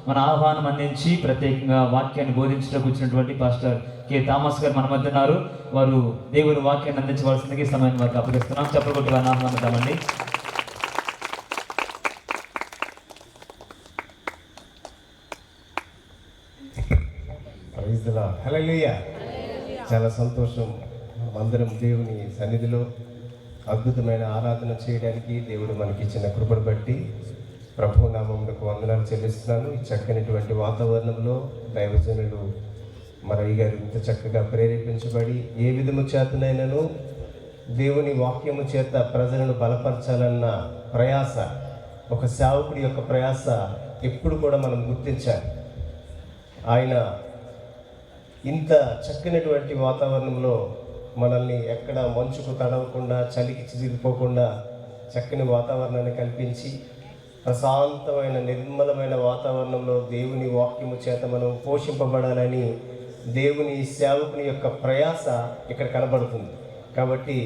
మన ఆహ్వానం అందించి ప్రత్యేకంగా వాక్యాన్ని బోధించడానికి వచ్చినటువంటి పాస్టర్ కె థామస్ గారు మన మధ్య ఉన్నారు. వారు దేవుని వాక్యాన్ని అందించవలసిందిగా ఈ సమయాన్ని వారికి అప్పగిస్తున్నాం. చెప్పగొట్టి వారిని ఆహ్వానిద్దామండి. హల్లెలూయా. చాలా సంతోషం. అందరం దేవుని సన్నిధిలో అద్భుతమైన ఆరాధన చేయడానికి దేవుడు మనకి ఇచ్చిన కృపను బట్టి ప్రభు నామమునకు వందనాలు చెల్లిస్తున్నాను. ఈ చక్కనిటువంటి వాతావరణంలో దైవజనులు మరయ్య గారు ఇంత చక్కగా ప్రేరేపించబడి ఏ విధము చేతనైనాను దేవుని వాక్యము చేత ప్రజలను బలపరచాలన్న ప్రయాస, ఒక సేవకుడి యొక్క ప్రయాస ఎప్పుడు కూడా మనం గుర్తించాలి. ఆయన ఇంత చక్కనటువంటి వాతావరణంలో మనల్ని ఎక్కడ మంచుకు తడవకుండా, చలికి చిరిగిపోకుండా చక్కని వాతావరణాన్ని కల్పించి ప్రశాంతమైన నిర్మలమైన వాతావరణంలో దేవుని వాక్యము చేత మనం పోషింపబడాలని దేవుని సేవకుని యొక్క ప్రయాస ఇక్కడ కనబడుతుంది. కాబట్టి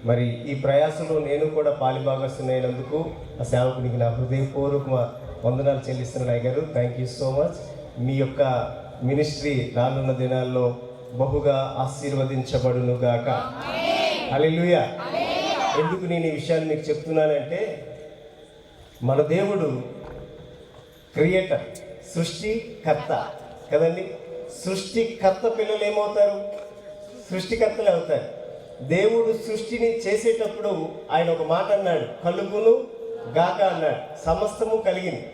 మరి ఈ ప్రయాసంలో నేను కూడా పాలిభాగస్తున్నైనందుకు ఆ సేవకునికి నా హృదయపూర్వక వందనాలు చెల్లిస్తున్నాను. అయ్య గారు, థ్యాంక్ యూ సో మచ్. మీ యొక్క మినిస్ట్రీ రానున్న దినాల్లో బహుగా ఆశీర్వదించబడును గాక. హల్లెలూయా. ఎందుకు నేను ఈ విషయాన్ని మీకు చెప్తున్నానంటే, మన దేవుడు క్రియేటర్, సృష్టికర్త కదండి. సృష్టికర్త పిల్లలు ఏమవుతారు? సృష్టికర్తలు అవుతారు. దేవుడు సృష్టిని చేసేటప్పుడు ఆయన ఒక మాట అన్నాడు, కలుగును గాక అన్నాడు. సమస్తము కలిగింది.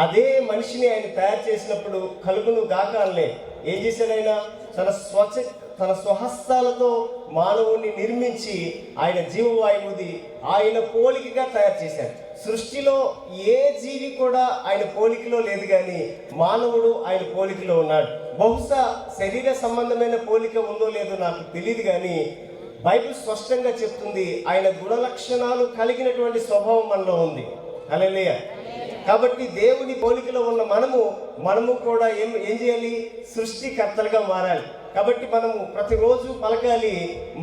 అదే మనిషిని ఆయన తయారు చేసినప్పుడు కలుగును గాక అనలే. ఏం చేశాడు ఆయన? తన స్వహస్తాలతో మానవుని నిర్మించి ఆయన జీవవాయువుది ఆయన పోలికగా తయారు చేశాడు. సృష్టిలో ఏ జీవి కూడా ఆయన పోలికలో లేదు, కానీ మానవుడు ఆయన పోలికలో ఉన్నాడు. బహుశా శరీర సంబంధమైన పోలిక ఉందో లేదో నాకు తెలియదు, కానీ బైబిల్ స్పష్టంగా చెప్తుంది ఆయన గుణలక్షణాలు కలిగినటువంటి స్వభావం మనలో ఉంది. హల్లెలూయా. కాబట్టి దేవుని పోలికలో ఉన్న మనము కూడా ఏం చేయాలి? సృష్టికర్తలుగా మారాలి. కాబట్టి మనము ప్రతిరోజు పలకాలి,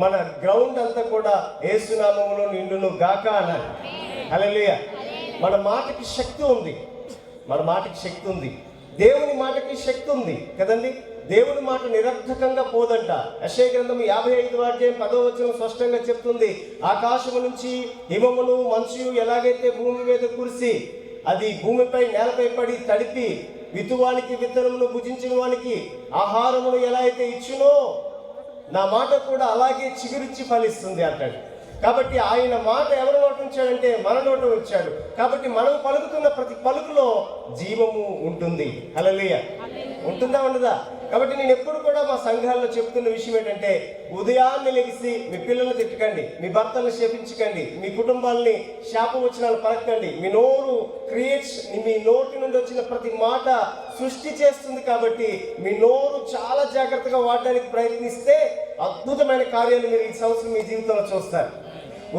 మన గ్రౌండ్ అంతా కూడా యేసు నామములో నిండును గాక అనాలి. హల్లెలూయా. మన మాటకి శక్తి ఉంది. మన మాటకి శక్తి ఉంది. దేవుని మాటకి శక్తి ఉంది కదండి. దేవుని మాట నిరర్థకంగా పోదంట. యెషయా గ్రంథం 55:10 స్పష్టంగా చెప్తుంది, ఆకాశము నుంచి హిమమును మంచు ఎలాగైతే భూమి మీద కురిసి అది భూమిపై నేలపై పడి తడిపి విత్తువానికి విత్తనమును భుజించిన వానికి ఆహారమును ఎలా అయితే ఇచ్చునో నా మాట కూడా అలాగే చిగురించి ఫలిస్తుంది అంటాడు. కాబట్టి ఆయన మాట ఎవరి నోట ఉంచాడంటే మన నోట ఉంచాడు. కాబట్టి మనం పలుకుతున్న ప్రతి పలుకులో జీవము ఉంటుంది. హల్లెలూయా. ఉంటుందా ఉండదా? కాబట్టి నేను ఎప్పుడు కూడా మా సంఘాల్లో చెప్తున్న విషయం ఏంటంటే, ఉదయాన్నే లెగిసి మీ పిల్లల్ని తిట్టకండి, మీ భర్తలను శపించకండి, మీ కుటుంబాలని శాపవచనాలు పలకండి. మీ నోరు క్రియేట్స్, మీ నోటి నుండి వచ్చిన ప్రతి మాట సృష్టి చేస్తుంది. కాబట్టి మీ నోరు చాలా జాగ్రత్తగా వాడడానికి ప్రయత్నిస్తే అద్భుతమైన కార్యాలు మీరు ఈ సంవత్సరం మీ జీవితంలో చూస్తారు.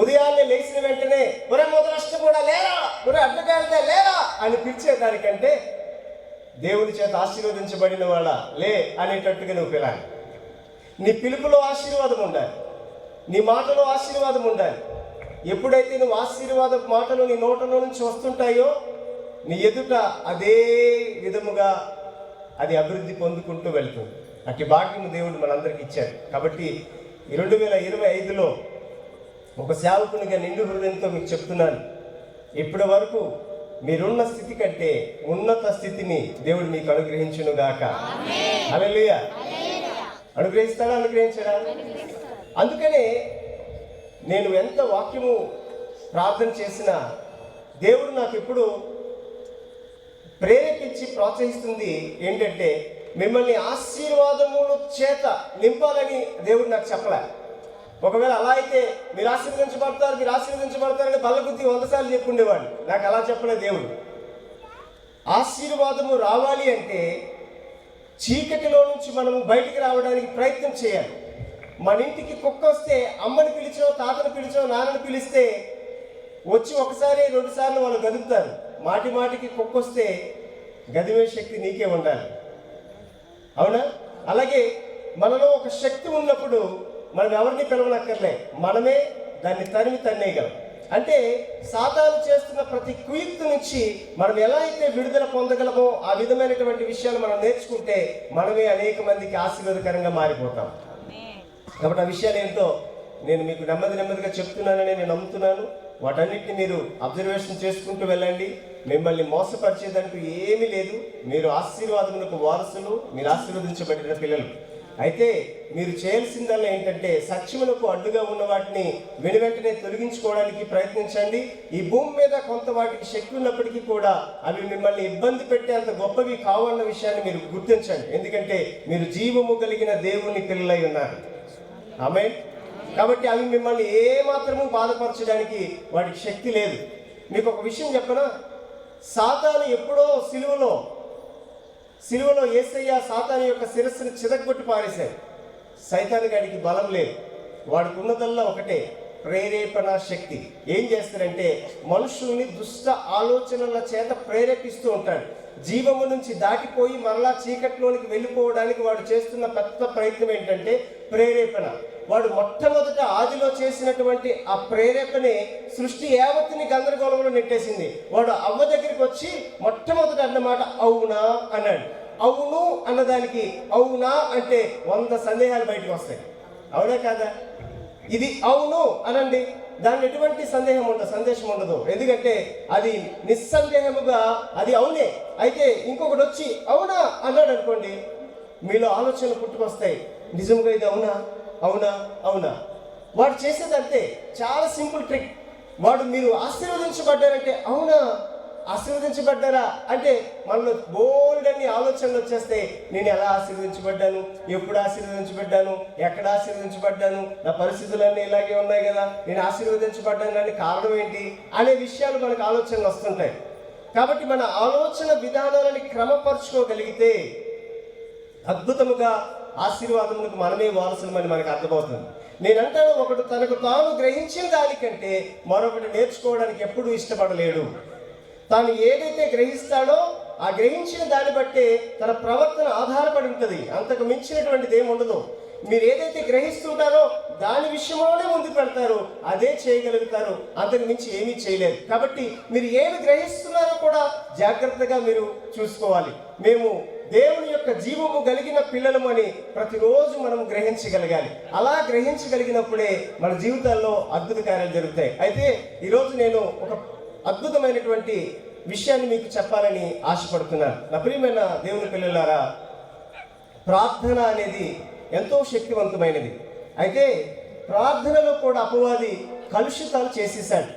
ఉదయాన్నే లేచిన వెంటనే ఒరే మొదలష్ట కూడా లేరా, ఒరే అడ్డగాడితే లేరా అని పిలిచేదానికంటే దేవుని చేత ఆశీర్వదించబడిన వాళ్ళ లే అనేటట్టుగా నువ్వు పిలాలి. నీ పిలుపులో ఆశీర్వాదం ఉండాలి, నీ మాటలో ఆశీర్వాదం ఉండాలి. ఎప్పుడైతే నువ్వు ఆశీర్వాద మాటలు నీ నోటలో నుంచి వస్తుంటాయో నీ ఎదుట అదే విధముగా అది అభివృద్ధి పొందుకుంటూ వెళ్తుంది. అట్టి భాగ్యం దేవుడు మనందరికీ ఇచ్చాడు. కాబట్టి 2025లో ఒక సేవకునిగా నిండు హృదయంతో మీకు చెప్తున్నాను, ఇప్పటి వరకు మీరున్న స్థితి కంటే ఉన్నత స్థితిని దేవుడు మీకు అనుగ్రహించును గాక. హల్లెలూయా. అనుగ్రహిస్తాడా? అనుగ్రహించడా? అందుకనే నేను ఎంత వాక్యము ప్రార్థన చేసినా దేవుడు నాకు ఎప్పుడు ప్రేరేపించి ప్రోత్సహిస్తుంది ఏంటంటే, మిమ్మల్ని ఆశీర్వాదముల చేత నింపాలని దేవుడు నాకు చెప్పలే. ఒకవేళ అలా అయితే మీరు ఆశీర్వదించబడతారని బల్లగుద్ది 100 సార్లు చెప్పుండేవాడు. నాకు అలా చెప్పలే దేవుడు. ఆశీర్వాదము రావాలి అంటే చీకటిలో నుంచి మనము బయటికి రావడానికి ప్రయత్నం చేయాలి. మన ఇంటికి కుక్క వస్తే అమ్మని పిలిచో, తాతను పిలిచో, నాన్నని పిలిస్తే వచ్చి ఒకసారి 2 సార్లు వాళ్ళు గదుపుతారు. మాటి మాటికి కుక్క వస్తే గదివే శక్తి నీకే ఉండాలి. అవునా? అలాగే మనలో ఒక శక్తి ఉన్నప్పుడు మనం ఎవరిని పిలవనక్కర్లే, మనమే దాన్ని తరిమి తన్నేయగలం. అంటే సాతాను చేస్తున్న ప్రతి కుయుక్తి నుంచి మనం ఎలా అయితే విడుదల పొందగలమో ఆ విధమైనటువంటి విషయాలు మనం నేర్చుకుంటే మనమే అనేక మందికి ఆశీర్వాదకరంగా మారిపోతాం. కాబట్టి ఆ విషయాలు ఏంటో నేను మీకు నెమ్మదిగా చెప్తున్నానని నేను నమ్ముతున్నాను. వాటన్నిటిని మీరు అబ్జర్వేషన్ చేసుకుంటూ వెళ్ళండి. మిమ్మల్ని మోసపరిచేదంటూ ఏమీ లేదు. మీరు ఆశీర్వాదములకు వారసులు, మీరు ఆశీర్వదించబడిన పిల్లలు. అయితే మీరు చేయాల్సిందల్లా ఏంటంటే సత్యములకు అడ్డుగా ఉన్న వాటిని వెనువెంటనే తొలగించుకోవడానికి ప్రయత్నించండి. ఈ భూమి మీద కొంత వాటికి శక్తి ఉన్నప్పటికీ కూడా అవి మిమ్మల్ని ఇబ్బంది పెట్టేంత గొప్పవి కావన్న విషయాన్ని మీరు గుర్తించండి. ఎందుకంటే మీరు జీవము కలిగిన దేవుని పిల్లలై ఉన్నారు. ఆమేన్. కాబట్టి అవి మిమ్మల్ని ఏమాత్రము బాధపరచడానికి వాటికి శక్తి లేదు. మీకు ఒక విషయం చెప్పనా, సాతాను ఎప్పుడో సిలువలో యేసయ్య సాతాను యొక్క శిరస్సును చితగొట్టి పారేశాడు. సైతాను గాడికి బలం లేదు. వాడికి ఉన్నదల్లా ఒకటే, ప్రేరేపణ శక్తి. ఏం చేస్తాడంటే మనుషుల్ని దుష్ట ఆలోచనల చేత ప్రేరేపిస్తూ ఉంటాడు. జీవము నుంచి దాటిపోయి మరలా చీకట్లోనికి వెళ్ళిపోవడానికి వాడు చేస్తున్న పెద్ద ప్రయత్నం ఏంటంటే ప్రేరేపణ. వాడు మొట్టమొదట ఆదిలో చేసినటువంటి ఆ ప్రేరేపణే సృష్టి యావత్తుని గందరగోళంలో నెట్టేసింది. వాడు అవ్వ దగ్గరికి వచ్చి మొట్టమొదట అన్నమాట అవునా అన్నాడు. అవును అన్నదానికి అవునా అంటే 100 సందేహాలు బయటకు వస్తాయి. అవునా కాదా? ఇది అవును అనండి, దాన్ని ఎటువంటి సందేశం ఉండదు. ఎందుకంటే అది నిస్సందేహముగా అది అవునే. అయితే ఇంకొకటి వచ్చి అవునా అన్నాడు అనుకోండి, మీలో ఆలోచనలు పుట్టుకొస్తాయి. నిజంగా ఇది అవునా అవునా అవునా. వాడు చేసేదంటే చాలా సింపుల్ ట్రిక్. వాడు మీరు ఆశీర్వదించబడ్డారంటే అవునా, ఆశీర్వదించబడ్డారా అంటే మనలో బోల్డన్ని ఆలోచనలు వచ్చేస్తాయి. నేను ఎలా ఆశీర్వదించబడ్డాను, ఎప్పుడు ఆశీర్వదించబడ్డాను, ఎక్కడ ఆశీర్వదించబడ్డాను, నా పరిస్థితులన్నీ ఇలాగే ఉన్నాయి కదా, నేను ఆశీర్వదించబడ్డాను కానీ కారణం ఏంటి అనే విషయాలు మనకు ఆలోచనలు వస్తుంటాయి. కాబట్టి మన ఆలోచన విధానాలని క్రమపరుచుకోగలిగితే అద్భుతముగా ఆశీర్వాదములకు మనమే వారసులమని మనకు అర్థమవుతుంది. నేనంటాను, ఒకడు తనకు తాను గ్రహించిన దానికంటే మరొకటి నేర్చుకోవడానికి ఎప్పుడూ ఇష్టపడలేడు. తాను ఏదైతే గ్రహిస్తాడో ఆ గ్రహించిన దాన్ని బట్టే తన ప్రవర్తన ఆధారపడి ఉంటుంది. అంతకు మించినటువంటిది ఏమి ఉండదు. మీరు ఏదైతే గ్రహిస్తుంటారో దాని విషయంలోనే ముందుకు పెడతారు, అదే చేయగలుగుతారు. అంతకు మించి ఏమీ చేయలేరు. కాబట్టి మీరు ఏమి గ్రహిస్తున్నారో కూడా జాగ్రత్తగా మీరు చూసుకోవాలి. మేము దేవుని యొక్క జీవము కలిగిన పిల్లలము అని ప్రతిరోజు మనం గ్రహించగలగాలి. అలా గ్రహించగలిగినప్పుడే మన జీవితాల్లో అద్భుత కార్యాలు జరుగుతాయి. అయితే ఈరోజు నేను ఒక అద్భుతమైనటువంటి విషయాన్ని మీకు చెప్పాలని ఆశపడుతున్నాను. నా ప్రియమైన దేవుని పిల్లలారా, ప్రార్థన అనేది ఎంతో శక్తివంతమైనది. అయితే ప్రార్థనలో కూడా అపవాది కలుషితం చేసేసాడు.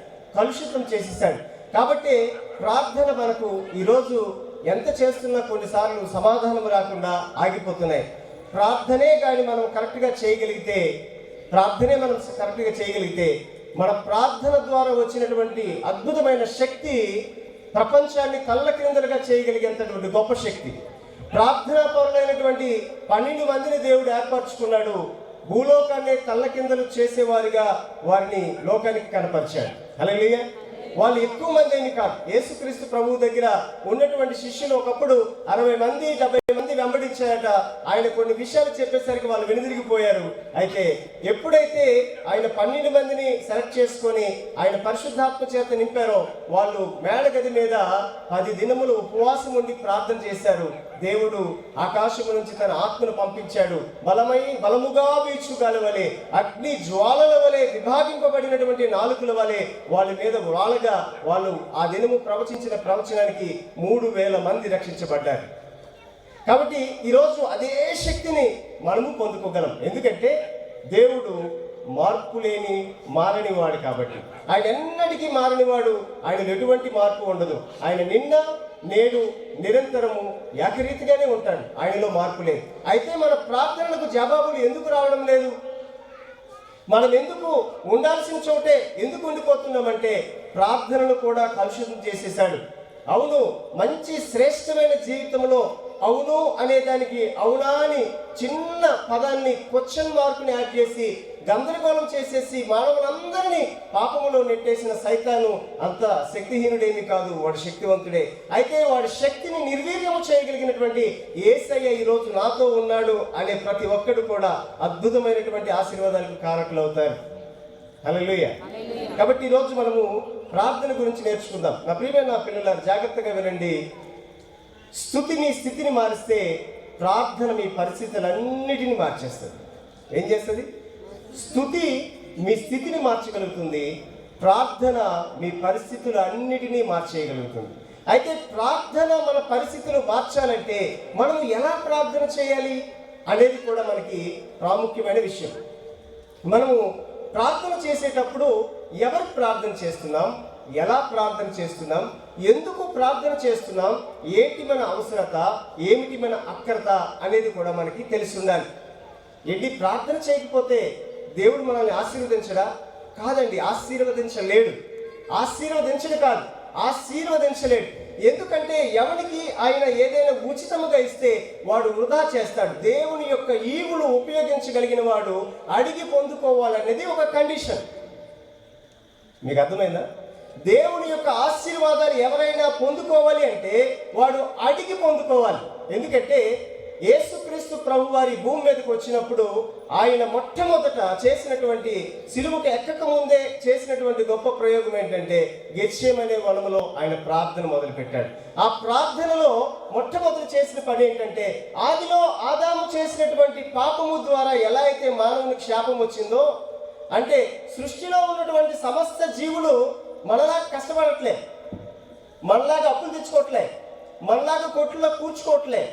కాబట్టి ప్రార్థన మనకు ఈరోజు ఎంత చేస్తున్నా కొన్నిసార్లు సమాధానం రాకుండా ఆగిపోతున్నాయి. ప్రార్థనే కానీ మనం కరెక్ట్గా చేయగలిగితే మన ప్రార్థన ద్వారా వచ్చినటువంటి అద్భుతమైన శక్తి ప్రపంచాన్ని కళ్ళ క్రిందలుగా చేయగలిగేంతటువంటి గొప్ప శక్తి. ప్రార్థనా పరులైనటువంటి 12 మందిని దేవుడు ఏర్పరచుకున్నాడు. భూలోకాన్ని కళ్ళ కిందలు చేసేవారిగా వారిని లోకానికి కనపరిచాడు. హల్లెలూయా. వాళ్ళు ఎక్కువ మంది ఏమి కాదు. యేసుక్రీస్తు ప్రభువు దగ్గర ఉన్నటువంటి శిష్యులు ఒకప్పుడు 60 మంది 70 మంది వెంబడించారట. ఆయన కొన్ని విషయాలు చెప్పేసరికి వాళ్ళు వెనుదిరిగిపోయారు. అయితే ఎప్పుడైతే ఆయన 12 మందిని సెలెక్ట్ చేసుకొని ఆయన పరిశుద్ధాత్మ చేత నింపారో వాళ్ళు మేడగది మీద 10 దినములు ఉపవాసం ఉండి ప్రార్థన చేశారు. దేవుడు ఆకాశము నుంచి తన ఆత్మను పంపించాడు. బలముగా వీచు గాలి వలె, అగ్ని జ్వాలల వలె, విభాగింపబడినటువంటి నాలుకల వలె వాళ్ళ మీద వాళ్ళగా వాళ్ళు ఆ దినము ప్రవచించిన ప్రవచనానికి 3000 మంది రక్షించబడ్డారు. కాబట్టి ఈరోజు అదే శక్తిని మనము పొందుకోగలం. ఎందుకంటే దేవుడు మారని వాడు కాబట్టి. ఆయన ఎన్నటికీ మారనివాడు. ఆయన ఎటువంటి మార్పు ఉండదు. ఆయన నిన్న నేడు నిరంతరము ఏకరీతిగానే ఉంటాడు. ఆయనలో మార్పు లేదు. అయితే మన ప్రార్థనలకు జవాబులు ఎందుకు రావడం లేదు? మనం ఎందుకు ఉండాల్సిన చోటే ఎందుకు ఉండిపోతున్నామంటే ప్రార్థనను కూడా కలుషితం చేసేసాడు. అవును, మంచి శ్రేష్టమైన జీవితంలో అవును అనేదానికి అవునా అని చిన్న పదాన్ని క్వశ్చన్ మార్కుని యాడ్ చేసి గందరగోళం చేసేసి మానవులందరినీ పాపములో నెట్టేసిన సైతాను అంత శక్తిహీనుడేమి కాదు, వాడు శక్తివంతుడే. అయితే వాడి శక్తిని నిర్వీర్యం చేయగలిగినటువంటి యేసయ్య ఈరోజు నాతో ఉన్నాడు అనే ప్రతి ఒక్కడు కూడా అద్భుతమైనటువంటి ఆశీర్వాదాలకు కారకులు అవుతారు. హల్లెలూయా. కాబట్టి ఈరోజు మనము ప్రార్థన గురించి నేర్చుకుందాం. నా ప్రియమైన పిల్లలారా, జాగ్రత్తగా వినండి. స్తుతి మీ స్థితిని మారిస్తే ప్రార్థన మీ పరిస్థితులన్నిటిని మార్చేస్తుంది. ఏం చేస్తుంది? స్తుతి మీ స్థితిని మార్చగలుగుతుంది, ప్రార్థన మీ పరిస్థితులు అన్నిటినీ మార్చేయగలుగుతుంది. అయితే ప్రార్థన మన పరిస్థితులు మార్చాలంటే మనం ఎలా ప్రార్థన చేయాలి అనేది కూడా మనకి ప్రాముఖ్యమైన విషయం. మనము ప్రార్థన చేసేటప్పుడు ఎవరికి ప్రార్థన చేస్తున్నాం, ఎలా ప్రార్థన చేస్తున్నాం, ఎందుకు ప్రార్థన చేస్తున్నాం, ఏంటి మన అవసరత, ఏమిటి మన అక్కరత అనేది కూడా మనకి తెలిసి ఉండాలి. ఏంటి, ప్రార్థన చేయకపోతే దేవుడు మనల్ని ఆశీర్వదించడా? కాదండి, ఆశీర్వదించలేడు. ఆశీర్వదించలేడు. ఎందుకంటే ఎవరికి ఆయన ఏదైనా ఉచితముగా ఇస్తే వాడు వృధా చేస్తాడు. దేవుని యొక్క ఈవులు ఉపయోగించగలిగిన వాడు అడిగి పొందుకోవాలనేది ఒక కండిషన్. మీకు అర్థమైందా? దేవుని యొక్క ఆశీర్వాదాలు ఎవరైనా పొందుకోవాలి అంటే వాడు అడిగి పొందుకోవాలి. ఎందుకంటే యేసుక్రీస్తు ప్రభు వారి భూమి మీదకి వచ్చినప్పుడు ఆయన మొట్టమొదట చేసినటువంటి, సిలువకు ఎక్కక ముందే చేసినటువంటి గొప్ప ప్రయోగం ఏంటంటే గెత్సేమనే వనములో ఆయన ప్రార్థన మొదలుపెట్టాడు. ఆ ప్రార్థనలో మొట్టమొదటి చేసిన పని ఏంటంటే, ఆదిలో ఆదాము చేసినటువంటి పాపము ద్వారా ఎలా అయితే మానవునికి శాపం వచ్చిందో, అంటే సృష్టిలో ఉన్నటువంటి సమస్త జీవులు మనలాగా కష్టపడట్లే, మనలాగా అప్పులు తెచ్చుకోవట్లే, మనలాగా కొట్టులో కూర్చుకోవట్లే,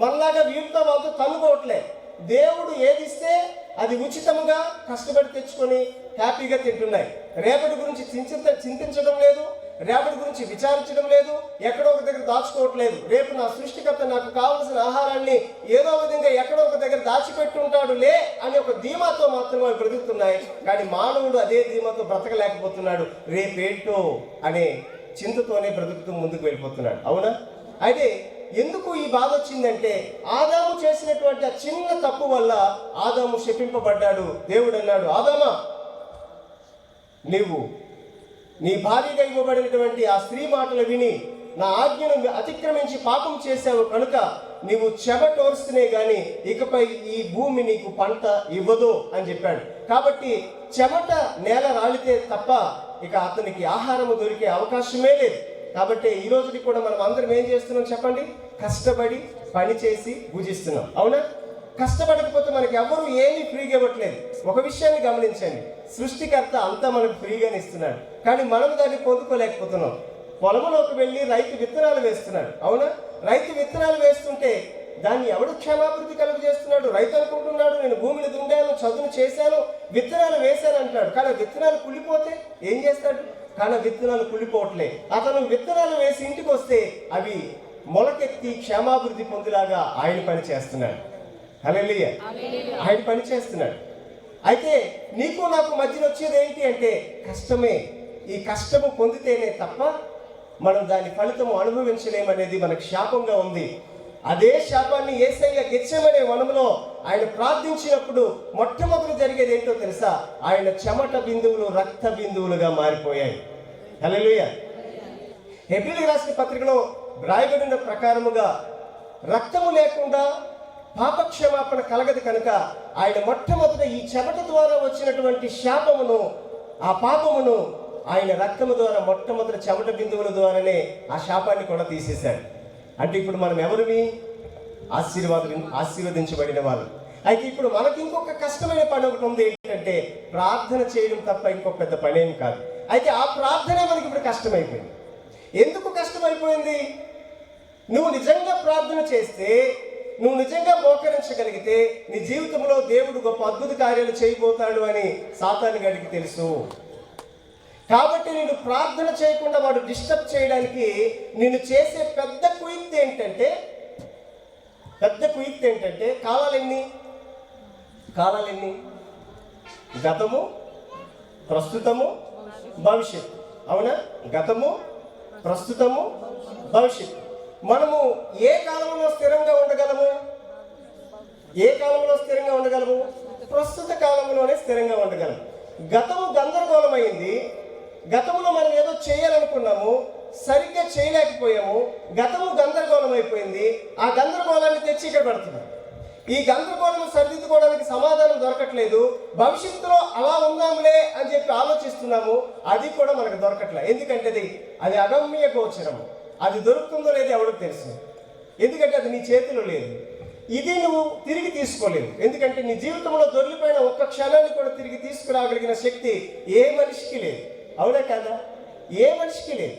మనలాగా వీటితో వాళ్ళతో తన్నుకోవట్లే. దేవుడు ఏది ఇస్తే అది ఉచితముగా కష్టపడి తెచ్చుకొని హ్యాపీగా తింటున్నాయి. రేపటి గురించి చింతించడం లేదు, రేపటి గురించి విచారించడం లేదు, ఎక్కడో ఒక దగ్గర దాచుకోవట్లేదు. రేపు నా సృష్టికర్త నాకు కావలసిన ఆహారాన్ని ఏదో విధంగా ఎక్కడో ఒక దగ్గర దాచిపెట్టుంటాడు లే అని ఒక ధీమాతో మాత్రమే అవి బ్రతుకుతున్నాయి. కానీ మానవుడు అదే ధీమాతో బ్రతకలేకపోతున్నాడు. రేపేంటో అనే చింతతోనే బ్రతుకుతూ ముందుకు వెళ్ళిపోతున్నాడు. అవునా? అయితే ఎందుకు ఈ బాధ వచ్చిందంటే, ఆదాము చేసినటువంటి ఆ చిన్న తప్పు వల్ల ఆదాము శపింపబడ్డాడు. దేవుడు అన్నాడు, ఆదామా, నీవు నీ భార్యగా ఇవ్వబడినటువంటి ఆ స్త్రీ మాటలు విని నా ఆజ్ఞను అతిక్రమించి పాపం చేశావు కనుక నీవు చెమటోరుస్తూనే గాని ఇకపై ఈ భూమి నీకు పంట ఇవ్వదు అని చెప్పాడు. కాబట్టి చెమట నేల రాలితే తప్ప ఇక అతనికి ఆహారము దొరికే అవకాశమే లేదు. కాబట్టి ఈ రోజుకి కూడా మనం అందరం ఏం చేస్తున్నాం చెప్పండి? కష్టపడి పని చేసి భుజిస్తున్నాం. అవునా? కష్టపడకపోతే మనకి ఎవరు ఏమీ ఫ్రీగా ఇవ్వట్లేదు. ఒక విషయాన్ని గమనించండి, సృష్టికర్త అంతా మనకు ఫ్రీగానే ఇస్తున్నాడు, కానీ మనం దాన్ని పొందుకోలేకపోతున్నాం. పొలంలోకి వెళ్ళి రైతు విత్తనాలు వేస్తున్నాడు. అవునా? రైతు విత్తనాలు వేస్తుంటే దాన్ని ఎవడు క్షేమాభివృద్ధి కలుగు చేస్తున్నాడు? రైతు అనుకుంటున్నాడు నేను భూమిని దుండాను, చదువు చేశాను, విత్తనాలు వేశాను అంటాడు. కానీ విత్తనాలు కుళ్ళిపోతే ఏం చేస్తాడు? కానీ విత్తనాలు కుళ్ళిపోవట్లే. అతను విత్తనాలు వేసి ఇంటికి వస్తే అవి మొలకెత్తి క్షేమాభివృద్ధి పొందేలాగా ఆయన పని చేస్తున్నాడు. హల్లెలూయా. ఆయన పని చేస్తున్నాడు. అయితే నీకు నాకు మధ్యలో వచ్చేది ఏంటి అంటే కష్టమే. ఈ కష్టము పొందితేనే తప్ప మనం దాని ఫలితము అనుభవించలేమనేది మనకు శాపంగా ఉంది. అదే శాపాన్ని యేసయ్య గెత్సేమనే వనములో ఆయన ప్రార్థించినప్పుడు మొట్టమొదటి జరిగేది ఏంటో తెలుసా? ఆయన చెమట బిందువులు రక్త బిందువులుగా మారిపోయాయి. హల్లెలూయా. హెబ్రీయులకు రాసిన పత్రికలో రాయబడిన ప్రకారముగా రక్తము లేకుండా పాపక్షమాపణ కలగదు కనుక ఆయన మొట్టమొదట ఈ చెమట ద్వారా వచ్చినటువంటి శాపమును, ఆ పాపమును ఆయన రక్తము ద్వారా మొట్టమొదటి చెమట బిందువుల ద్వారానే ఆ శాపాన్ని కూడా తీసేశాడు. అంటే ఇప్పుడు మనం ఎవరిని? ఆశీర్వదించబడిన వాళ్ళు. అయితే ఇప్పుడు మనకి ఇంకొక కష్టమైన పని ఒకటి ఉంది. ఏంటంటే ప్రార్థన చేయడం తప్ప ఇంకొక పెద్ద పని ఏం కాదు. అయితే ఆ ప్రార్థనే మనకి ఇప్పుడు కష్టమైపోయింది. ఎందుకు కష్టమైపోయింది? నువ్వు నిజంగా ప్రార్థన చేస్తే, నువ్వు నిజంగా మోకరించగలిగితే నీ జీవితంలో దేవుడు గొప్ప అద్భుత కార్యాలు చేయబోతాడు అని సాతాను గడికి తెలుసు. కాబట్టి నేను ప్రార్థన చేయకుండా వాడు డిస్టర్బ్ చేయడానికి నేను చేసే పెద్ద కుయుక్తి ఏంటంటే కాలాలెన్ని? గతము, ప్రస్తుతము, భవిష్యత్తు. అవునా? గతము, ప్రస్తుతము, భవిష్యత్తు. మనము ఏ కాలంలో స్థిరంగా ఉండగలము? ప్రస్తుత కాలంలోనే స్థిరంగా ఉండగలము. గతము గందరగోళమైంది. గతంలో మనం ఏదో చేయాలనుకున్నాము, సరిగ్గా చేయలేకపోయాము. గతము గందరగోళం అయిపోయింది. ఆ గందరగోళాన్ని తెచ్చి ఇక్కడ పెడుతున్నాం. ఈ గందరగోళం సరిదిద్దుకోవడానికి సమాధానం దొరకట్లేదు. భవిష్యత్తులో అలా ఉందాంలే అని చెప్పి ఆలోచిస్తున్నాము, అది కూడా మనకు దొరకట్లేదు. ఎందుకంటే అది అగమ్య గోచరము. అది దొరుకుతుందో లేదో ఎవరికి తెలుసు, ఎందుకంటే అది నీ చేతిలో లేదు. ఇది నువ్వు తిరిగి తీసుకోలేవు, ఎందుకంటే నీ జీవితంలో దొరికిపోయిన ఒక్క క్షణాన్ని కూడా తిరిగి తీసుకురాగలిగిన శక్తి ఏ మనిషికి లేదు. అవునా కదా? ఏ మనిషికి లేదు.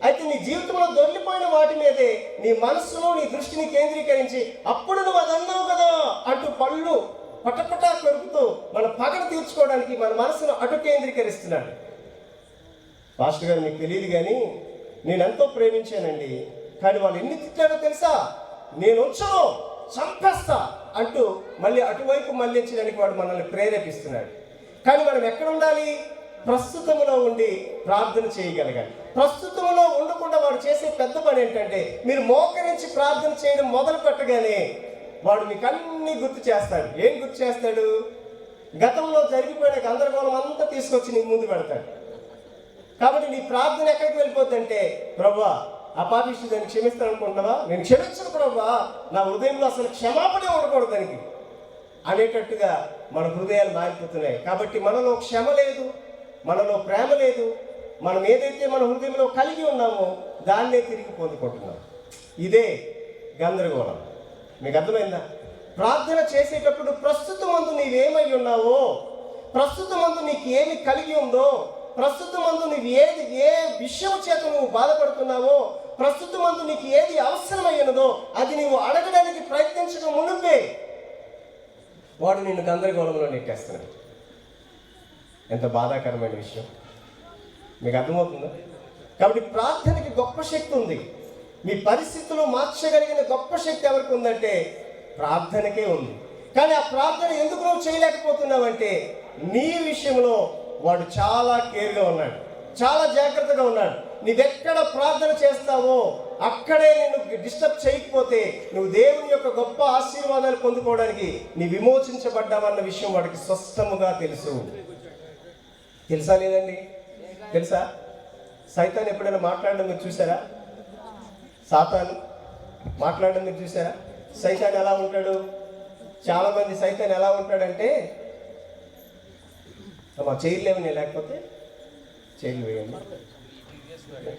అయితే నీ జీవితంలో దొరికిపోయిన వాటి మీదే నీ మనస్సులో నీ దృష్టిని కేంద్రీకరించి, అప్పుడు నువ్వు అది అన్నావు కదా అంటూ పళ్ళు పటపటా కొరుకుతూ మన పగను తీర్చుకోవడానికి మన మనసును అటు కేంద్రీకరిస్తున్నాడు. పాస్టర్ గారు మీకు తెలియదు కానీ నేను ఎంతో ప్రేమించానండి, కానీ వాళ్ళు ఎన్ని తిట్టారో తెలుసా? నేను వచ్చాను చంపేస్తా అంటూ మళ్ళీ అటువైపు మళ్ళించడానికి వాడు మనల్ని ప్రేరేపిస్తున్నాడు. కానీ మనం ఎక్కడ ఉండాలి? ప్రస్తుతంలో ఉండి ప్రార్థన చేయగలగాలి. ప్రస్తుతంలో ఉండకుండా వాడు చేసే పెద్ద పని ఏంటంటే, మీరు మోకరించి ప్రార్థన చేయడం మొదలు పెట్టగానే వాడు మీకు అన్ని గుర్తు చేస్తాడు. ఏం గుర్తు చేస్తాడు? గతంలో జరిగిపోయిన గందరగోళం అంతా తీసుకొచ్చి నీకు ముందు పెడతాడు. కాబట్టి నీ ప్రార్థన ఎక్కడికి వెళ్ళిపోద్దంటే, ప్రభువా ఆ పాపిష్టి దాన్ని క్షమిస్తాను అనుకుంటున్నావా? నేను క్షమించను ప్రభువా, నా హృదయంలో అసలు క్షమాపణే ఉండకూడదు దానికి అనేటట్టుగా మన హృదయాలు మారిపోతున్నాయి. కాబట్టి మనలో క్షమ లేదు, మనలో ప్రేమ లేదు. మనం ఏదైతే మన హృదయంలో కలిగి ఉన్నామో దాన్నే తిరిగి పొందుకుంటున్నాం. ఇదే గందరగోళం. మీకు అర్థమైందా? ప్రార్థన చేసేటప్పుడు ప్రస్తుతమందు నీవేమై ఉన్నావో, ప్రస్తుతమందు నీకు ఏమి కలిగి ఉందో, ప్రస్తుతమందు నువ్వు ఏ విషయం చేత నువ్వు బాధపడుతున్నావో, ప్రస్తుతమందు నీకు ఏది అవసరమైనదో అది నువ్వు అడగడానికి ప్రయత్నించడం మునుపే వాడు నిన్ను గందరగోళంలో నెట్టేస్తున్నాడు. ఎంత బాధాకరమైన విషయం. మీకు అర్థమవుతుందా? కాబట్టి ప్రార్థనకి గొప్ప శక్తి ఉంది. మీ పరిస్థితులు మార్చగలిగిన గొప్ప శక్తి ఎవరికి ఉందంటే ప్రార్థనకే ఉంది. కానీ ఆ ప్రార్థన ఎందుకు నువ్వు చేయలేకపోతున్నావంటే నీ విషయంలో వాడు చాలా కేర్గా ఉన్నాడు, చాలా జాగ్రత్తగా ఉన్నాడు. నీవెక్కడ ప్రార్థన చేస్తావో అక్కడే నిన్ను డిస్టర్బ్ చేయకపోతే నువ్వు దేవుని యొక్క గొప్ప ఆశీర్వాదాలు పొందుకోవడానికి నీ విమోచించబడ్డావన్న విషయం వాడికి స్పష్టముగా తెలుసు. తెలుసా లేదండి? తెలుసా? సైతాన్ ఎప్పుడైనా మాట్లాడడం మీరు చూసారా? సాతాను మాట్లాడడం మీరు చూసారా? సైతాన్ ఎలా ఉంటాడు? చాలామంది సైతాన్ ఎలా ఉంటాడంటే, మా చైర్లు ఏమన్నా లేకపోతే చైర్లు వేయండి,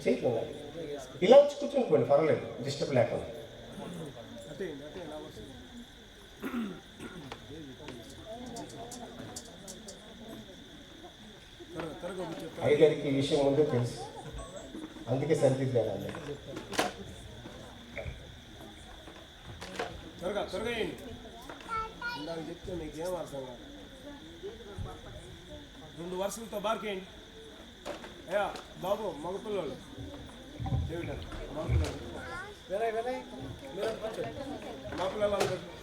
చైర్లు ఉన్నాయి, ఇలా వచ్చి కూర్చునిపోండి, పర్వాలేదు, డిస్టర్బ్ లేకుండా. అయ్యగారికి ఈ విషయం ముందే తెలుసు, అందుకే సరిదిద్దాను. త్వరగా ఇందాక చెప్తే మీకు ఏం అర్థం కాదు. 2 వరుసలతో బార్కేయండి. అయ్యా బాబు మగపిల్లలు చెవిటారు, మగపిల్లలు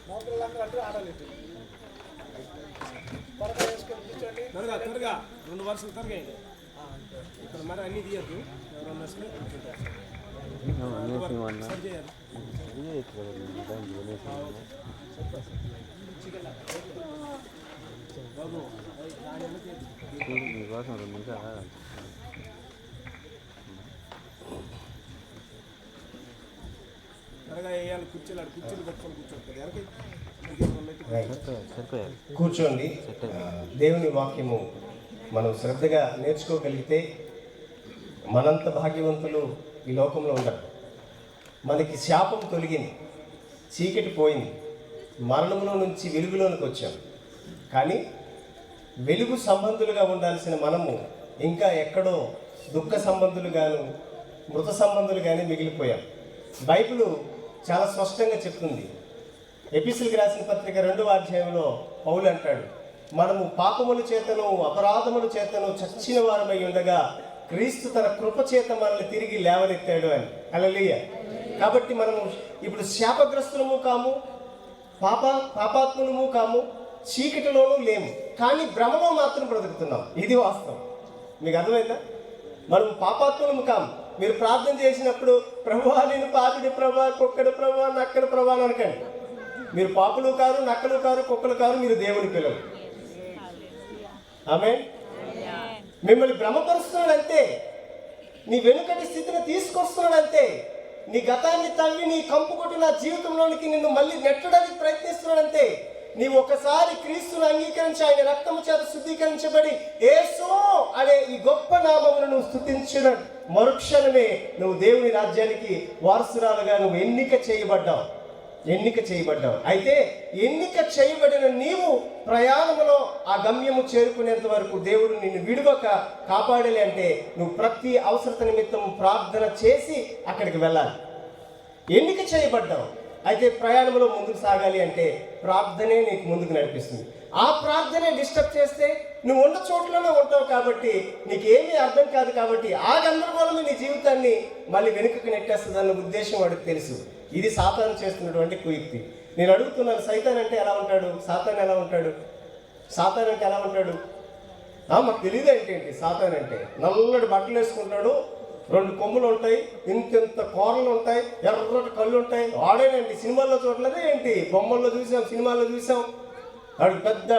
మగపిల్లలందరూ ఆడలేదు. త్వరగా 2 వరుసలు త్వరగేయండి. ఇక్కడ మరి అన్నీ తీయద్దు, ఎవరన్నా సరి చేయాలి. బాబు త్వరగా వేయాలి. కుర్చీలు పట్టుకొని కూర్చోండి. కూర్చోండి. దేవుని వాక్యము మనం శ్రద్ధగా నేర్చుకోగలిగితే మనంత భాగ్యవంతులు ఈ లోకంలో ఉండరు. మనకి శాపం తొలగింది, చీకటి పోయింది, మరణంలో నుంచి వెలుగులోనికి వచ్చాం. కానీ వెలుగు సంబంధులుగా ఉండాల్సిన మనము ఇంకా ఎక్కడో దుఃఖ సంబంధులుగాను మృత సంబంధులుగానే మిగిలిపోయాం. బైబిల్ చాలా స్పష్టంగా చెప్తుంది. ఎపిసిల్కి రాసిన పత్రిక 2వ అధ్యాయంలో పౌలు అంటాడు, మనము పాపముల చేతను అపరాధముల చేతను చచ్చిన వారమై ఉండగా క్రీస్తు తన కృప చేత మనల్ని తిరిగి లేవనెత్తాడు అని. హల్లెలూయా. కాబట్టి మనము ఇప్పుడు శాపగ్రస్తులము కాము, పాపాత్ములము కాము, చీకటిలోనూ లేము, కానీ భ్రమలో మాత్రం బ్రతుకుతున్నాం. ఇది వాస్తవం. మీకు అర్థమైందా? మనం పాపాత్ములము కాము. మీరు ప్రార్థన చేసినప్పుడు ప్రభువా నేను పాపిడి ప్రభా, కుక్కడి ప్రభా, నక్కడి ప్రభా అని అనకండి. మీరు పాపులు కారు, నక్కలు కారు, కుక్కలు కారు, మీరు దేవుని పిల్లలు. ఆమేన్. మిమ్మల్ని భ్రమపరుస్తున్నాడు అంతే, నీ వెనుకటి స్థితిని తీసుకొస్తున్నాడు అంతే. నీ గతాన్ని తవ్వి నీ కంపు కొట్టి నా జీవితంలోనికి నిన్ను మళ్ళీ నెట్టడానికి ప్రయత్నిస్తున్నాడంతే. నీవు ఒకసారి క్రీస్తును అంగీకరించి ఆయన రక్తము చేత శుద్ధీకరించబడి యేసు అనే ఈ గొప్ప నామమును నువ్వు స్తుతించిన మరుక్షణమే నువ్వు దేవుని రాజ్యానికి వారసురాలుగా నువ్వు ఎన్నిక చేయబడ్డావు. అయితే ఎన్నిక చేయబడిన నీవు ప్రయాణములో ఆ గమ్యము చేరుకునేంత వరకు దేవుడు నిన్ను విడువక కాపాడాలి అంటే నువ్వు ప్రతి అవసరత నిమిత్తం ప్రార్థన చేసి అక్కడికి వెళ్ళాలి. ఎన్నిక చేయబడ్డావు, అయితే ప్రయాణంలో ముందుకు సాగాలి అంటే ప్రార్థనే నీకు ముందుకు నడిపిస్తుంది. ఆ ప్రార్థనే డిస్టర్బ్ చేస్తే నువ్వు ఉన్న చోట్లోనే ఉంటావు కాబట్టి నీకేమీ అర్థం కాదు. కాబట్టి ఆ గందరగోళమే నీ జీవితాన్ని మళ్ళీ వెనుకకు నెట్టేస్తుంది అన్న ఉద్దేశం వాడికి తెలుసు. ఇది సాతాను చేస్తున్నటువంటి కుయుక్తి. నేను అడుగుతున్నాను, సైతాన్ అంటే ఎలా ఉంటాడు? సాతాన్ అంటే ఎలా ఉంటాడు? మాకు తెలియదు ఏంటి సాతాన్ అంటే. నల్లటి బట్టలు వేసుకుంటాడు, 2 కొమ్ములు ఉంటాయి, ఇంత కూరలు ఉంటాయి, ఎర్రటి కళ్ళు ఉంటాయి. వాడేనండి, సినిమాల్లో చూడలేదే ఏంటి, బొమ్మల్లో చూసాం, సినిమాల్లో చూసాం. వాడు పెద్ద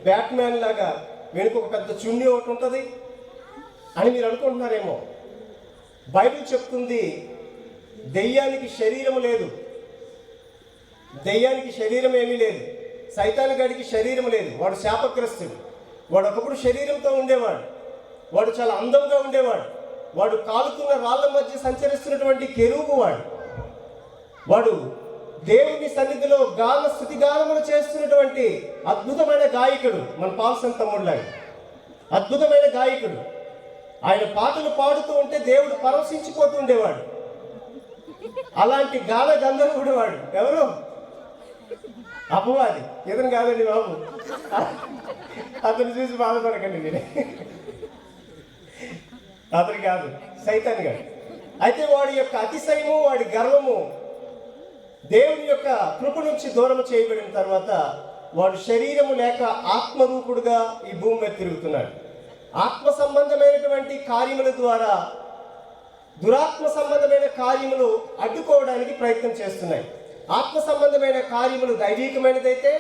బ్యాట్మ్యాన్ లాగా వెనుక ఒక పెద్ద చున్నీ ఒకటి ఉంటుంది అని మీరు అనుకుంటున్నారేమో. బైబిల్ చెప్తుంది దెయ్యానికి శరీరం లేదు, దెయ్యానికి శరీరం ఏమీ లేదు, సైతాను గడికి శరీరం లేదు. వాడు శాపగ్రస్తుడు. వాడు ఒకప్పుడు శరీరంతో ఉండేవాడు, వాడు చాలా అందంగా ఉండేవాడు, వాడు కాలుతున్న రాళ్ళ మధ్య సంచరిస్తున్నటువంటి కెరూబు వాడు దేవుని సన్నిధిలో స్తుతి గానములు చేస్తున్నటువంటి అద్భుతమైన గాయకుడు. మన పాల్సన్ తమ్ముళ్ళాడు అద్భుతమైన గాయకుడు. ఆయన పాటలు పాడుతూ ఉంటే దేవుడు పరవశించిపోతూ ఉండేవాడు. అలాంటి గాన గంధర్వుడు వాడు. ఎవరు? అపవాది. ఇతను కాదండి బాబు, అతను చూసి బాధపడకండి మీరే. అతను కాదు, సైతాన్ గారు. అయితే వాడి యొక్క అతిశయము, వాడి గర్వము దేవుని యొక్క కృప నుంచి దూరం చేయబడిన తర్వాత వాడు శరీరము లేక ఆత్మరూపుడుగా ఈ భూమి మీద తిరుగుతున్నాడు. ఆత్మ సంబంధమైనటువంటి కార్యముల ద్వారా దురాత్మ సంబంధమైన కార్యములు అడ్డుకోవడానికి ప్రయత్నం చేస్తున్నాయి. ఆత్మ సంబంధమైన కార్యములు దైవికమైనదైతే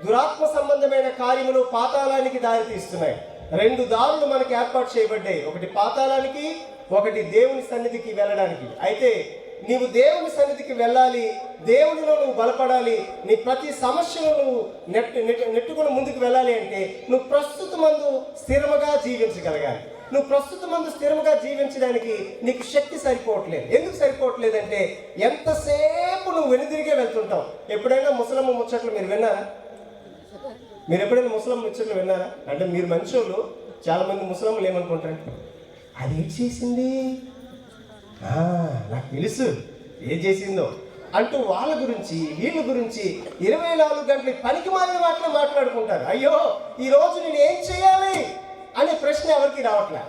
దురాత్మ సంబంధమైన కార్యములు పాతాళానికి దారి తీస్తున్నాయి. 2 దారులు మనకి ఏర్పాటు చేయబడ్డాయి, ఒకటి పాతాళానికి, ఒకటి దేవుని సన్నిధికి వెళ్ళడానికి. అయితే నీవు దేవుని సన్నిధికి వెళ్ళాలి, దేవునిలో నువ్వు బలపడాలి, నీ ప్రతి సమస్యను నువ్వు నెట్టుకుని ముందుకు వెళ్ళాలి అంటే నువ్వు ప్రస్తుతమందు స్థిరముగా జీవించగలగాలి. నువ్వు ప్రస్తుతమందు స్థిరముగా జీవించడానికి నీకు శక్తి సరిపోవట్లేదు. ఎందుకు సరిపోవట్లేదంటే ఎంతసేపు నువ్వు వెనుదిరిగే వెళ్తుంటావు. ఎప్పుడైనా ముసలమ్మ ముచ్చట్లు మీరు విన్నారా? మీరు ఎప్పుడైనా ముసలమ్మ ముచ్చట్లు విన్నారా? అంటే మీరు మంచోళ్ళు, చాలామంది ముసలమ్మలు ఏమనుకుంటారు, అది ఏం చేసింది, నాకు తెలుసు ఏం చేసిందో అంటూ వాళ్ళ గురించి వీళ్ళ గురించి 24 గంటలు పనికి మారిన మాటలు మాట్లాడుకుంటారు. అయ్యో ఈరోజు నేను ఏం చేయాలి అనే ప్రశ్న ఎవరికి రావట్లే.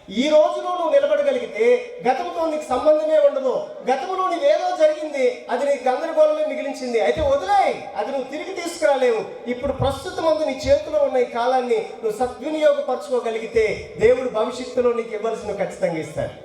ఈ రోజులో నువ్వు నిలబడగలిగితే గతంతో నీకు సంబంధమే ఉండదు. గతంలో నీవేదో జరిగింది, అది నీకు గందరగోళమే మిగిలించింది. అయితే వదిలేయ్, అది నువ్వు తిరిగి తీసుకురాలేవు. ఇప్పుడు ప్రస్తుతం నీ చేతిలో ఉన్న ఈ కాలాన్ని నువ్వు సద్వినియోగపరచుకోగలిగితే దేవుడు భవిష్యత్తులో నీకు ఇవ్వాల్సిన ఖచ్చితంగా ఇస్తాడు.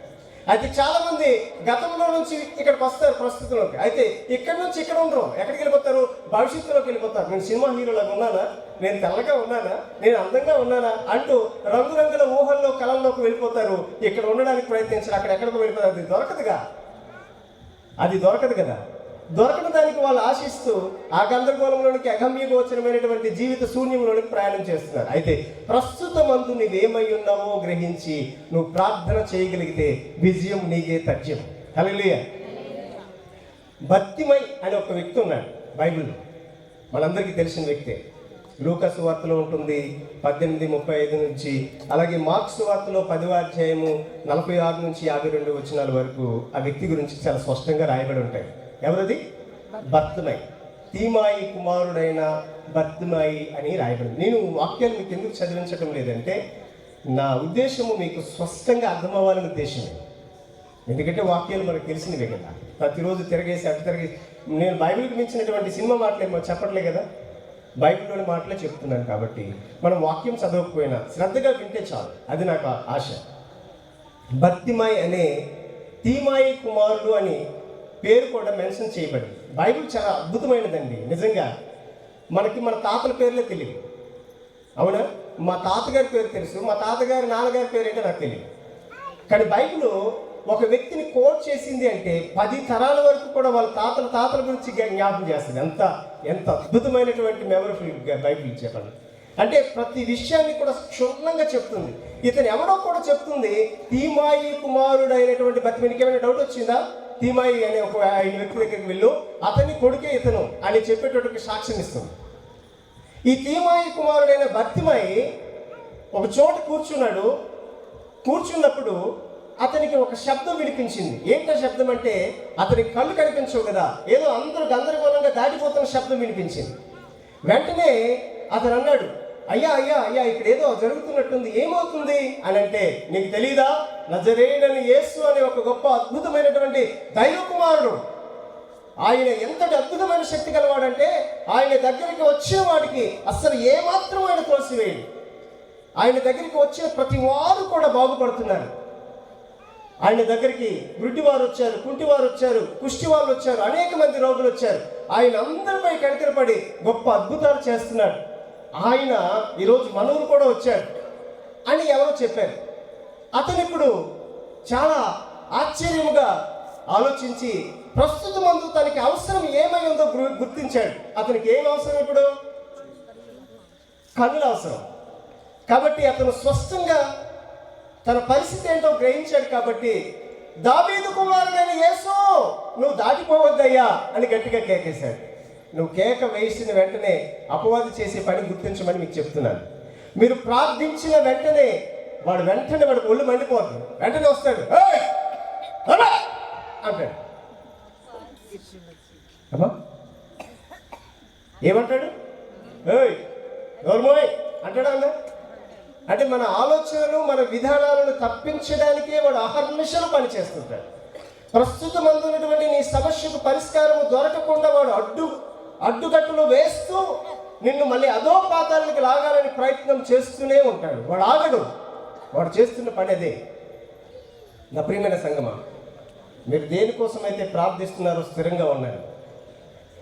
అయితే చాలా మంది గతంలో నుంచి ఇక్కడికి వస్తారు ప్రస్తుతంలోకి, అయితే ఇక్కడ నుంచి ఇక్కడ ఉండరు. ఎక్కడికి వెళ్ళిపోతారు? భవిష్యత్తులోకి వెళ్ళిపోతారు. నేను సినిమా హీరోలాగా ఉన్నానా, నేను తెల్లగా ఉన్నానా, నేను అందంగా ఉన్నానా అంటూ రంగురంగుల ఊహల్లో కళల్లోకి వెళ్ళిపోతారు. ఇక్కడ ఉండడానికి ప్రయత్నించారు, అక్కడ ఎక్కడికి వెళ్ళిపోతారు. అది దొరకదు కదా. దొరకని దానికి వాళ్ళు ఆశిస్తూ ఆ గందరగోళంలోనికి అగమ్య గోచరమైనటువంటి జీవిత శూన్యంలోనికి ప్రయాణం చేస్తున్నారు. అయితే ప్రస్తుతమందు నువ్వేమై ఉన్నావో గ్రహించి నువ్వు ప్రార్థన చేయగలిగితే విజయం నీకే తథ్యం. హల్లెలూయా. బర్తిమై అనే ఒక వ్యక్తి ఉన్నాడు బైబిల్లో, మనందరికీ తెలిసిన వ్యక్తే. లూకా సువార్తలో ఉంటుంది 18:35 నుంచి, అలాగే మార్కు సువార్తలో 10వ అధ్యాయము 46 నుంచి 52 వచనాల వరకు ఆ వ్యక్తి గురించి చాలా స్పష్టంగా రాయబడి ఉంటాయి. ఎవరది? బర్తిమై, తీమాయి కుమారుడైన బర్తిమై అని రాయబడింది. నేను వాక్యాలు మీకు ఎందుకు చదివించడం లేదంటే నా ఉద్దేశము మీకు స్పష్టంగా అర్థమవ్వాలని ఉద్దేశమే. ఎందుకంటే వాక్యాలు మనకు తెలిసినవే కదా. ప్రతిరోజు తిరగేసి అటు తిరగేసి నేను బైబిల్కి మించినటువంటి సినిమా మాటలు చెప్పట్లే కదా, బైబిల్లోని మాటలే చెప్తున్నాను. కాబట్టి మనం వాక్యం చదవకపోయినా శ్రద్ధగా వింటే చాలు, అది నాకు ఆశ. బర్తిమై అనే తీమాయి కుమారుడు అని పేరు కూడా మెన్షన్ చేయబడింది. బైబిల్ చాలా అద్భుతమైనదండి నిజంగా. మనకి మన తాతల పేర్లే తెలియదు, అవునా? మా తాతగారి పేరు తెలుసు, మా తాతగారి నాన్నగారి పేరు ఏంటో నాకు తెలియదు. కానీ బైబిల్ ఒక వ్యక్తిని కోట్ చేసింది అంటే 10 తరాల వరకు కూడా వాళ్ళ తాతల గురించి జ్ఞాపకం చేస్తుంది. ఎంత అద్భుతమైనటువంటి మెమరీ బైబిల్ చెప్పండి. అంటే ప్రతి విషయాన్ని కూడా క్షుణ్ణంగా చెప్తుంది. ఇతను ఎవరో కూడా చెప్తుంది, తీమాయి కుమారుడు అయినటువంటి బర్తిమేయుకి. ఏమైనా డౌట్ వచ్చిందా? తీమాయి అనే ఒక ఆయన వ్యక్తి దగ్గరికి వెళ్ళు, అతని కొడుకే ఇతను అని చెప్పేటటువంటి సాక్ష్యం ఇస్తుంది. ఈ తీమాయి కుమారుడైన బర్తిమయి ఒక చోట కూర్చున్నప్పుడు అతనికి ఒక శబ్దం వినిపించింది. ఏంటో శబ్దం అంటే, అతనికి కళ్ళు కనిపించవు కదా, ఏదో అందరూ గందరగోళంగా దాటిపోతున్న శబ్దం వినిపించింది. వెంటనే అతను అన్నాడు, అయ్యా అయ్యా అయ్యా, ఇక్కడ ఏదో జరుగుతున్నట్టుంది, ఏమవుతుంది అని అంటే, నీకు తెలీదా, నజరేయుడైన యేసు అనే ఒక గొప్ప అద్భుతమైనటువంటి దైవ కుమారుడు, ఆయన ఎంతటి అద్భుతమైన శక్తి గలవాడంటే ఆయన దగ్గరికి వచ్చిన వాడికి అస్సలు ఏమాత్రం ఆయన తోసివేయడు. ఆయన దగ్గరికి వచ్చిన ప్రతి వారు కూడా బాగుపడుతున్నారు. ఆయన దగ్గరికి గుడ్డివారు వచ్చారు, కుంటివారు వచ్చారు, కుష్టి వాళ్ళు వచ్చారు, అనేక మంది రోగులు వచ్చారు. ఆయన అందరిపై కనికరపడి గొప్ప అద్భుతాలు చేస్తున్నాడు. ఆయన ఈరోజు మనవులు కూడా వచ్చాడు అని ఎవరో చెప్పారు. అతను ఇప్పుడు చాలా ఆశ్చర్యముగా ఆలోచించి ప్రస్తుత మందు తనకి అవసరం ఏమై ఉందో గుర్తించాడు. అతనికి ఏం అవసరం? ఇప్పుడు కన్నుల అవసరం. కాబట్టి అతను స్పష్టంగా తన పరిస్థితి ఏంటో గ్రహించాడు. కాబట్టి దావీదు కుమారుడైన యేసు, నువ్వు దాటిపోవద్దయ్యా అని గట్టిగా కేకేశాడు. నువ్వు కేక వేసిన వెంటనే అపవాది చేసే పని గుర్తించమని మీకు చెప్తున్నాను. మీరు ప్రార్థించిన వెంటనే వాడు ఒళ్ళు మండిపోతుంది. వెంటనే వస్తాడు, అంటాడు. అమ్మా ఏమంటాడు? నోర్మోయ్ అంటాడా? అన్న అంటే మన ఆలోచనలు, మన విధానాలను తప్పించడానికే వాడు అహర్నిశలు పనిచేస్తుంటాడు. ప్రస్తుతం అందున్నటువంటి నీ సమస్యకు పరిష్కారము దొరకకుండా వాడు అడ్డుకట్టులు వేస్తూ నిన్ను మళ్ళీ అదో పాతానికి లాగాలని ప్రయత్నం చేస్తూనే ఉంటాడు. వాడు ఆగడు. వాడు చేస్తున్న పని అదే. నా ప్రియమైన సంగమా, మీరు దేనికోసం అయితే ప్రార్థిస్తున్నారో స్థిరంగా ఉండండి.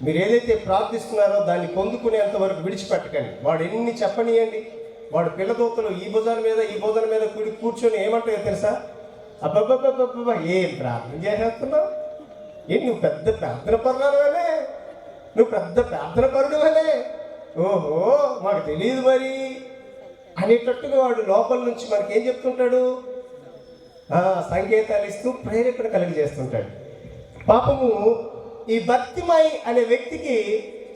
మీరు ఏదైతే ప్రార్థిస్తున్నారో దాన్ని పొందుకునేంత వరకు విడిచిపెట్టకండి. వాడు ఎన్ని చెప్పనియండి, వాడు పిల్లదోతలు ఈ భుజాల మీద కూర్చొని ఏమంటాయో తెలుసా? అబ్బబ్బబ్బబ్బబ్బ, ఏం ప్రార్థన చేసేస్తున్నావు, ఏంటి నువ్వు పెద్ద ప్రార్థన పరురాలుగానే, నువ్వు పెద్ద ప్రార్థన పరుడుగానే, ఓహో మాకు తెలియదు మరి అనేటట్టుగా వాడు లోపల నుంచి మనకి ఏం చెప్తుంటాడు? సంకేతాలు ఇస్తూ ప్రేరేపణ కలిగజేస్తుంటాడు. పాపము ఈ బర్తిమయి అనే వ్యక్తికి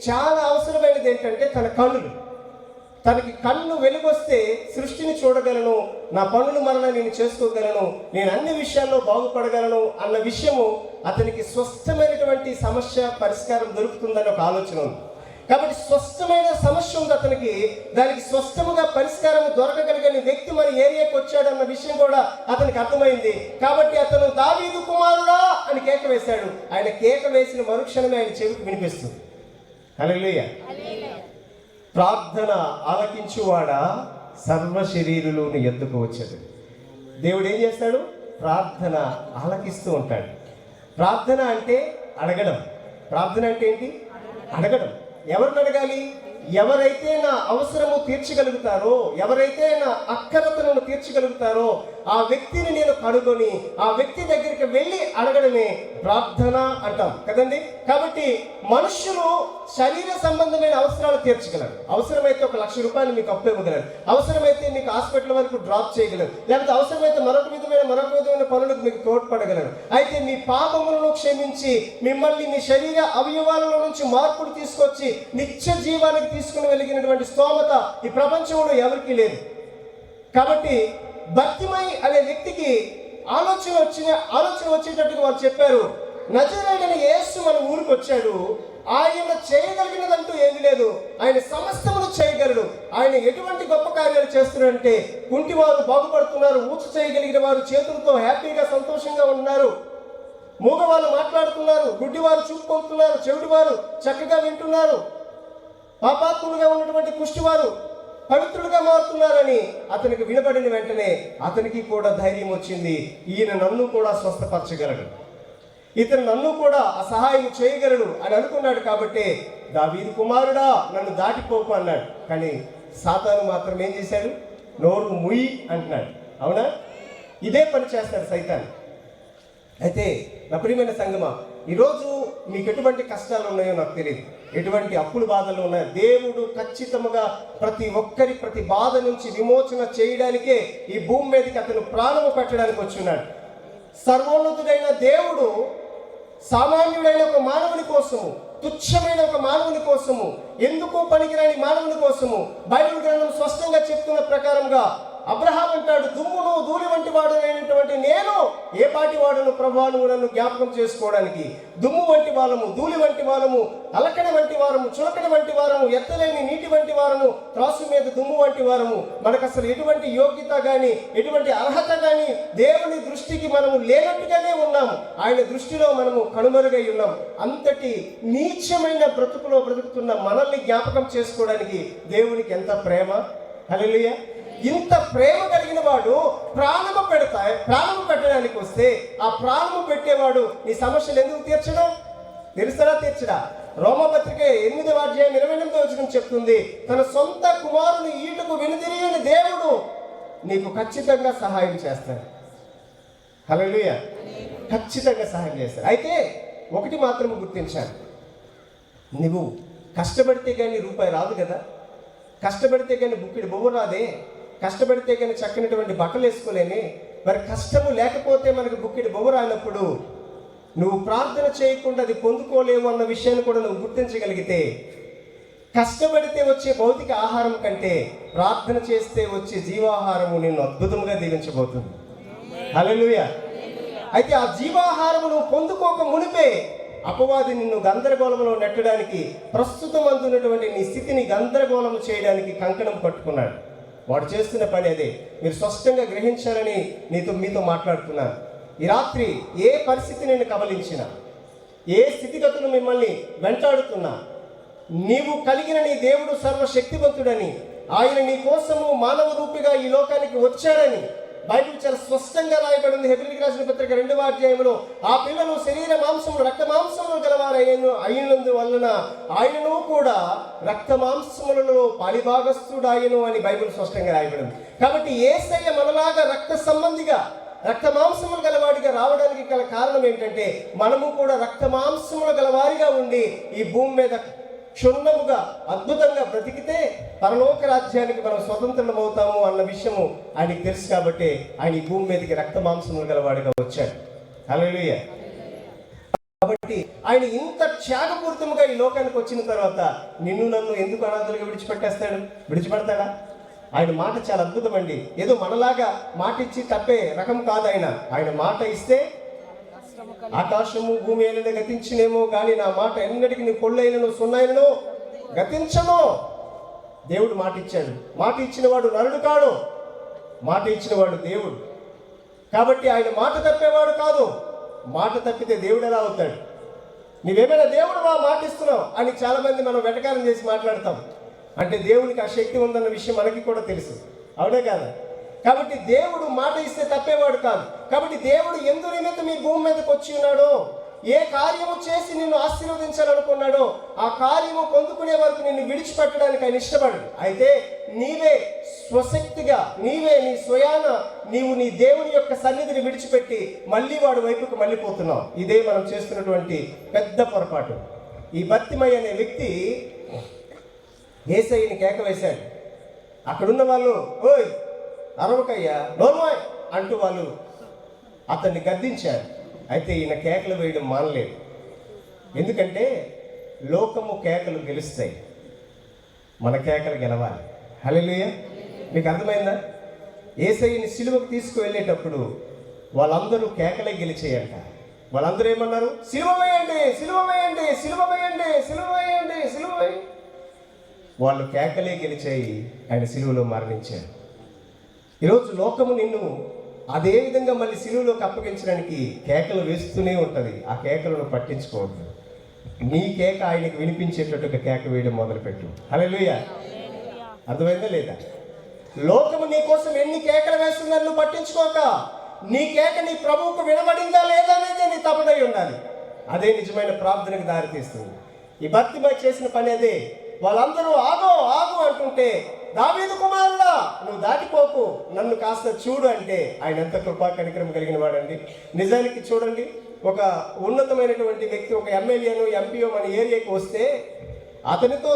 చాలా అవసరమైనది ఏంటంటే తన కన్నులు. తనకి కన్ను వెలుగొస్తే సృష్టిని చూడగలను, నా పనులు మరణ నేను చేసుకోగలను, నేను అన్ని విషయాల్లో బాగుపడగలను అన్న విషయము అతనికి స్వస్థమైనటువంటి సమస్య పరిష్కారం దొరుకుతుందని ఒక ఆలోచన ఉంది. కాబట్టి స్వస్థమైన సమస్య ఉంది అతనికి, దానికి స్వస్థముగా పరిష్కారం దొరకగలిగిన వ్యక్తి మరి ఏరియాకి వచ్చాడన్న విషయం కూడా అతనికి అర్థమైంది. కాబట్టి అతను దావీదు కుమారుడా అని కేక వేశాడు. ఆయన కేక వేసిన మరుక్షణమే ఆయన చెవికి వినిపిస్తుంది. హల్లెలూయా. ప్రార్థన ఆలకించువాడా సర్వ శరీరులను ఎద్దుకు వచ్చాడు. దేవుడు ఏం చేస్తాడు? ప్రార్థన ఆలకిస్తూ ఉంటాడు. ప్రార్థన అంటే అడగడం. ప్రార్థన అంటే ఏంటి? అడగడం. ఎవరిని అడగాలి? ఎవరైతే నా అవసరము తీర్చగలుగుతారో, ఎవరైతే నా అక్కరతను తీర్చగలుగుతారో ఆ వ్యక్తిని నేను కనుగొని ఆ వ్యక్తి దగ్గరికి వెళ్ళి అడగడమే ప్రార్థన అంటాం కదండి. కాబట్టి మనుషులు శరీర సంబంధమైన అవసరాలు తీర్చగలరు. అవసరమైతే 1,00,000 రూపాయలు మీకు అప్పు ఇవ్వగలరు, అవసరమైతే మీకు హాస్పిటల్ వరకు డ్రాప్ చేయగలరు, లేకపోతే అవసరమైతే మరొక విధమైన పనులకు మీకు తోడ్పడగలరు. అయితే మీ పాపములను క్షమించి మిమ్మల్ని మీ శరీర అవయవాలలో నుంచి మార్పులు తీసుకొచ్చి నిత్య జీవానికి తీసుకుని వెలిగినటువంటి స్తోమత ఈ ప్రపంచంలో ఎవరికీ లేదు. కాబట్టి బర్తిమయి అనే వ్యక్తికి ఆలోచన వచ్చేటట్టుగా వాళ్ళు చెప్పారు, నజరేయుడైన యేసు మన ఊరికి వచ్చాడు, ఆయన చేయగలిగినదంటూ ఏమీ లేదు, ఆయన సమస్తమును చేయగలడు. ఆయన ఎటువంటి గొప్ప కార్యాలు చేస్తున్నారంటే కుంటివారు బాగుపడుతున్నారు, ఊచ చేయగలిగిన వారు చేతులతో హ్యాపీగా సంతోషంగా ఉన్నారు, మూగవాళ్ళు మాట్లాడుతున్నారు, గుడ్డివారు చూపు పొందుతున్నారు, చెవిటివారు చక్కగా వింటున్నారు, పాపాత్ములుగా ఉన్నటువంటి కుష్టివారు పవిత్రులుగా మారుతున్నారని అతనికి వినబడిన వెంటనే అతనికి కూడా ధైర్యం వచ్చింది. ఈయన నన్ను కూడా స్వస్థపరచగలడు, ఇతను నన్ను కూడా ఆ సహాయం చేయగలడు అని అనుకున్నాడు. కాబట్టి దావీదు కుమారుడా నన్ను దాటిపోకు అన్నాడు. కానీ సాతాను మాత్రం ఏం చేశాడు? నోరు ముయ్యి అంటున్నాడు. అవునా? ఇదే పని చేస్తాడు సైతాన్. అయితే నా ప్రియమైన సంగమా, ఈరోజు మీకు ఎటువంటి కష్టాలు ఉన్నాయో నాకు తెలియదు, ఎటువంటి అప్పుల బాధలు ఉన్నాయో, దేవుడు ఖచ్చితంగా ప్రతి ఒక్కరి ప్రతి బాధ నుంచి విమోచన చేయడానికే ఈ భూమి మీదకి అతను ప్రాణము పెట్టడానికి వచ్చున్నాడు. సర్వోన్నతుడైన దేవుడు సామాన్యుడైన ఒక మానవుని కోసము, తుచ్చమైన ఒక మానవుని కోసము, ఎందుకు పనికిరాని మానవుని కోసము బైబిల్ గ్రంథం స్పష్టంగా చెప్తున్న ప్రకారంగా అబ్రహాం అంటాడు, దుమ్మును ధూళి వంటి వాడు అయినటువంటి నేను ఏ పాటి వాడును ప్రభువా, నువ్వు నన్ను జ్ఞాపకం చేసుకోవడానికి. దుమ్ము వంటి వాళ్ళము, ధూళి వంటి వాళ్ళము, అలకడ వంటి వారము, చులకడ వంటి వారము, ఎత్తలేని నీటి వంటి వారము, త్రాసు మీద దుమ్ము వంటి వారము. మనకు అసలు ఎటువంటి యోగ్యత కానీ ఎటువంటి అర్హత కానీ దేవుని దృష్టికి మనము లేనట్టుగానే ఉన్నాము. ఆయన దృష్టిలో మనము కనుమరుగై ఉన్నాం. అంతటి నీచమైన బ్రతుకులో బ్రతుకుతున్న మనల్ని జ్ఞాపకం చేసుకోవడానికి దేవునికి ఎంత ప్రేమ. హల్లెలూయా. ఇంత ప్రేమ కలిగిన వాడు ప్రాణము పెట్టడానికి వస్తే ఆ ప్రాణము పెట్టేవాడు నీ సమస్యలు ఎందుకు తీర్చడం? తీర్చడా? రోమపత్రిక 8వ అధ్యాయం 28వ వచనం చెప్తుంది, తన సొంత కుమారుని ఈటుకు వెనుదిరియని దేవుడు నీకు ఖచ్చితంగా సహాయం చేస్తాడు. హల్లెలూయా. ఖచ్చితంగా సహాయం చేస్తాడు. అయితే ఒకటి మాత్రం గుర్తించాలి, నువ్వు కష్టపడితే కానీ రూపాయి రాదు కదా, కష్టపడితే కానీ బుక్కిడి బొవ్వ రాదే, కష్టపడితే కానీ చక్కనటువంటి బట్టలు వేసుకోలేని, మరి కష్టము లేకపోతే మనకు బుక్కిడి బొవ్వ రానప్పుడు నువ్వు ప్రార్థన చేయకుండా అది పొందుకోలేవు అన్న విషయాన్ని కూడా నువ్వు గుర్తించగలిగితే, కష్టపడితే వచ్చే భౌతిక ఆహారం కంటే ప్రార్థన చేస్తే వచ్చే జీవాహారము నిన్ను అద్భుతంగా దీవించబోతుంది. హల్లెలూయా. అయితే ఆ జీవాహారము నువ్వు పొందుకోక మునిపే అపవాది నిన్ను గందరగోళంలో నెట్టడానికి, ప్రస్తుతం అందున్నటువంటి నీ స్థితిని గందరగోళం చేయడానికి కంకణం పట్టుకున్నాడు. వాడు చేస్తున్న పని అదే. మీరు స్పష్టంగా గ్రహించాలని మీతో మాట్లాడుతున్నాను. ఈ రాత్రి ఏ పరిస్థితి నేను కబలించినా, ఏ స్థితిగతులు మిమ్మల్ని వెంటాడుతున్నా, నీవు కలిగిన నీ దేవుడు సర్వశక్తివంతుడని, ఆయన నీ కోసము మానవ రూపిగా ఈ లోకానికి వచ్చాడని బైబిల్ చాలా స్పష్టంగా రాయబడింది. హెబ్రీయులకు రాసిన పత్రిక 2వ అధ్యాయంలో ఆ పిల్లలు శరీర మాంసములు రక్త మాంసములు గలవారైన వలన ఆయనను కూడా రక్త మాంసములలో పాలిభాగస్థుడాయను అని బైబిల్ స్పష్టంగా రాయబడింది. కాబట్టి యేసయ్య మనలాగా రక్త సంబంధిగా రక్త మాంసములు గలవాడిగా రావడానికి గల కారణం ఏంటంటే, మనము కూడా రక్త మాంసములు గలవారిగా ఉండి ఈ భూమి మీద క్షుణ్ణముగా అద్భుతంగా బ్రతికితే పరలోక రాజ్యానికి మనం స్వతంత్రం అవుతాము అన్న విషయము ఆయనకి తెలుసు. కాబట్టి ఆయన ఈ భూమి మీదకి రక్త మాంసములు గలవాడిగా వచ్చాడు. హల్లెలూయా. కాబట్టి ఆయన ఇంత త్యాగపూరితముగా ఈ లోకానికి వచ్చిన తర్వాత నిన్ను నన్ను ఎందుకు అనాథలుగా విడిచిపెడతాడా? ఆయన మాట చాలా అద్భుతం అండి. ఏదో మనలాగా మాట ఇచ్చి తప్పే రకం కాదు ఆయన. ఆయన మాట ఇస్తే ఆకాశము భూమి అయినా గతించినేమో కానీ నా మాట ఎన్నటికి నీ కొళ్ళైనను సున్నైనను గతించను. దేవుడు మాట ఇచ్చాడు. మాట ఇచ్చిన వాడు నరుడు కాడు, మాట ఇచ్చిన వాడు దేవుడు. కాబట్టి ఆయన మాట తప్పేవాడు కాదు. మాట తప్పితే దేవుడు ఎలా అవుతాడు? నీవేమైనా దేవుడు మాట ఇస్తున్నావు అని చాలామంది మనం వెటకారం చేసి మాట్లాడతాం. అంటే దేవునికి ఆ శక్తి ఉందన్న విషయం మనకి కూడా తెలుసు, అవునే కాదా? కాబట్టి దేవుడు మాట ఇస్తే తప్పేవాడు కాదు. కాబట్టి దేవుడు ఎందు నిమిత్తం ఈ భూమి మీదకి వచ్చి ఉన్నాడో, ఏ కార్యము చేసి నిన్ను ఆశీర్వదించాలనుకున్నాడో ఆ కార్యము పొందుకునే వరకు నిన్ను విడిచిపెట్టడానికి ఆయన ఇష్టపడడు. అయితే నీవే స్వశక్తిగా, నీవే నీ స్వయాన నీవు నీ దేవుని యొక్క సన్నిధిని విడిచిపెట్టి మళ్ళీ వాడి వైపుకు మళ్ళీపోతున్నావు. ఇదే మనం చేస్తున్నటువంటి పెద్ద పొరపాటు. ఈ బర్తిమయ్య అనే వ్యక్తి యేసయ్యని కేక వేశాడు. అక్కడున్న వాళ్ళు, ఓయ్ అరవకయ్యా నోర్మాయ్ అంటూ వాళ్ళు అతన్ని గద్దించారు. అయితే ఈయన కేకలు వేయడం మానలేదు. ఎందుకంటే లోకము కేకలు గెలుస్తాయి, మన కేకలు గెలవాలి. హల్లెలూయా. మీకు అర్థమైందా? యేసయ్యని సిలువకు తీసుకువెళ్ళేటప్పుడు వాళ్ళందరూ కేకలే గెలిచేయంట. వాళ్ళందరూ ఏమన్నారు? సిలువ వేయండి, సిలువ వేయండి, సిలువ వేయండి, సిలువ వేయండి, సిలువ వేయండి. వాళ్ళు కేకలే గెలిచాయి, ఆయన సిలువలో మరణించారు. ఈరోజు లోకము నిన్ను అదే విధంగా మళ్ళీ సిలువలోకి అప్పగించడానికి కేకలు వేస్తూనే ఉంటుంది. ఆ కేకలను పట్టించుకోవద్దు. నీ కేక ఆయనకు వినిపించేటట్టుగా కేక వేయడం మొదలుపెట్టు. హల్లెలూయా. అర్థమైందా లేదా? లోకము నీ కోసం ఎన్ని కేకలు వేస్తుందని నువ్వు పట్టించుకోక, నీ కేక నీ ప్రభువుకు వినబడిందా లేదా అనేది నీ తపనై ఉండాలి. అదే నిజమైన ప్రార్థనకు దారితీస్తుంది. ఈ భర్తిమై చేసిన పని అదే. వాళ్ళందరూ ఆగో ఆగు అంటుంటే, దావీదు కుమారుడా నువ్వు దాటిపోకు, నన్ను కాస్త చూడు అంటే ఆయన ఎంత కృపా కనికరం కలిగిన వాడండి. నిజానికి చూడండి, ఒక ఉన్నతమైనటువంటి వ్యక్తి, ఒక ఎమ్మెల్యేను ఎంపీఓ మన ఏరియాకి వస్తే అతనితో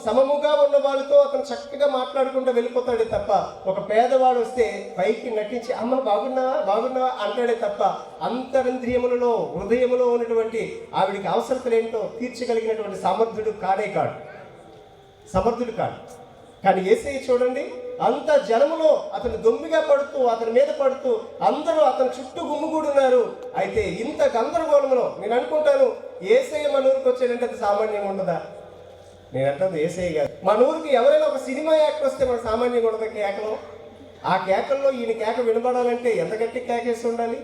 సమముగా ఉన్న వాళ్ళతో అతను చక్కగా మాట్లాడుకుంటూ వెళ్ళిపోతాడే తప్ప, ఒక పేదవాడు వస్తే పైకి నటించి అమ్మ బాగున్నావా అంటాడే తప్ప అంతరంద్రియములలో హృదయములో ఉన్నటువంటి ఆవిడికి అవసరతలు ఏంటో తీర్చగలిగినటువంటి సమర్థుడు కాడు. కానీ యేసయ్య చూడండి, అంత జనములో అతను దొమ్మిగా పడుతూ అతని మీద పడుతూ అందరూ అతని చుట్టూ గుమ్ముగూడున్నారు. అయితే ఇంత గందరగోళంలో నేను అనుకుంటాను, యేసయ్య మన ఊరికి వచ్చాడంటే అది సామాన్యంగా ఉండదా? నేను అంటాను యేసయ్య గారు మన ఊరికి ఎవరైనా ఒక సినిమా యాక్టర్ వస్తే మన సామాన్యంగా ఉండదా కేకలో? ఆ కేకల్లో ఈయన కేక వినబడాలంటే ఎంత గట్టి కేకేసి ఉండాలి?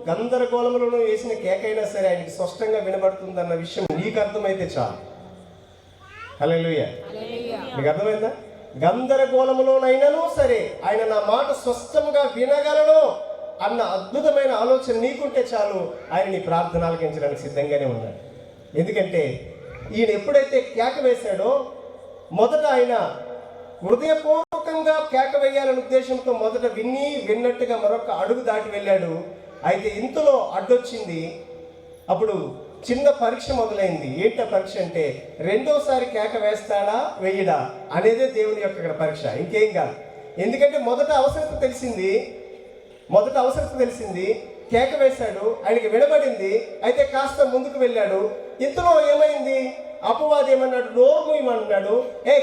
గందరగోళములను వేసిన కేకైనా సరే ఆయనకి స్పష్టంగా వినబడుతుందన్న విషయం నీకు అర్థమైతే చాలు. హల్లెలూయా. మీకు అర్థమైందా? గందరగోళములోనైనాను సరే ఆయన నా మాట స్పష్టంగా వినగలను అన్న అద్భుతమైన ఆలోచన నీకుంటే చాలు, ఆయన నీ ప్రార్థన ఆలకించడానికి సిద్ధంగానే ఉన్నాడు. ఎందుకంటే ఈయన ఎప్పుడైతే కేక వేశాడో మొదట ఆయన హృదయపూర్వకంగా కేక వేయాలనే ఉద్దేశంతో మొదట విన్నట్టుగా మరొక అడుగు దాటి వెళ్ళాడు. అయితే ఇంతలో అడ్డొచ్చింది. అప్పుడు చిన్న పరీక్ష మొదలైంది. ఏంటో పరీక్ష అంటే రెండోసారి కేక వేస్తాడా వేయడా అనేదే దేవుని యొక్క ఇక్కడ పరీక్ష, ఇంకేం కాదు. ఎందుకంటే మొదట అవసరత తెలిసింది, కేక వేశాడు, ఆయనకి వినబడింది. అయితే కాస్త ముందుకు వెళ్ళాడు. ఇంతలో ఏమైంది? అపవాది ఏమన్నాడు? నోరు మూయమన్నాడు.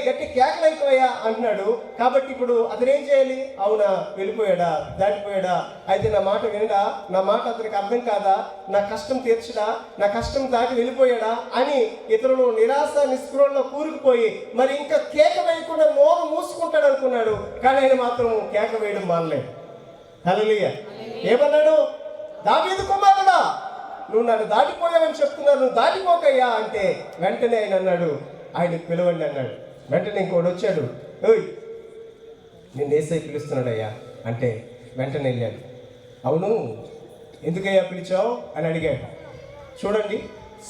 గట్టి కేకలైపోయా అంటున్నాడు. కాబట్టి ఇప్పుడు అతను ఏం చేయాలి? అవునా, వెళ్ళిపోయాడా, దాటిపోయాడా? అయితే నా మాట వినడా, నా మాట అతనికి అర్థం కాదా, నా కష్టం తీర్చడా, నా కష్టం దాటి వెళ్ళిపోయాడా అని ఇతరులు నిరాశ నిస్పృహలో కూరుకుపోయి మరి ఇంకా కేక వేయకుండా నోరు మూసుకుంటాడు అనుకున్నాడు. కానీ ఆయన మాత్రం కేక వేయడం మానలేదు. హల్లెలూయా. ఏమన్నాడు? దావీదు కుమారుడా, నువ్వు నన్ను దాటిపోయావని చెప్తున్నావు, నువ్వు దాటిపోకయ్యా అంటే వెంటనే ఆయన అన్నాడు, ఆయనకు పిలవండి అన్నాడు. వెంటనే ఇంకోటి వచ్చాడు, ఓయ్ నిన్ను యేసయ్య పిలుస్తున్నాడయ్యా అంటే వెంటనే వెళ్ళాడు. అవును, ఎందుకయ్యా పిలిచావు అని అడిగాడు. చూడండి,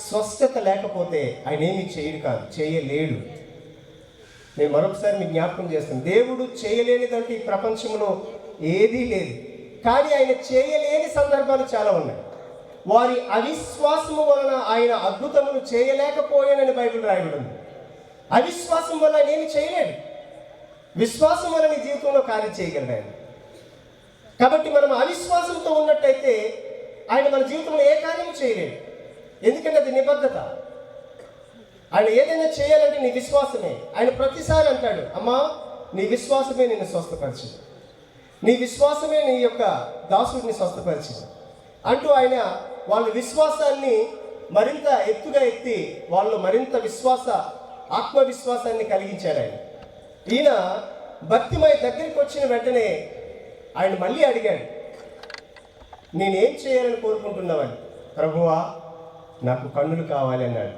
స్వస్థత లేకపోతే ఆయన ఏమీ చేయలేడు. నేను మరొకసారి మీకు జ్ఞాపకం చేస్తాను, దేవుడు చేయలేనిదంటే ఈ ప్రపంచంలో ఏదీ లేదు. కానీ ఆయన చేయలేని సందర్భాలు చాలా ఉన్నాయి. వారి అవిశ్వాసము వలన ఆయన అద్భుతములు చేయలేకపోయానని బైబిల్ రాయబడింది. అవిశ్వాసం వల్ల ఆయన ఏమి చేయలేడు, విశ్వాసం వల్ల నీ జీవితంలో కార్యం చేయగలడు ఆయన. కాబట్టి మనం అవిశ్వాసంతో ఉన్నట్టయితే ఆయన మన జీవితంలో ఏ కార్యం చేయలేడు. ఎందుకంటే అది నిబద్ధత. ఆయన ఏదైనా చేయాలంటే నీ విశ్వాసమే. ఆయన ప్రతిసారి అంటాడు, అమ్మా నీ విశ్వాసమే నిన్ను స్వస్థపరిచింది, నీ విశ్వాసమే నీ యొక్క దాసుడిని స్వస్థపరిచింది అంటూ ఆయన వాళ్ళ విశ్వాసాన్ని మరింత ఎత్తుగా ఎత్తి వాళ్ళు మరింత ఆత్మవిశ్వాసాన్ని కలిగించాడు ఆయన. ఈయన భక్తిమై దగ్గరికి వచ్చిన వెంటనే ఆయన మళ్ళీ అడిగాడు, నేనేం చేయాలని కోరుకుంటున్నావని. ప్రభువా నాకు కన్నులు కావాలి అన్నాడు.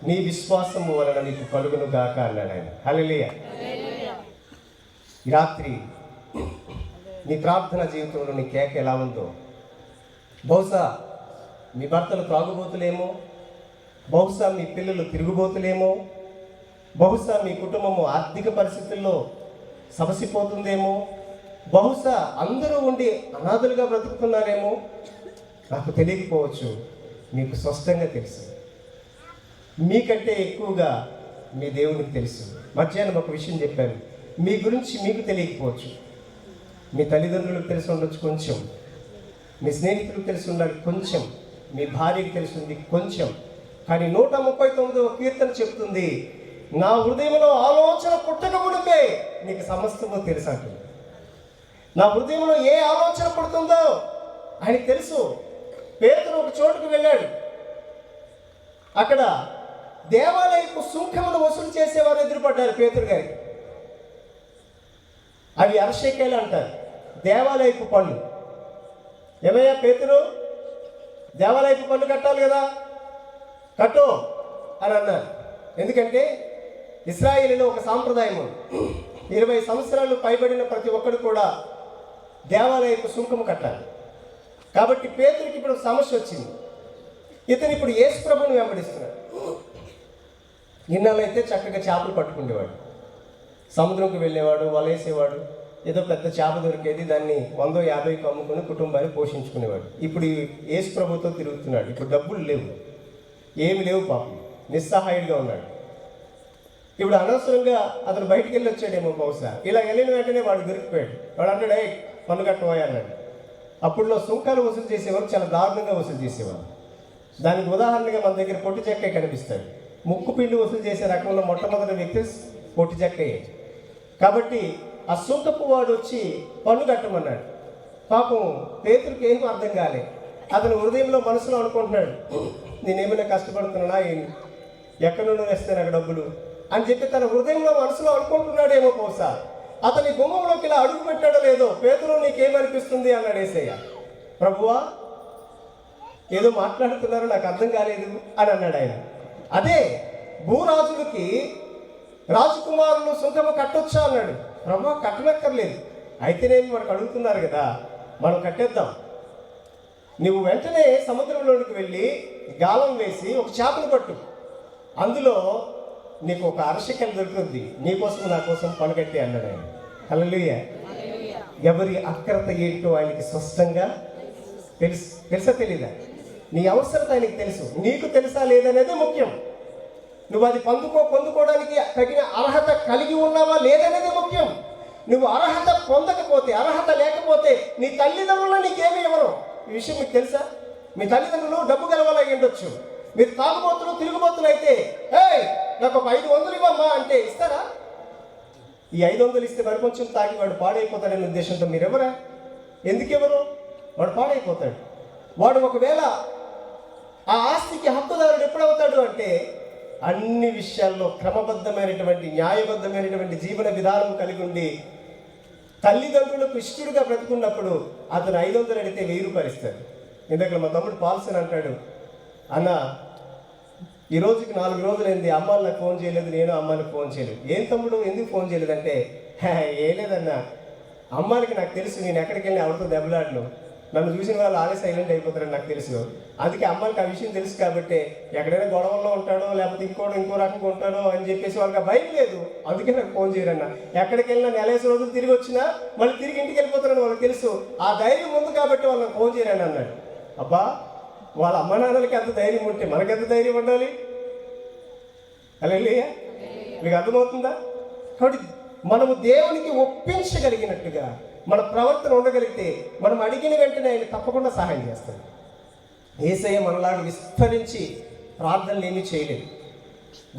నీ విశ్వాసము వలన నీకు కలుగును గాక అన్నాడు ఆయన. హల్లెలూయా. ఈ రాత్రి నీ ప్రార్థన జీవితంలో నీ కేక ఎలా ఉందో, బహుశా మీ భర్తలు త్రాగుబోతులేమో, బహుశా మీ పిల్లలు తిరుగుబోతులేమో, బహుశా మీ కుటుంబము ఆర్థిక పరిస్థితుల్లో సమసిపోతుందేమో, బహుశా అందరూ ఉండి అనాథలుగా బ్రతుకుతున్నారేమో, నాకు తెలియకపోవచ్చు. మీకు స్పష్టంగా తెలుసు, మీకంటే ఎక్కువగా మీ దేవునికి తెలుసు. మధ్యాహ్నం ఒక విషయం చెప్పాను, మీ గురించి మీకు తెలియకపోవచ్చు. మీ తల్లిదండ్రులకు తెలిసి ఉండొచ్చు కొంచెం, మీ స్నేహితులకు తెలిసి ఉండాలి కొంచెం, మీ భార్యకి తెలిసి ఉంది కొంచెం. కానీ 139వ కీర్తన చెప్తుంది, నా హృదయంలో ఆలోచన పుట్టక మునిపే నీకు సమస్తము తెలుసు అంటుంది. నా హృదయంలో ఏ ఆలోచన పుడుతుందో ఆయనకు తెలుసు. పేతురు ఒక చోటుకు వెళ్ళాడు. అక్కడ దేవాలయపు సుంకమును వసూలు చేసేవారు ఎదురుపడ్డారు పేతురు గారికి. అవి అరశేకేలు అంటారు, దేవాలయపు పన్ను. ఏమయ్యా పేతురు, దేవాలయపు పన్ను కట్టాలి కదా, కట్టు అని అన్నారు. ఎందుకంటే ఇశ్రాయేలులో ఒక సాంప్రదాయం, 20 సంవత్సరాలు పైబడిన ప్రతి ఒక్కడు కూడా దేవాలయపు సుంకము కట్టాలి. కాబట్టి పేతురికి ఇప్పుడు సమస్య వచ్చింది. ఇతను ఇప్పుడు యేసు ప్రభువుని వెంబడిస్తున్నాడు. ఇన్నాళ్ళైతే చక్కగా చేపలు పట్టుకునేవాడు, సముద్రంకు వెళ్ళేవాడు, వలేసేవాడు, ఏదో పెద్ద చేప దొరికేది, దాన్ని 100-50కి అమ్ముకుని కుటుంబాన్ని పోషించుకునేవాడు. ఇప్పుడు యేసు ప్రభుతో తిరుగుతున్నాడు. ఇప్పుడు డబ్బులు లేవు, ఏమి లేవు, పాపం నిస్సహాయుడిగా ఉన్నాడు. ఇప్పుడు అనవసరంగా అతను బయటికి వెళ్ళి వచ్చాడేమో బహుశా. ఇలా వెళ్ళిన వెంటనే వాడు దొరికిపోయాడు. వాడు అంటాడు, పన్ను కట్టబోయాడు. అప్పుడులో సుంకాలు వసూలు చేసేవారు చాలా దారుణంగా వసూలు చేసేవారు. దానికి ఉదాహరణగా మన దగ్గర పొట్టి చెక్కయ్య కనిపిస్తాడు. ముక్కు పిండి వసూలు చేసే రకంలో మొట్టమొదటి వ్యక్తి పొట్టి చెక్కయ్య. కాబట్టి ఆ సుంకపు వాడు వచ్చి పన్ను కట్టమన్నాడు. పాపం పేతురుకి ఏం అర్థం కాలే. అతను హృదయంలో మనసులో అనుకుంటున్నాడు, నేనేమైనా కష్టపడుతున్నానా, ఎక్కడి నుండి వేస్తాను అక్కడ డబ్బులు అని చెప్పి తన హృదయంలో మనసులో అనుకుంటున్నాడేమో బహుశా. అతని గుమ్మంలోకి ఇలా అడుగు పెట్టాడో లేదో, పేతురు నీకేమనిపిస్తుంది అన్నాడు యేసయ్య. ప్రభువా, ఏదో మాట్లాడుతున్నారు, నాకు అర్థం కాలేదు అని అన్నాడు ఆయన. అదే భూరాజులకి రాజకుమారులు సుంకము కట్టొచ్చా అన్నాడు. ప్రభువా, కట్టనక్కర్లేదు, అయితేనేమి మనకు అడుగుతున్నారు కదా, మనం కట్టేద్దాం. నువ్వు వెంటనే సముద్రంలోనికి వెళ్ళి గాలం వేసి ఒక చేపను పట్టు, అందులో నీకు ఒక అరశకెలు దొరుకుతుంది, నీకోసం నా కోసం పనిగట్టి అన్నాడు ఆయన. హల్లెలూయా. ఎవరి అక్రత ఏంటో ఆయనకి స్పష్టంగా తెలుసా తెలీదా? నీ అవసరత ఆయనకి తెలుసు, నీకు తెలుసా లేదనేది ముఖ్యం. నువ్వు అది పొందుకోవడానికి తగిన అర్హత కలిగి ఉన్నావా లేదనేది ముఖ్యం. నువ్వు అర్హత పొందకపోతే, అర్హత లేకపోతే నీ తల్లిదండ్రులు నీకేమీ ఇవ్వరు. ఈ విషయం మీకు తెలుసా? మీ తల్లిదండ్రులు డబ్బు గెలవాలై ఉండొచ్చు. మీరు తాగుబోతులు తిరుగుబోతులు అయితే, నాకు ఒక 500 ఇవ్వమ్మా అంటే ఇస్తారా? ఈ 500 ఇస్తే మరి కొంచెం తాగి వాడు పాడైపోతాడనే ఉద్దేశంతో మీరు ఎవరా? ఎందుకు ఎవరు? వాడు పాడైపోతాడు. వాడు ఒకవేళ ఆ ఆస్తికి హక్కుదారుడు ఎప్పుడవుతాడు అంటే, అన్ని విషయాల్లో క్రమబద్ధమైనటువంటి న్యాయబద్ధమైనటువంటి జీవన విధానం కలిగి ఉండి తల్లిదండ్రులకు ఇష్టడుగా బ్రతుకున్నప్పుడు అతను 500 అడిగితే 1000 రూపాయలు ఇస్తాడు. ఇందాక మా తమ్ముడు పాల్సన్ అంటాడు, అన్న ఈ రోజుకి 4 రోజులైంది, అమ్మాయి నాకు ఫోన్ చేయలేదు, నేను అమ్మాయికి ఫోన్ చేయలేదు. ఏం తమ్ముడు ఎందుకు ఫోన్ చేయలేదంటే, ఏ లేదన్నా, అమ్మాయికి నాకు తెలుసు, నేను ఎక్కడికి వెళ్ళి ఆవిడతో దెబ్బలాడను, నన్ను చూసిన వాళ్ళు ఆలే సైలెంట్ అయిపోతారని నాకు తెలుసు. అందుకే అమ్మాయికి ఆ విషయం తెలుసు కాబట్టి ఎక్కడైనా గొడవల్లో ఉంటాడో లేకపోతే ఇంకో రకంగా ఉంటాడో అని చెప్పేసి వాళ్ళకి భయం లేదు, అందుకే నాకు ఫోన్ చేయరన్న. ఎక్కడికి వెళ్ళినా 4 రోజులు తిరిగి వచ్చినా మళ్ళీ తిరిగి ఇంటికి వెళ్ళిపోతారని వాళ్ళకి తెలుసు. ఆ ధైర్యం ఉంది కాబట్టి వాళ్ళకి ఫోన్ చేయరని అన్నాడు. అబ్బా, వాళ్ళ అమ్మ నాన్నలకి ఎంత ధైర్యం ఉంటే మనకెంత ధైర్యం ఉండాలి? హల్లెలూయా. మీకు అర్థమవుతుందా? కాబట్టి మనము దేవునికి ఒప్పించగలిగినట్టుగా మన ప్రవర్తన ఉండగలిగితే మనం అడిగిన వెంటనే ఆయన తప్పకుండా సహాయం చేస్తాడు. యేసయ్య మనలాగా విస్తరించి ప్రార్థనలు ఏమీ చేయలేదు,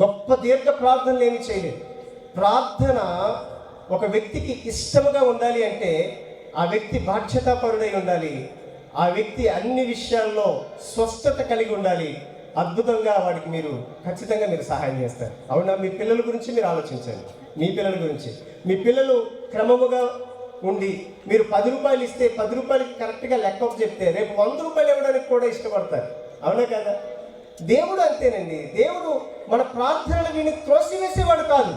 గొప్ప దీర్ఘ ప్రార్థనలు ఏమీ చేయలేదు. ప్రార్థన ఒక వ్యక్తికి ఇష్టముగా ఉండాలి అంటే ఆ వ్యక్తి బాధ్యతాపరుడై ఉండాలి, ఆ వ్యక్తి అన్ని విషయాల్లో స్వస్థత కలిగి ఉండాలి. అద్భుతంగా వాడికి మీరు ఖచ్చితంగా మీరు సహాయం చేస్తారు. అవునా? మీ పిల్లల గురించి మీరు ఆలోచించండి. మీ పిల్లల గురించి, మీ పిల్లలు క్రమముగా ఉండి మీరు 10 రూపాయలు ఇస్తే 10 రూపాయలకి కరెక్ట్గా లెక్క చెప్తే రేపు 100 రూపాయలు ఇవ్వడానికి కూడా ఇష్టపడతారు. అవునా కదా? దేవుడు అంతేనండి. దేవుడు మన ప్రార్థనలు విని త్రోసివేసేవాడు కాదు,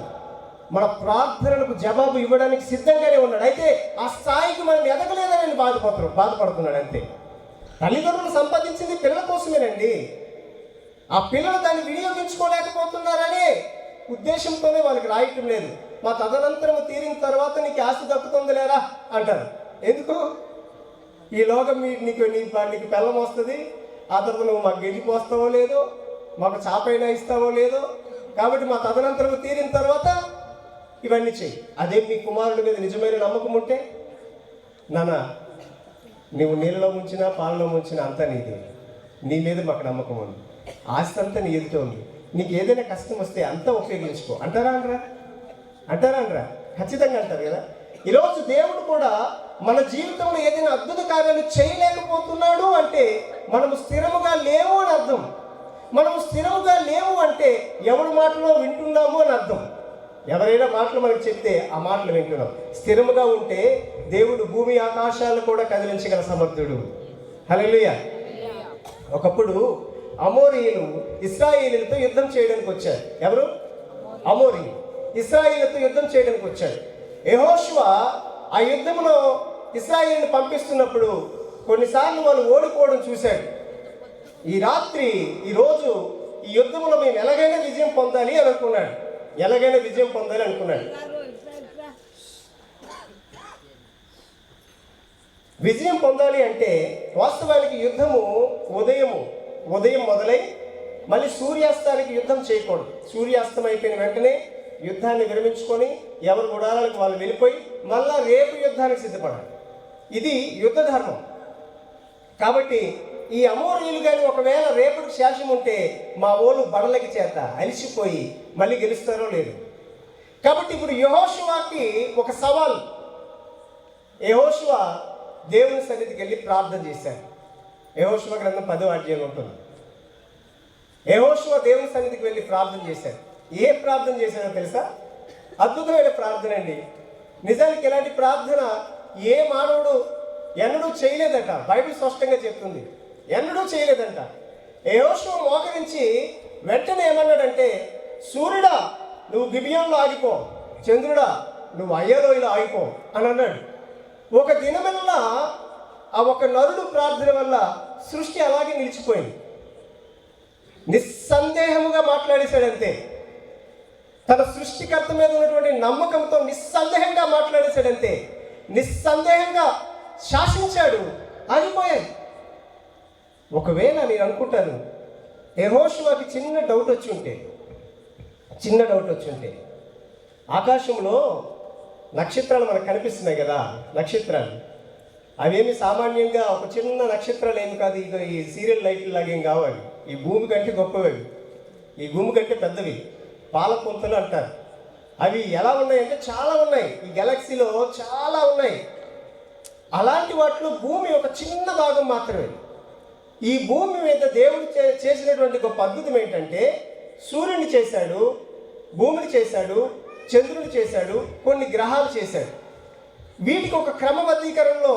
మన ప్రార్థనలకు జవాబు ఇవ్వడానికి సిద్ధంగానే ఉన్నాడు. అయితే ఆ స్థాయికి మనం ఎదగలేదని బాధపడుతున్నాడు అంతే. తల్లిదండ్రులు సంపాదించింది పిల్లల కోసమేనండి. ఆ పిల్లలు దాన్ని వినియోగించుకోలేకపోతున్నారనే ఉద్దేశంతోనే వాళ్ళకి రాయటం లేదు. మా తదనంతరం తీరిన తర్వాత నీకు ఆస్తి దక్కుతుంది లేరా అంటారు. ఎందుకు? ఈలోగా నీకు బెల్లం వస్తుంది, ఆ తర్వాత నువ్వు మాకు గెలిచి పోస్తావో లేదో, మాకు చాపైనా ఇస్తావో లేదో, కాబట్టి మా తదనంతరం తీరిన తర్వాత ఇవన్నీ చెయ్యి. అదే మీ కుమారుడి మీద నిజమైన నమ్మకం ఉంటే, నాన్న నువ్వు నీళ్ళలో ముంచినా పాలలో ముంచినా అంతా నీది, నీ మీద మాకు నమ్మకం ఉంది, ఆస్తి అంతా నీ ఎదుట ఉంది, నీకు ఏదైనా కష్టం వస్తే అంతా ఉపయోగించుకో అంటారా అనరా? ఖచ్చితంగా అంటారు కదా. ఈరోజు దేవుడు కూడా మన జీవితంలో ఏదైనా అద్భుత కార్యాలు చేయలేకపోతున్నాడు అంటే మనము స్థిరముగా లేవు అని అర్థం. మనము స్థిరముగా లేవు అంటే ఎవరి మాటలో వింటున్నాము అని అర్థం. ఎవరైనా మాటలు మనకు చెప్తే ఆ మాటలు వింటున్నాం. స్థిరముగా ఉంటే దేవుడు భూమి ఆకాశాలు కూడా కదిలించగల సమర్థుడు. హల్లెలూయా. ఒకప్పుడు అమోరీయులు ఇశ్రాయేలీయులతో యుద్ధం చేయడానికి వచ్చారు. ఎవరు? అమోరీయులు ఇశ్రాయేలీయులతో యుద్ధం చేయడానికి వచ్చారు. యెహోషువ ఆ యుద్ధంలో ఇశ్రాయేలుని పంపిస్తున్నప్పుడు కొన్నిసార్లు వాళ్ళు ఓడిపోవడం చూశాడు. ఈ రాత్రి ఈరోజు ఈ యుద్ధంలో మేము ఎలాగైనా విజయం పొందాలి అని అనుకున్నాడు. విజయం పొందాలి అంటే వాస్తవానికి యుద్ధము ఉదయం మొదలై మళ్ళీ సూర్యాస్తానికి యుద్ధం చేయకూడదు. సూర్యాస్తం అయిపోయిన వెంటనే యుద్ధాన్ని విరమించుకొని ఎవరి గుడాలకు వాళ్ళు వెళ్ళిపోయి మళ్ళా రేపు యుద్ధానికి సిద్ధపడాలి. ఇది యుద్ధ ధర్మం. కాబట్టి ఈ అమోరీయులు కానీ ఒకవేళ రేపటికి శేషం ఉంటే మా ఓళ్ళు బడలకి చేత అలిసిపోయి మళ్ళీ గెలుస్తారో లేదు. కాబట్టి ఇప్పుడు యెహోషువకి ఒక సవాల్. యెహోషువ దేవుని సన్నిధికి వెళ్ళి ప్రార్థన చేశాడు. యెహోషువ గ్రంథం 10వ అధ్యాయం ఉంటుంది. యెహోషువ దేవుని సన్నిధికి వెళ్ళి ప్రార్థన చేశాడు. ఏ ప్రార్థన చేశాడో తెలుసా? అద్భుతమైన ప్రార్థన అండి. నిజానికి ఇలాంటి ప్రార్థన ఏ మానవుడు ఎన్నడూ చేయలేదట. బైబిల్ స్పష్టంగా చెప్తుంది, ఎన్నడూ చేయలేదంట. యెహోషువ మోకరించి వెంటనే ఏమన్నాడంటే, సూర్యుడా నువ్వు గిబియోనులో ఆగిపో, చంద్రుడా నువ్వు అయ్యలోయలో ఆగిపో అని అన్నాడు. ఒక దినమల్లా ఆ ఒక నరుడు ప్రార్థన వల్ల సృష్టి అలాగే నిలిచిపోయింది. నిస్సందేహముగా మాట్లాడేశాడంతే. తన సృష్టికర్త మీద ఉన్నటువంటి నమ్మకంతో నిస్సందేహంగా మాట్లాడేశాడంతే. నిస్సందేహంగా శాసించాడు, ఆగిపోయాడు. ఒకవేళ నేను అనుకుంటాను, యెహోషువకి చిన్న డౌట్ వచ్చి ఉంటే ఆకాశంలో నక్షత్రాలు మనకు కనిపిస్తున్నాయి కదా, నక్షత్రాలు అవేమి సామాన్యంగా ఒక చిన్న నక్షత్రాలు ఏమి కాదు. ఇక ఈ సీరియల్ లైట్లు లాగేం కావాలి. ఈ భూమి కంటే గొప్పవి, ఈ భూమి కంటే పెద్దవి, పాలపుంతలు అంటారు. అవి ఎలా ఉన్నాయంటే చాలా ఉన్నాయి, ఈ గెలాక్సీలో చాలా ఉన్నాయి. అలాంటి వాటిలో భూమి ఒక చిన్న భాగం మాత్రమే. ఈ భూమి మీద దేవుడు చేసినటువంటి గొప్ప అద్భుతం ఏంటంటే, సూర్యుని చేశాడు, భూమిని చేశాడు, చంద్రుని చేశాడు, కొన్ని గ్రహాలు చేశాడు. వీటికి ఒక క్రమబద్ధీకరణలో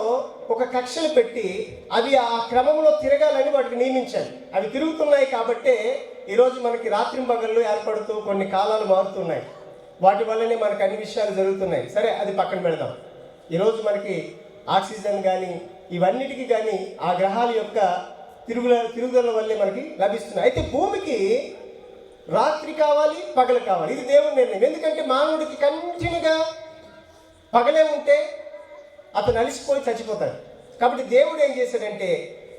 ఒక కక్షలు పెట్టి అవి ఆ క్రమంలో తిరగాలని వాటికి నియమించాడు. అవి తిరుగుతున్నాయి కాబట్టే ఈరోజు మనకి రాత్రింబగళ్ళు ఏర్పడుతూ కొన్ని కాలాలు మారుతున్నాయి. వాటి వల్లనే మనకు అన్ని విషయాలు జరుగుతున్నాయి. సరే, అది పక్కన పెడదాం. ఈరోజు మనకి ఆక్సిజన్ కానీ ఇవన్నిటికీ కానీ ఆ గ్రహాల యొక్క తిరుగుదల వల్లే మనకి లభిస్తున్నాయి. అయితే భూమికి రాత్రి కావాలి, పగలు కావాలి. ఇది దేవుని నిర్ణయం. ఎందుకంటే మానవుడికి కంటిన్యూగా పగలే ఉంటే అతను అలిసిపోయి చచ్చిపోతాడు. కాబట్టి దేవుడు ఏం చేశాడంటే,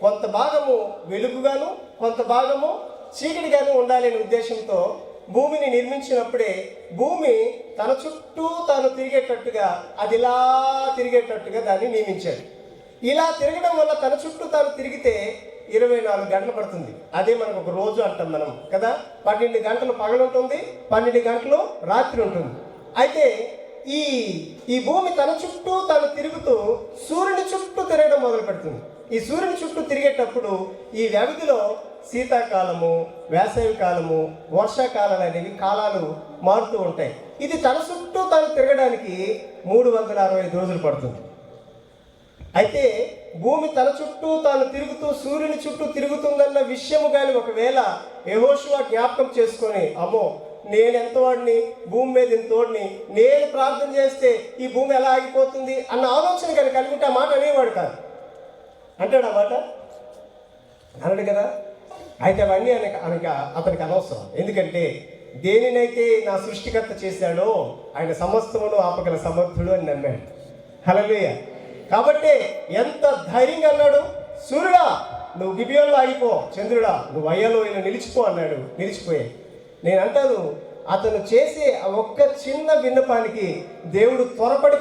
కొంత భాగము వెలుగుగాను కొంత భాగము చీకటిగాను ఉండాలి అనే ఉద్దేశంతో భూమిని నిర్మించినప్పుడే భూమి తన చుట్టూ తాను తిరిగేటట్టుగా, అది ఇలా తిరిగేటట్టుగా దాన్ని నియమించాడు. ఇలా తిరగడం వల్ల తన చుట్టూ తాను తిరిగితే 24 గంటలు పడుతుంది. అదే మనకు ఒక రోజు అంటాం మనం కదా. 12 గంటలు పగలు ఉంటుంది, 12 గంటలు రాత్రి ఉంటుంది. అయితే ఈ భూమి తన చుట్టూ తాను తిరుగుతూ సూర్యుని చుట్టూ తిరగడం మొదలు పెడుతుంది. ఈ సూర్యుని చుట్టూ తిరిగేటప్పుడు ఈ వ్యవధిలో శీతాకాలము, వేసవి కాలము, వర్షాకాలం అనేవి కాలాలు మారుతూ ఉంటాయి. ఇది తన చుట్టూ తాను తిరగడానికి 365 రోజులు పడుతుంది. అయితే భూమి తన చుట్టూ తాను తిరుగుతూ సూర్యుని చుట్టూ తిరుగుతుందన్న విషయము కానీ ఒకవేళ యెహోషువ జ్ఞాపకం చేసుకొని, అమ్మో నేను ఎంతవాడిని, భూమి మీద ఎంతోడిని, నేను ప్రార్థన చేస్తే ఈ భూమి ఎలా ఆగిపోతుంది అన్న ఆలోచన కానీ కలిగి ఉంటే ఆ మాట అనేవాడు కాదు. అంటాడు ఆ మాట? అనడు కదా. అయితే అవన్నీ అతనికి అనవసరం. ఎందుకంటే దేనినైతే నా సృష్టికర్త చేశాడో ఆయన సమస్తమును ఆపగల సమర్థుడు అని నమ్మాడు. హల్లెలూయా. కాబట్టి ఎంత ధైర్యంగా అన్నాడు, సూర్యుడా నువ్వు గిబియోనులో ఆగిపో, చంద్రుడా నువ్వు అయ్యలోయలో నిలిచిపో అన్నాడు. నిలిచిపోయాయి. నేను అంటాను, అతను చేసే ఆ ఒక్క చిన్న విన్నపానికి దేవుడు త్వరపడి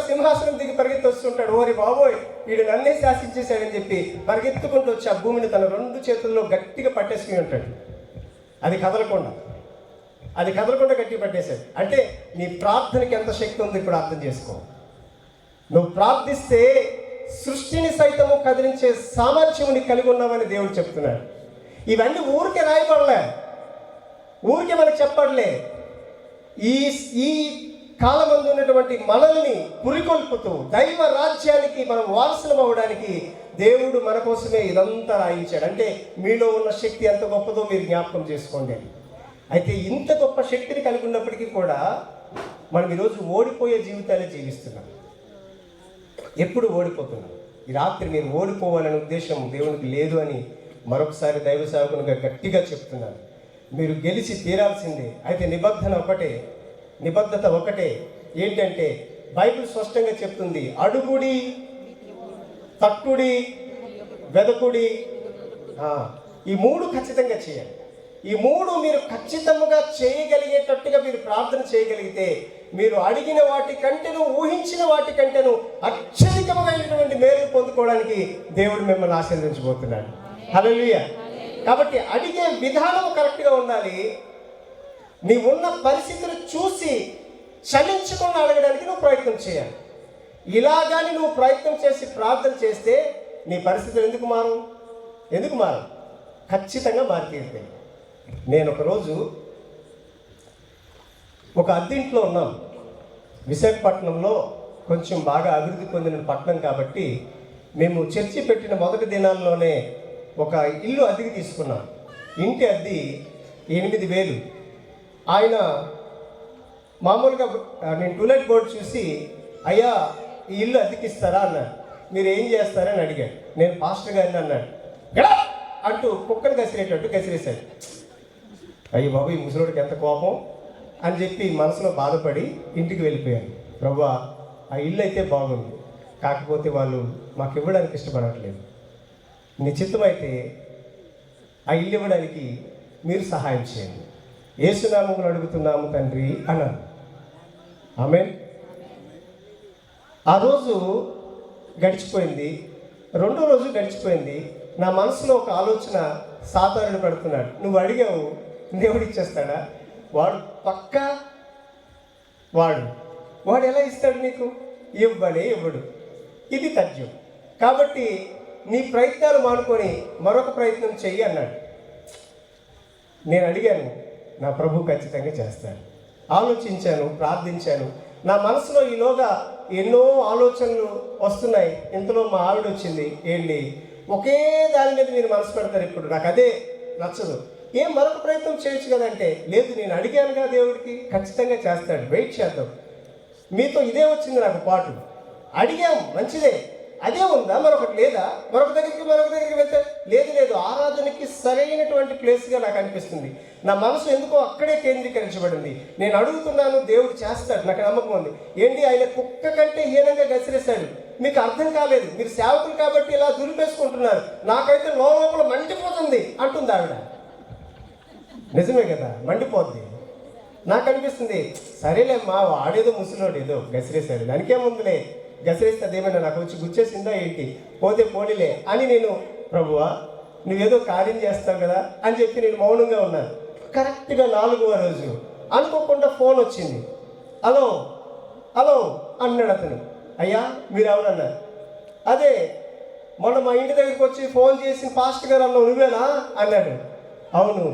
సింహాసనం దిగి పరిగెత్తి వస్తుంటాడు. ఓరి బాబోయ్ వీడు నన్నే శాసించేశాడని చెప్పి పరిగెత్తుకుంటూ వచ్చి ఆ భూమిని తన 2 చేతుల్లో గట్టిగా పట్టేసుకుని ఉంటాడు. అది కదలకుండా గట్టిగా పట్టేశాడు. అంటే నీ ప్రార్థనకి ఎంత శక్తి ఉందో ఇప్పుడు అర్థం చేసుకో. నువ్వు ప్రార్థిస్తే సృష్టిని సైతము కదిలించే సామర్థ్యం నీకు కలిగి ఉన్నావని దేవుడు చెప్తున్నాడు. ఇవన్నీ ఊరికే రాయబడలే, ఊరికే మనకు చెప్పడలే. ఈ కాలమందు ఉన్నటువంటి మనల్ని పురికొల్పుతూ దైవ రాజ్యానికి మనం వారసులం అవ్వడానికి దేవుడు మన కోసమే ఇదంతా రాయించాడు. అంటే మీలో ఉన్న శక్తి ఎంత గొప్పదో మీరు జ్ఞాపకం చేసుకోండి. అయితే ఇంత గొప్ప శక్తిని కలిగి ఉన్నప్పటికీ కూడా మనం ఈరోజు ఓడిపోయే జీవితాన్ని జీవిస్తున్నాం. ఎప్పుడు ఓడిపోతున్నాం? ఈ రాత్రి మీరు ఓడిపోవాలనే ఉద్దేశం దేవునికి లేదు అని మరొకసారి దైవ సేవకునిగా గట్టిగా చెప్తున్నాను. మీరు గెలిచి తీరాల్సిందే. అయితే నిబద్ధత ఒకటే. ఏంటంటే బైబిల్ స్పష్టంగా చెప్తుంది, అడుగుడి తట్టుడి, వెదకుడి, ఈ 3 ఖచ్చితంగా చేయాలి. ఈ 3 మీరు ఖచ్చితంగా చేయగలిగేటట్టుగా మీరు ప్రార్థన చేయగలిగితే మీరు అడిగిన వాటి కంటేను, ఊహించిన వాటి కంటేను అత్యధికమైనటువంటి మేలు పొందుకోవడానికి దేవుడు మిమ్మల్ని ఆశీర్వదించబోతున్నాడు. హల్లెలూయా. కాబట్టి అడిగే విధానం కరెక్ట్గా ఉండాలి. నీ ఉన్న పరిస్థితులు చూసి చలించకుండా అడగడానికి నువ్వు ప్రయత్నం చేయాలి. ఇలాగాని నువ్వు ప్రయత్నం చేసి ప్రార్థన చేస్తే నీ పరిస్థితులు ఎందుకు మారు? ఖచ్చితంగా మారితీరుతాయి. నేను ఒకరోజు ఒక అద్దెంట్లో ఉన్నాం. విశాఖపట్నంలో కొంచెం బాగా అభివృద్ధి పొందిన పట్టణం కాబట్టి మేము చర్చి పెట్టిన మొదటి దినాల్లోనే ఒక ఇల్లు అద్దెకి తీసుకున్నాం. ఇంటి అద్దె 8,000. ఆయన మామూలుగా నేను టూలెట్ బోర్డు చూసి, అయ్యా ఈ ఇల్లు అద్దెకిస్తారా అన్నాడు. మీరు ఏం చేస్తారని అడిగాడు. నేను పాస్టర్ గారిని అన్నాడు. గడా అంటూ కుక్కను గసిరేటట్టు గసిరేశాడు. అయ్యో బాబు, ఈ ముసలోడికి ఎంత కోపం అని చెప్పి మనసులో బాధపడి ఇంటికి వెళ్ళిపోయాను. ప్రభువా, ఆ ఇల్లు అయితే బాగుంది, కాకపోతే వాళ్ళు మాకు ఇవ్వడానికి ఇష్టపడట్లేదు. నిశ్చితమైతే ఆ ఇల్లు ఇవ్వడానికి మీరు సహాయం చేయండి. యేసునామములో అడుగుతున్నాము తండ్రి అన్నాను. ఆమేన్. ఆ రోజు గడిచిపోయింది. 2వ రోజు గడిచిపోయింది. నా మనసులో ఒక ఆలోచన సాతానుడు పెడుతున్నాడు. నువ్వు అడిగావు, దేవుడు ఇచ్చేస్తాడా? వాడు పక్కా వాడు ఎలా ఇస్తాడు నీకు? ఇవ్వడు. ఇది తథ్యం. కాబట్టి నీ ప్రయత్నాలు మానుకొని మరొక ప్రయత్నం చెయ్యి అన్నాడు. నేను అడిగాను, నా ప్రభు ఖచ్చితంగా చేస్తాడు. ఆలోచించాను, ప్రార్థించాను. నా మనసులో ఈలోగా ఎన్నో ఆలోచనలు వస్తున్నాయి. ఇంతలో మా ఆవిడ వచ్చింది. ఏంటి ఒకే దాని మీద మీరు మనసు పెడతారు, ఇప్పుడు నాకు అదే నచ్చదు, ఏం మరొక ప్రయత్నం చేయొచ్చు కదంటే, లేదు నేను అడిగానుగా దేవుడికి ఖచ్చితంగా చేస్తాడు, వెయిట్ చేద్దాం. మీతో ఇదే వచ్చింది నాకు పాటు. అడిగాం, మంచిదే, అదే ఉందా, మరొకటి లేదా? మరొక దగ్గరికి వెళ్తే లేదు, ఆరాధనకి సరైనటువంటి ప్లేస్గా నాకు అనిపిస్తుంది. నా మనసు ఎందుకో అక్కడే కేంద్రీకరించబడింది. నేను అడుగుతున్నాను, దేవుడు చేస్తాడు, నాకు నమ్మకం ఉంది. ఏంటి, ఆయన కుక్క కంటే హీనంగా గసిరేశాడు. మీకు అర్థం కాలేదు, మీరు సేవకులు కాబట్టి ఇలా దులిపేసుకుంటున్నారు, నాకైతే లోపల మండిపోతుంది అంటుంది ఆవిడ. నిజమే కదా, మండిపోద్ది. నాకు అనిపిస్తుంది, సరేలేమ్మా, వాడేదో ముసలోడు ఏదో గసిరేశాడు, దానికేముందులే, గసిరేస్తే అదేమైనా నాకు వచ్చి గుచ్చేసిందా ఏంటి, పోతే పోనీలే అని నేను, ప్రభువా నువ్వేదో కార్యం చేస్తావు కదా అని చెప్పి నేను మౌనంగా ఉన్నాను. కరెక్ట్గా 4వ రోజు అనుకోకుండా ఫోన్ వచ్చింది. హలో అన్నాడు అతను. అయ్యా మీరు ఎవరన్నారు? అదే మొన్న మా ఇంటి దగ్గరికి వచ్చి ఫోన్ చేసి పాస్టర్ గారు అన్నావు నువ్వేనా అన్నాడు. అవును.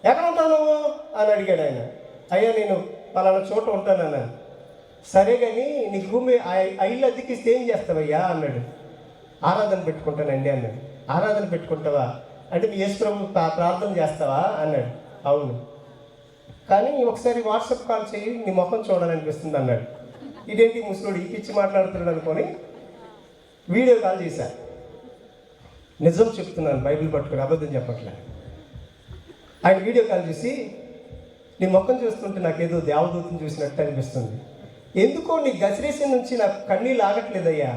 ఎక్కడ ఉంటావు నువ్వు అని అడిగాడు ఆయన. అయ్యా నేను పలానా చోట ఉంటానన్నాను. సరే కానీ నీకు భూమి ఆ ఇల్లు అద్దెకిస్తే ఏం చేస్తావయ్యా అన్నాడు. ఆరాధన పెట్టుకుంటానండి అన్నాడు. ఆరాధన పెట్టుకుంటావా అంటే మీ యేసు ప్రభు ప్రార్థన చేస్తావా అన్నాడు. అవును. కానీ ఒకసారి వాట్సాప్ కాల్ చేయి, నీ ముఖం చూడాలనిపిస్తుంది అన్నాడు. ఇదేంటి ముసలోడు ఈ పిచ్చి మాట్లాడుతున్నాడు అనుకొని వీడియో కాల్ చేశా. నిజం చెప్తున్నాను, బైబిల్ పట్టుకుని అబద్ధం చెప్పట్లే. ఆయన వీడియో కాల్ చేసి, నీ ముఖం చూస్తుంటే నాకేదో దేవదూతను చూసినట్టు అనిపిస్తుంది, ఎందుకో నీ గసిరేషన్ నుంచి నాకు కన్నీళ్ళు ఆగట్లేదయ్యా,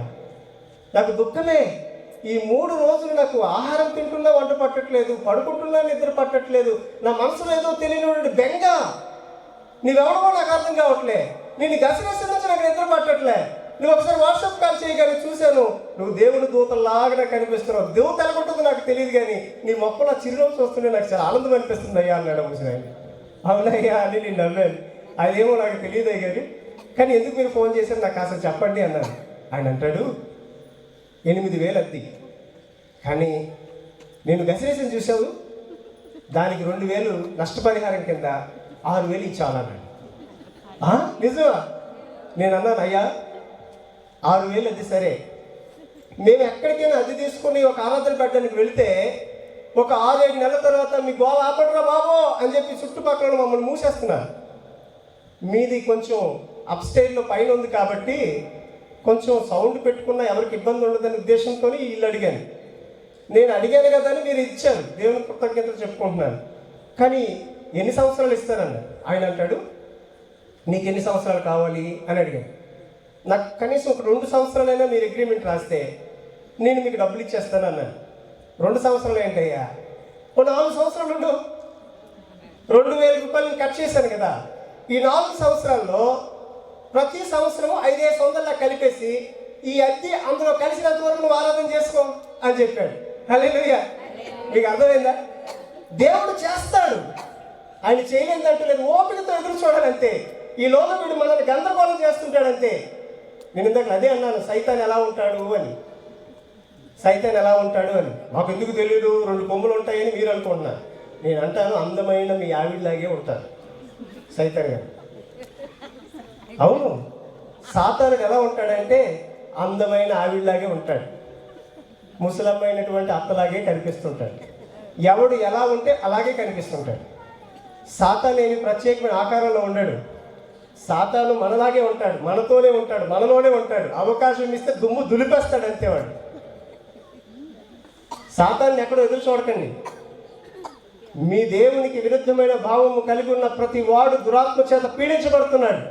నాకు దుఃఖమే. ఈ 3 రోజులు నాకు ఆహారం తింటున్నా వంట పట్టట్లేదు, పడుకుంటున్నా నిద్ర పట్టట్లేదు, నా మనసులో ఏదో తెలియని బెంగ, నీవెవడమో నాకు అర్థం కావట్లే, నేను గసిరేషన్ నుంచి నాకు నిద్ర పట్టట్లే. నువ్వు ఒకసారి వాట్సాప్ కాల్ చేయగానే చూశాను, నువ్వు దేవుని దూతలాగా నాకు అనిపిస్తున్నావు, దూత ఎలాగుంటుందో నాకు తెలియదు కానీ నీ మొక్కలో చిరునవ్వు చూస్తుంటే నాకు చాలా ఆనందం అనిపిస్తుంది అయ్యా అన్నాడు ముసలాయన. అవునయ్యా అని నేను నవ్వాను. అదేమో నాకు తెలియదు కానీ ఎందుకు మీరు ఫోన్ చేశారు నాకు అసలు చెప్పండి అన్నాను. ఆయన అంటాడు, 8,000 అద్దె, కానీ నేను గసిరేషన్ చూసావు, దానికి 2,000 నష్టపరిహారం కింద 6,000 ఇచ్చానన్నాడు. నిజమా? నేను అన్నాను, అయ్యా 6,000 అద్దె సరే, మేము ఎక్కడికైనా అద్దె తీసుకుని ఒక ఆరాధన పెట్టడానికి వెళితే ఒక 6-7 నెలల తర్వాత మీ గోల ఆపడరా బాబో అని చెప్పి చుట్టుపక్కల మమ్మల్ని మూసేస్తున్నారు. మీది కొంచెం అప్స్టైర్లో పైన ఉంది కాబట్టి కొంచెం సౌండ్ పెట్టుకున్నా ఎవరికి ఇబ్బంది ఉండదనే ఉద్దేశంతో ఈ ఇల్లు అడిగాను. నేను అడిగాను కదా అని మీరు ఇచ్చారు, దేవుని కృతజ్ఞతలు చెప్పుకుంటున్నాను. కానీ ఎన్ని సంవత్సరాలు ఇస్తారన్న ఆయన అంటాడు, నీకు ఎన్ని సంవత్సరాలు కావాలి అని అడిగాను. నాకు కనీసం ఒక 2 సంవత్సరాలైనా మీరు అగ్రిమెంట్ రాస్తే నేను మీకు డబ్బులు ఇచ్చేస్తాను అన్నాను. 2 సంవత్సరాలు ఏంటయ్యా, ఓ 4 సంవత్సరాలు ఉండు, 2000 రూపాయలు కట్ చేశాను కదా. ఈ 4 సంవత్సరాల్లో ప్రతి సంవత్సరం 500 కలిపేసి ఈ అద్దె అందులో కలిసినంత వరకు నువ్వు ఆరాధన చేసుకో అని చెప్పాడు. హల్లెలూయా. మీకు అర్థమైందా? దేవుడు చేస్తాడు, ఆయన చేయలేదంటూ లేదు. ఓపికతో ఎదురు చూడాలంతే. ఈ లోక వీడు మనల్ని గందరగోళం చేస్తుంటాడంతే. నేను ఇందాక అదే అన్నాను, సైతాన్ ఎలా ఉంటాడు అని. సైతాన్ ఎలా ఉంటాడు అని మాకు ఎందుకు తెలియదు, 2 కొమ్ములు ఉంటాయని మీరు అనుకుంటున్నారు. నేను అంటాను, అందమైన మీ ఆవిడలాగే ఉంటారు సైతాన్ గారు. అవును, సాతానుడు ఎలా ఉంటాడంటే అందమైన ఆవిడలాగే ఉంటాడు, ముసలమ్మైనటువంటి అత్తలాగే కనిపిస్తుంటాడు. ఎవడు ఎలా ఉంటే అలాగే కనిపిస్తుంటాడు. సాతాను ఏమి ప్రత్యేకమైన ఆకారంలో ఉండడు. సాతాను మనలాగే ఉంటాడు, మనతోనే ఉంటాడు, మనలోనే ఉంటాడు. అవకాశం ఇస్తే దుమ్ము దులిపేస్తాడు అంతేవాడు. సాతాన్ని ఎక్కడో ఎదురు చూడకండి. మీ దేవునికి విరుద్ధమైన భావము కలిగి ఉన్న ప్రతి వాడు దురాత్మ చేత పీడించబడుతున్నాడు.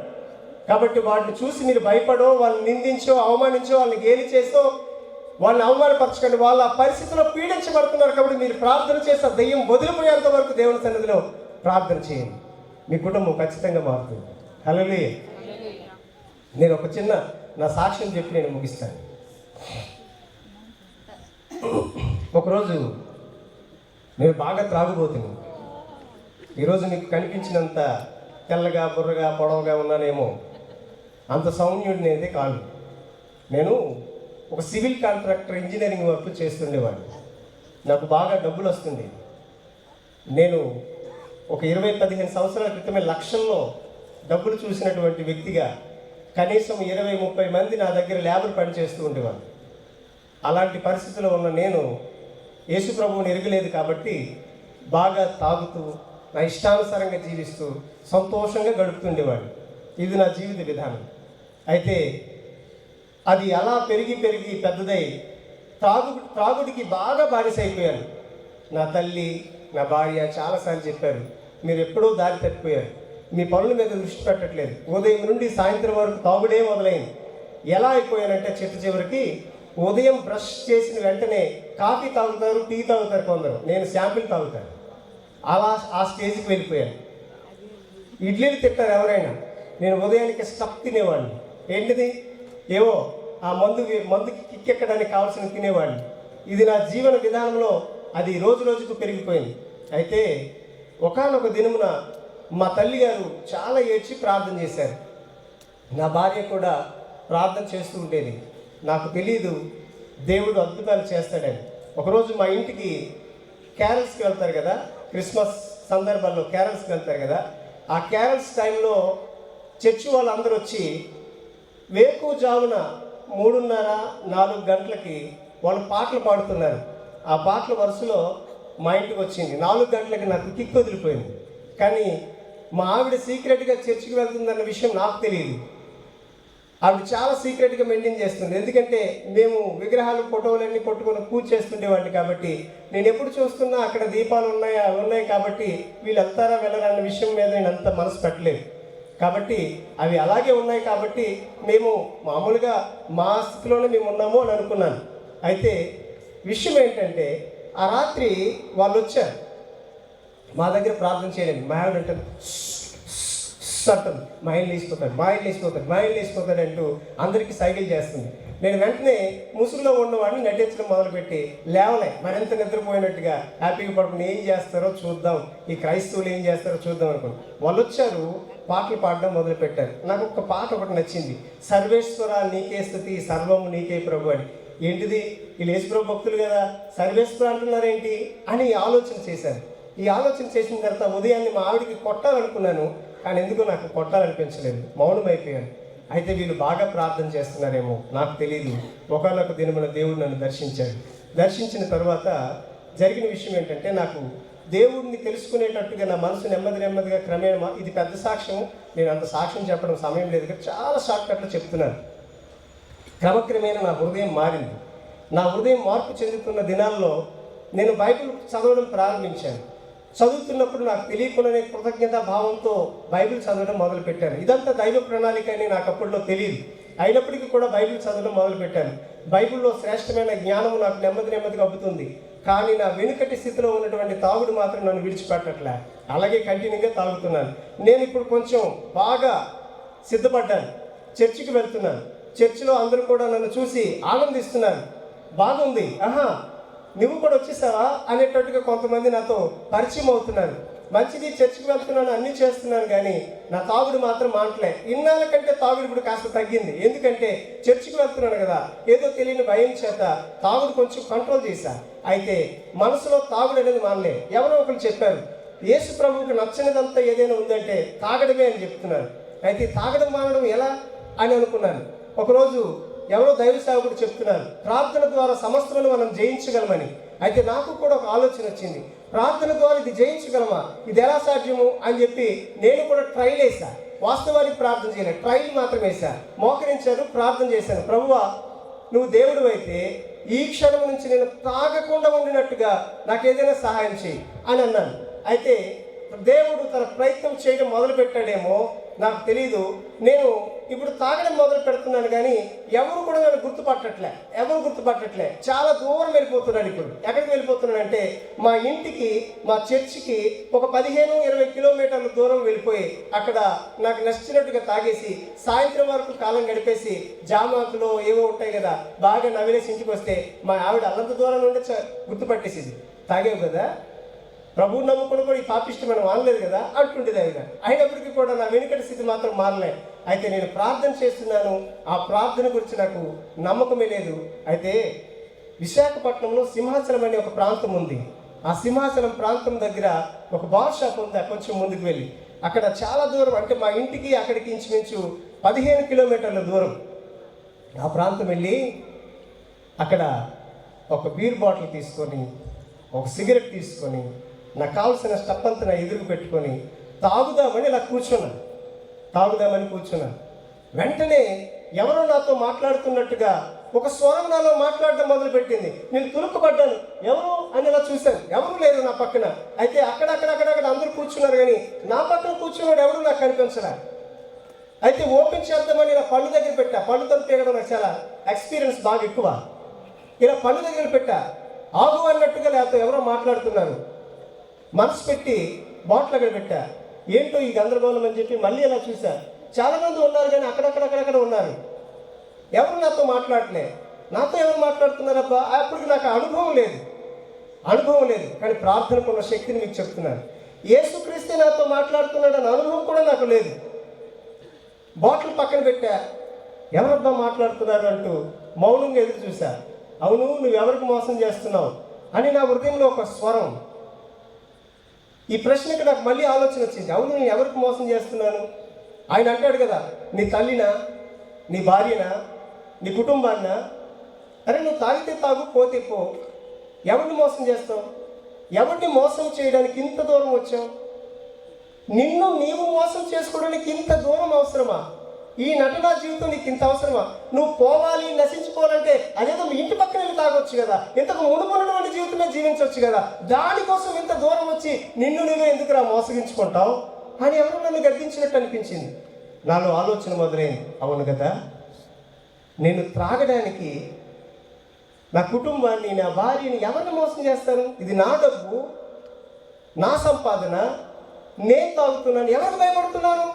కాబట్టి వాడిని చూసి మీరు భయపడో, వాళ్ళని నిందించో, అవమానించో, వాళ్ళని గేలి చేసో, వాళ్ళని అవమానపరచకండి. వాళ్ళ పరిస్థితిలో పీడించబడుతున్నారు. కాబట్టి మీరు ప్రార్థన చేస్తే దెయ్యం వదిలిపోయేంత వరకు దేవుని సన్నిధిలో ప్రార్థన చేయండి. మీ కుటుంబం ఖచ్చితంగా మారుతుంది. హల్లెలూయా. నేను ఒక చిన్న నా సాక్ష్యం చెప్పి నేను ముగిస్తాను. ఒకరోజు నేను బాగా త్రాగుబోతున్నాను. ఈరోజు మీకు కనిపించినంత తెల్లగా, బుర్రగా, పొడవుగా ఉన్నానేమో, అంత సౌమ్యుడిని అయితే కాదు. నేను ఒక సివిల్ కాంట్రాక్టర్ ఇంజనీరింగ్ వర్క్ చేస్తుండేవాడిని. నాకు బాగా డబ్బులు వస్తుంది. నేను ఒక 20-15 సంవత్సరాల క్రితమే లక్షల్లో డబ్బులు చూసినటువంటి వ్యక్తిగా కనీసం 20-30 మంది నా దగ్గర లేబర్ పని చేస్తూ ఉండేవాళ్ళు. అలాంటి పరిస్థితిలో ఉన్న నేను యేసు ప్రభువుని ఎరగలేదు కాబట్టి బాగా తాగుతూ నా ఇష్టానుసారంగా జీవిస్తూ సంతోషంగా గడుపుతుండేవాడిని. ఇది నా జీవిత విధానం. అయితే అది అలా పెరిగి పెద్దదై త్రాగుడికి బాగా బానిసైపోయాను. నా తల్లి, నా భార్య చాలాసార్లు చెప్పారు, మీరు ఎప్పుడూ దారి తప్పిపోయారు, మీ పనుల మీద దృష్టి పెట్టట్లేదు. ఉదయం నుండి సాయంత్రం వరకు తాగుడే మొదలైంది. ఎలా అయిపోయానంటే చివరికి ఉదయం బ్రష్ చేసిన వెంటనే కాఫీ తాగుతారు, టీ తాగుతారు కొందరు, నేను శాంపిల్ తాగుతాను. అలా ఆ స్టేజ్కి వెళ్ళిపోయాను. ఇడ్లీలు తింటారు ఎవరైనా, నేను ఉదయానికి స్టఫ్ తినేవాడిని. ఏంటిది, ఏవో ఆ మందుకి కిక్కెక్కడానికి కావాల్సిన తినేవాడిని. ఇది నా జీవన విధానంలో అది రోజు రోజుకు పెరిగిపోయింది. అయితే ఒకానొక దినమున మా తల్లి గారు చాలా ఏడ్చి ప్రార్థన చేశారు. నా భార్య కూడా ప్రార్థన చేస్తూ ఉండేది. నాకు తెలియదు దేవుడు అద్భుతాలు చేస్తాడని. ఒకరోజు మా ఇంటికి క్యారల్స్కి వెళ్తారు కదా, క్రిస్మస్ సందర్భాల్లో క్యారల్స్కి వెళ్తారు కదా, ఆ క్యారల్స్ టైంలో చర్చి వాళ్ళందరూ వచ్చి వేకువజామున 3:30-4 గంటలకి వాళ్ళు పాటలు పాడుతున్నారు. ఆ పాటల వరుసలో మా ఇంటికి వచ్చింది. 4 గంటలకి నాకు కిక్ వదిలిపోయింది. కానీ మా ఆవిడ సీక్రెట్గా చర్చికి వెళ్తుందన్న విషయం నాకు తెలియదు. ఆవిడ చాలా సీక్రెట్గా మెయింటైన్ చేస్తుంది. ఎందుకంటే మేము విగ్రహాలు, ఫోటోలన్నీ కొట్టుకొని పూజ చేస్తుండేవాడిని. కాబట్టి నేను ఎప్పుడు చూస్తున్నా అక్కడ దీపాలు ఉన్నాయి కాబట్టి వీళ్ళు వెళ్తారా వెళ్ళరా అన్న విషయం మీద నేను అంత మనసు పెట్టలేదు. కాబట్టి అవి అలాగే ఉన్నాయి కాబట్టి మేము మామూలుగా మా స్థితిలోనే మేము ఉన్నాము అని అనుకున్నాను. అయితే విషయం ఏంటంటే ఆ రాత్రి వాళ్ళు వచ్చారు మా దగ్గర ప్రార్థన చేయలేదు. మా ఆవిడ అంటారు అంటుంది, మా ఇల్లు వేసిపోతాడు అంటూ అందరికీ సైకిల్ చేస్తుంది. నేను వెంటనే ముసుగులో ఉన్నవాడిని నటించడం మొదలుపెట్టి లేవలే మరింత నిద్రపోయినట్టుగా హ్యాపీగా పడుకుని ఏం చేస్తారో చూద్దాం, ఈ క్రైస్తవులు ఏం చేస్తారో చూద్దాం అనుకుని వాళ్ళు వచ్చారు. పాటలు పాడడం మొదలుపెట్టారు. నాకు ఒక పాట ఒకటి నచ్చింది, సర్వేశ్వర నీకే స్తుతి సర్వము నీకే ప్రభు అని. ఏంటిది, వీళ్ళు యేసుప్రభు భక్తులు కదా, సర్వేశ్వర అంటున్నారేంటి అని ఆలోచన చేశాను. ఈ ఆలోచన చేసిన తర్వాత ఉదయాన్నే మా ఆవిడికి కొట్టాలనుకున్నాను, కానీ ఎందుకో నాకు కొట్టాలనిపించలేదు, మౌనమైపోయాను. అయితే వీళ్ళు బాగా ప్రార్థన చేస్తున్నారేమో నాకు తెలియదు. ఒకనొక దినమున దేవుడు నన్ను దర్శించాడు. దర్శించిన తర్వాత జరిగిన విషయం ఏంటంటే, నాకు దేవుడిని తెలుసుకునేటట్టుగా నా మనసు నెమ్మదిగా క్రమేణా, ఇది పెద్ద సాక్ష్యం, నేను అంత సాక్ష్యం చెప్పడం సమయం లేదు కానీ చాలా షార్ట్కట్లో చెప్తున్నాను. క్రమక్రమేణా నా హృదయం మారింది. నా హృదయం మార్పు చెందుతున్న దినాల్లో నేను బైబిల్ చదవడం ప్రారంభించాను. చదువుతున్నప్పుడు నాకు తెలియకుండానే కృతజ్ఞతా భావంతో బైబిల్ చదవడం మొదలుపెట్టాను. ఇదంతా దైవ ప్రణాళిక అని నాకు అప్పట్లో తెలియదు. అయినప్పటికీ కూడా బైబిల్ చదవడం మొదలుపెట్టాను. బైబిల్లో శ్రేష్టమైన జ్ఞానం నాకు నెమ్మదిగా అబ్బుతుంది. కానీ నా వెనుకటి స్థితిలో ఉన్నటువంటి తాగుడు మాత్రం నన్ను విడిచిపెట్టట్లే. అలాగే కంటిన్యూగా తాగుతున్నాను. నేను ఇప్పుడు కొంచెం బాగా సిద్ధపడ్డాను. చర్చికి వెళ్తున్నాను. చర్చిలో అందరూ కూడా నన్ను చూసి ఆనందిస్తున్నారు. బాగుంది, నువ్వు కూడా వచ్చేసావా అనేటట్టుగా కొంతమంది నాతో పరిచయం అవుతున్నారు. మంచిది, చర్చికి వెళ్తున్నాను, అన్నీ చేస్తున్నాను, కానీ నా తాగుడు మాత్రం మానట్లే. ఇన్నాళ్ళ కంటే తాగుడు ఇప్పుడు కాస్త తగ్గింది. ఎందుకంటే చర్చికి వెళ్తున్నాను కదా, ఏదో తెలియని భయం చేత తాగుడు కొంచెం కంట్రోల్ చేశా. అయితే మనసులో తాగుడు అనేది మానలే. ఎవరో ఒకరు చెప్పారు, యేసు ప్రభువుకి నచ్చనిదంతా ఏదైనా ఉందంటే తాగడమే అని చెప్తున్నారు. అయితే తాగడం మానడం ఎలా అని అనుకున్నాను. ఒకరోజు ఎవరో దైవ సేవకుడు చెప్తున్నారు, ప్రార్థన ద్వారా సమస్తలను మనం జయించగలమని. అయితే నాకు కూడా ఒక ఆలోచన వచ్చింది, ప్రార్థన ద్వారా ఇది జయించగలమా, ఇది ఎలా సాధ్యము అని చెప్పి నేను కూడా ట్రైల్ వేసా. వాస్తవానికి ప్రార్థన చేయలేదు, ట్రైల్ మాత్రం వేసా. మోకరించాను, ప్రార్థన చేశాను. ప్రభువా, నువ్వు దేవుడు అయితే ఈ క్షణం నుంచి నేను తాగకుండా ఉండినట్టుగా నాకు ఏదైనా సహాయం చేయి అని అన్నాను. అయితే దేవుడు తన ప్రయత్నం చేయడం మొదలు పెట్టాడేమో నాకు తెలీదు. నేను ఇప్పుడు తాగడం మొదలు పెడుతున్నాను, కానీ ఎవరు కూడా నన్ను గుర్తుపట్టట్లే. చాలా దూరం వెళ్ళిపోతున్నాను. ఇప్పుడు ఎక్కడికి వెళ్ళిపోతున్నానంటే మా ఇంటికి, మా చర్చికి ఒక 15-20 కిలోమీటర్ల దూరం వెళ్ళిపోయి అక్కడ నాకు నచ్చినట్టుగా తాగేసి సాయంత్రం వరకు కాలం గడిపేసి జామాకులు ఏవో ఉంటాయి కదా, బాగా నవ్విలేసి ఇంటికి వస్తే మా ఆవిడ అల్లంత దూరం నుండి గుర్తుపట్టేసింది. తాగేవు కదా, ప్రభువు నమ్ముకుని కూడా ఈ పాపిష్టమైన మానలేదు కదా అంటుండేది ఆయన. అయినప్పటికీ కూడా నా వెనుకటి స్థితి మాత్రం మారలే. అయితే నేను ప్రార్థన చేస్తున్నాను, ఆ ప్రార్థన గురించి నాకు నమ్మకమే లేదు. అయితే విశాఖపట్నంలో సింహాచలం అనే ఒక ప్రాంతం ఉంది. ఆ సింహాచలం ప్రాంతం దగ్గర ఒక బార్ షాప్ ఉంది. కొంచెం ముందుకు వెళ్ళి అక్కడ చాలా దూరం, అంటే మా ఇంటికి అక్కడికి ఇంచుమించు 15 కిలోమీటర్ల దూరం. ఆ ప్రాంతం వెళ్ళి అక్కడ ఒక బీర్ బాటిల్ తీసుకొని, ఒక సిగరెట్ తీసుకొని, నాకు కావాల్సిన స్టప్ అంతా నా ఎదురు పెట్టుకొని తాగుదామని ఇలా కూర్చున్నాను. వెంటనే ఎవరో నాతో మాట్లాడుతున్నట్టుగా ఒక స్వరం నాలో మాట్లాడడం మొదలుపెట్టింది. నేను తురుక్కుపడ్డాను. ఎవరు అని ఇలా చూశాను, ఎవరు లేరు నా పక్కన. అయితే అక్కడ అందరూ కూర్చున్నారు, కానీ నా పక్కన కూర్చున్నాడు ఎవరు నాకు కనిపించరా. అయితే ఓపెన్ చేద్దామని ఇలా పళ్ళు దగ్గర పెట్టా. పళ్ళుతో పీగడం నాకు చాలా ఎక్స్పీరియన్స్ బాగా ఎక్కువ. ఇలా పళ్ళు దగ్గర పెట్టా, ఆగు అన్నట్టుగా లేకపోతే ఎవరో మాట్లాడుతున్నారు. మనసు పెట్టి బాటిల్ అక్కడ పెట్టా. ఏంటో ఈ గందరగోళం అని చెప్పి మళ్ళీ ఇలా చూసా. చాలామంది ఉన్నారు, కానీ అక్కడక్కడ ఉన్నారు. ఎవరు నాతో మాట్లాడలే. నాతో ఎవరు మాట్లాడుతున్నారబ్బా, అప్పటికి నాకు అనుభవం లేదు. కానీ ప్రార్థనకు ఉన్న శక్తిని మీకు చెప్తున్నాను. యేసుక్రీస్తే నాతో మాట్లాడుతున్నాడు అన్న అనుభవం కూడా నాకు లేదు. బాటిల్ పక్కన పెట్టా. ఎవరబ్బా మాట్లాడుతున్నారు అంటూ మౌనంగా ఎదురు చూసా. అవును, నువ్వు ఎవరికి మోసం చేస్తున్నావు అని నా హృదయంలో ఒక స్వరం. ఈ ప్రశ్నకి నాకు మళ్ళీ ఆలోచన వచ్చింది. అవును, నేను ఎవరికి మోసం చేస్తున్నాను? ఆయన అంటాడు కదా, నీ తల్లినా, నీ భార్యనా, నీ కుటుంబాన్నా? అరే, నువ్వు తాగితే తాగు, పోతే పో. ఎవరిని మోసం చేస్తావు? ఎవరిని మోసం చేయడానికి ఇంత దూరం వచ్చావు? నిన్ను నీవు మోసం చేసుకోవడానికి ఇంత దూరం అవసరమా? ఈ నటనా జీవితం నీకు ఇంత అవసరమా? నువ్వు పోవాలి, నశించుకోవాలంటే అదేదో మీ ఇంటి పక్కన వెళ్ళి తాగొచ్చు కదా, ఇంతకు మునుపొన్నటువంటి జీవితమే జీవించవచ్చు కదా. దానికోసం ఇంత దూరం వచ్చి నిన్ను నువ్వే ఎందుకురా మోసగించుకుంటావు అని ఎవరు నన్ను గద్దించినట్టు అనిపించింది. నాలో ఆలోచన మొదలైంది. అవును కదా, నేను త్రాగడానికి నా కుటుంబాన్ని, నా భార్యని ఎవరిని మోసం చేస్తాను? ఇది నా డబ్బు, నా సంపాదన, నేను తాగుతున్నాను. ఎవరికి భయపడుతున్నాను?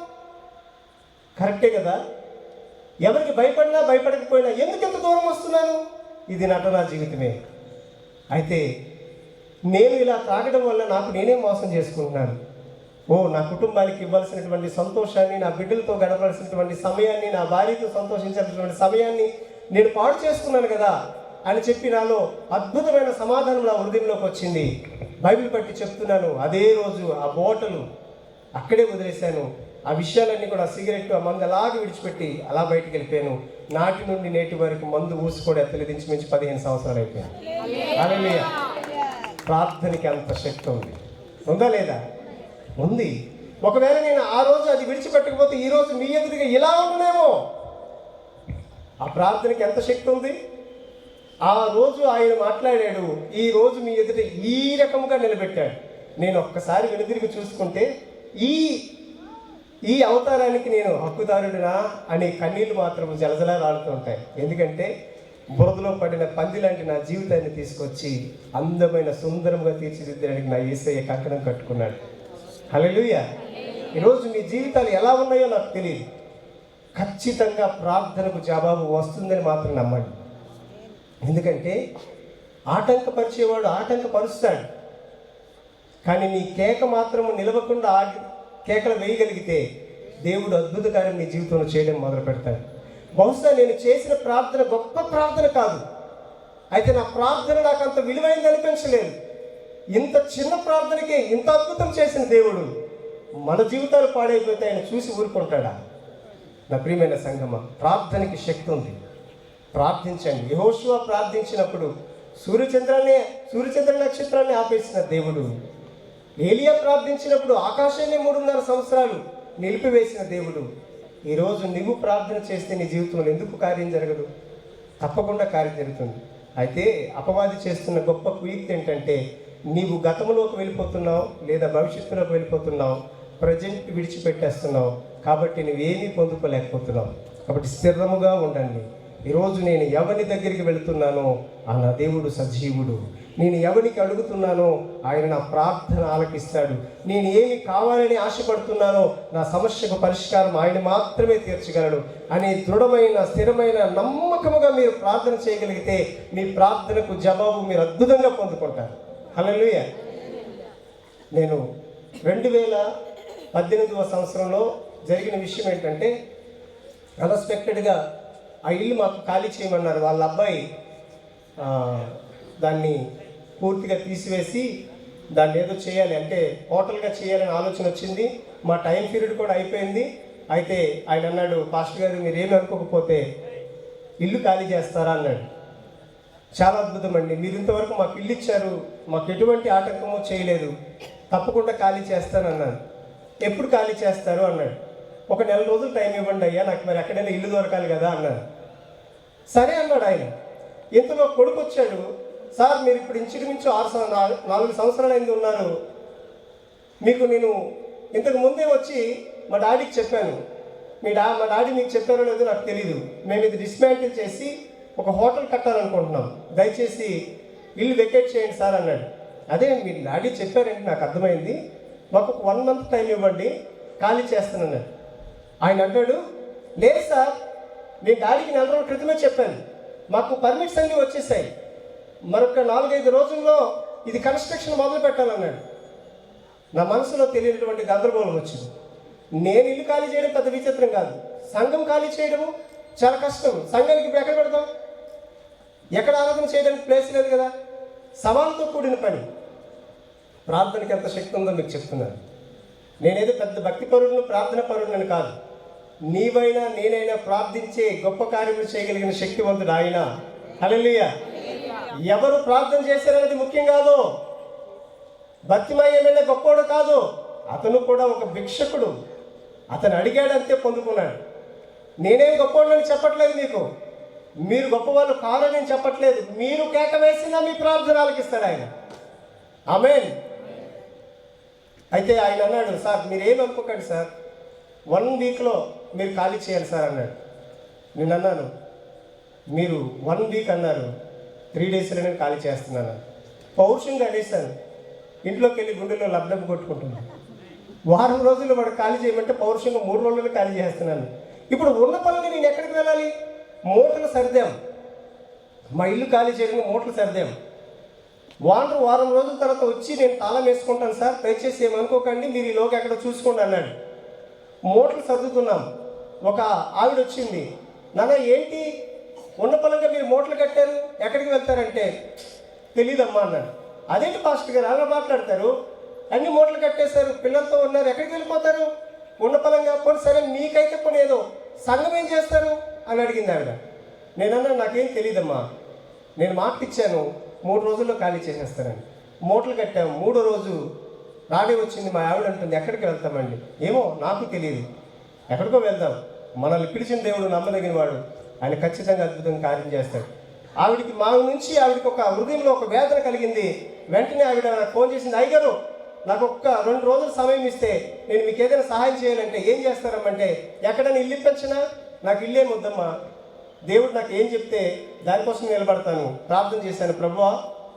కరెక్టే కదా. ఎవరికి భయపడినా భయపడకపోయినా ఎందుకు ఎంత దూరం వస్తున్నాను? ఇది నటనా జీవితమే. అయితే నేను ఇలా తాగడం వల్ల నాకు నేనే మోసం చేసుకుంటున్నాను. నా కుటుంబానికి ఇవ్వాల్సినటువంటి సంతోషాన్ని, నా బిడ్డలతో గడపాల్సినటువంటి సమయాన్ని, నా భార్యతో సంతోషించాల్సినటువంటి సమయాన్ని నేను పాడు చేసుకున్నాను కదా అని చెప్పి నాలో అద్భుతమైన సమాధానం నా హృదయంలోకి వచ్చింది. బైబిల్ పట్టి చెప్తున్నాను, అదే రోజు ఆ బాటలు అక్కడే వదిలేశాను. ఆ విషయాలన్నీ కూడా, సిగరెట్, ఆ మందు అలాగే విడిచిపెట్టి అలా బయటికి వెళ్ళిపోయాను. నాటి నుండి నేటి వరకు మందు ఊసుకోవడం ఎత్తలేదించి మించి 15 సంవత్సరాలు అయిపోయాను. హల్లెలూయా. ప్రార్థనకి అంత శక్తి ఉందా లేదా? ఉంది. ఒకవేళ నేను ఆ రోజు అది విడిచిపెట్టకపోతే ఈ రోజు మీ ఎదురుగా ఇలా ఉండనేమో. ఆ ప్రార్థనకి ఎంత శక్తి ఉంది. ఆ రోజు ఆయన మాట్లాడాడు, ఈ రోజు మీ ఎదుట ఈ రకంగా నిలబెట్టాడు. నేను ఒక్కసారి వెనుదిరిగి చూసుకుంటే ఈ అవతారానికి నేను హక్కుదారుడినా అని కన్నీళ్లు మాత్రం జలజలా రాలుతూ ఉంటాయి. ఎందుకంటే బురదలో పడిన పంది లాంటి నా జీవితాన్ని తీసుకొచ్చి అందమైన సుందరంగా తీర్చిదిద్దడానికి నా యేసయ్య కంకణం కట్టుకున్నాడు. హల్లెలూయా. ఈరోజు మీ జీవితాలు ఎలా ఉన్నాయో నాకు తెలియదు. ఖచ్చితంగా ప్రార్థనకు జవాబు వస్తుందని మాత్రం నమ్మండి. ఎందుకంటే ఆటంకపరిచేవాడు ఆటంకపరుస్తాడు, కానీ నీ కేక మాత్రము నిలవకుండా కేకలు వేయగలిగితే దేవుడు అద్భుత కార్యం నీ జీవితంలో చేయడం మొదలు పెడతాడు. బహుశా నేను చేసిన ప్రార్థన గొప్ప ప్రార్థన కాదు, అయితే నా ప్రార్థన నాకు అంత విలువైంది అనిపించలేదు. ఇంత చిన్న ప్రార్థనకే ఇంత అద్భుతం చేసిన దేవుడు మన జీవితాలు పాడైపోతే ఆయన చూసి ఊరుకుంటాడా? నా ప్రియమైన సంగమా, ప్రార్థనకి శక్తి ఉంది. ప్రార్థించండి. యెహోషువ ప్రార్థించినప్పుడు సూర్యచంద్ర నక్షత్రాన్ని ఆపేసిన దేవుడు, ఏలియా ప్రార్థించినప్పుడు ఆకాశాన్ని 3.5 సంవత్సరాలు నిలిపివేసిన దేవుడు, ఈరోజు నువ్వు ప్రార్థన చేస్తే నీ జీవితంలో ఎందుకు కార్యం జరగదు? తప్పకుండా కార్యం జరుగుతుంది. అయితే అపవాది చేస్తున్న గొప్ప కుయుక్తి ఏంటంటే, నీవు గతంలోకి వెళ్ళిపోతున్నావు లేదా భవిష్యత్తులోకి వెళ్ళిపోతున్నావు, ప్రజెంట్ విడిచిపెట్టేస్తున్నావు, కాబట్టి నువ్వేమీ పొందుకోలేకపోతున్నావు. కాబట్టి స్థిరముగా ఉండండి. ఈరోజు నేను ఎవరి దగ్గరికి వెళుతున్నానో ఆ నా దేవుడు సజీవుడు. నేను ఎవరికి అడుగుతున్నానో ఆయన నా ప్రార్థన ఆలకిస్తాడు. నేను ఏమి కావాలని ఆశపడుతున్నానో నా సమస్యకు పరిష్కారం ఆయన మాత్రమే తీర్చగలడు అనే దృఢమైన స్థిరమైన నమ్మకముగా మీరు ప్రార్థన చేయగలిగితే మీ ప్రార్థనకు జవాబు మీరు అద్భుతంగా పొందుకుంటారు. హల్లెలూయా. నేను 2018వ సంవత్సరంలో జరిగిన విషయం ఏంటంటే, అన్ఎక్స్పెక్టెడ్గా ఆ ఇల్లు మాకు ఖాళీ చేయమన్నారు. వాళ్ళ అబ్బాయి దాన్ని పూర్తిగా తీసివేసి దాన్ని ఏదో చేయాలి అంటే హోటల్గా చేయాలని ఆలోచన వచ్చింది. మా టైం పీరియడ్ కూడా అయిపోయింది. అయితే ఆయన అన్నాడు, పాస్టర్ గారు మీరు ఏమి అనుకోకపోతే ఇల్లు ఖాళీ చేస్తారా అన్నాడు. చాలా అద్భుతం అండి, మీరు ఇంతవరకు మాకు ఇల్లు ఇచ్చారు, మాకు ఎటువంటి ఆటంకమో చేయలేదు, తప్పకుండా ఖాళీ చేస్తానన్నాను. ఎప్పుడు ఖాళీ చేస్తారు అన్నాడు. ఒక 1 నెల రోజులు టైం ఇవ్వండి అయ్యా, నాకు మరి ఎక్కడైనా ఇల్లు దొరకాలి కదా అన్నాను. సరే అన్నాడు ఆయన. ఇంతలో కొడుకు వచ్చాడు, సార్ మీరు ఇప్పుడు ఇంచుమించు 4 సంవత్సరాలు అయింది ఉన్నారు, మీకు నేను ఇంతకు ముందే వచ్చి మా డాడీకి చెప్పాను, మా డాడీ మీకు చెప్పారో లేదో నాకు తెలీదు, మేము ఇది డిస్మాంటిల్ చేసి ఒక హోటల్ కట్టాలనుకుంటున్నాం, దయచేసి ఇల్లు వెకేట్ చేయండి సార్ అన్నాడు. అదే మీరు డాడీ చెప్పారంటే నాకు అర్థమైంది, మాకు ఒక 1 మంత్ టైం ఇవ్వండి, ఖాళీ చేస్తానన్నాడు. ఆయన అంటాడు, లేదు సార్ నేను డాడీకి 4 రోజుల క్రితమే చెప్పాను, మాకు పర్మిట్స్ అన్నీ వచ్చేసాయి, మరొక 4-5 రోజుల్లో ఇది కన్స్ట్రక్షన్ మొదలు పెట్టాలన్నాడు. నా మనసులో తెలియనటువంటి గందరగోళం వచ్చింది. నేను ఇల్లు ఖాళీ చేయడం పెద్ద విచిత్రం కాదు, సంఘం ఖాళీ చేయడము చాలా కష్టం. సంఘానికి ఇప్పుడు ఎక్కడ పెడతాం? ఎక్కడ ఆరాధన చేయడానికి ప్లేస్ లేదు కదా. సవాలుతో కూడిన పని. ప్రార్థనకి ఎంత శక్తి ఉందో మీకు చెప్తున్నాను. నేనేదో పెద్ద భక్తి పరుడును ప్రార్థన పరుడునని కాదు, నీవైనా నేనైనా ప్రార్థించే గొప్ప కార్యములు చేయగలిగిన శక్తివంతుడు ఆయన. హల్లెలూయా. ఎవరు ప్రార్థన చేశారనేది ముఖ్యం కాదు. భక్తిమయ్య ఏమైనా గొప్పవాడు కాదు, అతను కూడా ఒక భిక్షకుడు. అతను అడిగాడంతే పొందుకున్నాడు. నేనేం గొప్పవాడిని చెప్పట్లేదు మీకు, మీరు గొప్పవాళ్ళు కాదని నేను చెప్పట్లేదు. మీరు కేక వేసినా మీ ప్రార్థన ఆలకిస్తాడు ఆయన. ఆమేన్. అయితే ఆయన అన్నాడు, సార్ మీరేమనుకోకండి సార్, 1 వీక్లో మీరు ఖాళీ చేయాలి సార్ అన్నాడు. నేను అన్నాను, మీరు 1 వీక్ అన్నారు, 3 డేస్లో నేను ఖాళీ చేస్తున్నాను. పౌరుషంగా అనేసాను. ఇంట్లోకి వెళ్ళి గుండెలో లబ్ధం కొట్టుకుంటున్నాను. వారం రోజులు వాడు ఖాళీ చేయమంటే పౌరుషంగా 3 రోజుల్లో ఖాళీ చేస్తున్నాను. ఇప్పుడు ఉన్న పనులు నేను ఎక్కడికి వెళ్ళాలి? మూటలు సర్దాం. మా ఇల్లు ఖాళీ చేయడానికి మూటలు సర్దాం. వారం రోజుల తర్వాత వచ్చి నేను తాళం వేసుకుంటాను సార్, దయచేసి ఏమనుకోకండి, మీరు ఈ లోకి ఎక్కడ చూసుకోండి అన్నాడు. మూటలు సర్దుతున్నాం. ఒక ఆవిడ వచ్చింది, నాన్న ఏంటి ఉన్న పనులుగా మీరు మూటలు కట్టారు, ఎక్కడికి వెళ్తారంటే తెలీదమ్మా అన్నాడు. అదేంటి పాస్టర్ గారు అలా మాట్లాడతారు, అన్ని మూటలు కట్టేశారు, పిల్లలతో ఉన్నారు, ఎక్కడికి వెళ్ళిపోతారు ఉన్న పలంగా? పోనీ సరే మీకైతే పోనీ ఏదో సంఘం ఏం చేస్తారు అని అడిగింది ఆవిడ. నేనన్నా నాకేం తెలియదమ్మా, నేను మాట ఇచ్చాను 3 రోజుల్లో ఖాళీ చేసేస్తానని. మూటలు కట్టాము. 3వ రోజు రాడే వచ్చింది. మా ఆవిడ అంటుంది, ఎక్కడికి వెళ్తామండి? ఏమో నాకు తెలియదు, ఎక్కడికో వెళ్దాం, మనల్ని పిలిచిన దేవుడు నమ్మదగిన వాడు, ఆయన ఖచ్చితంగా అద్భుతంగా కార్యం చేస్తాడు. ఆవిడికి మా నుంచి ఆవిడకి ఒక హృదయంలో ఒక వేదన కలిగింది. వెంటనే ఆవిడ నాకు ఫోన్ చేసింది, అయ్యగారు నాకు ఒక్క 2 రోజులు సమయం ఇస్తే నేను మీకు ఏదైనా సహాయం చేయాలంటే ఏం చేస్తారమ్మంటే, ఎక్కడైనా ఇల్లు ఇప్పించినా నాకు ఇల్లే వద్దమ్మా, దేవుడు నాకు ఏం చెప్తే దానికోసం నిలబడతాను. ప్రార్థన చేశాను, ప్రభువా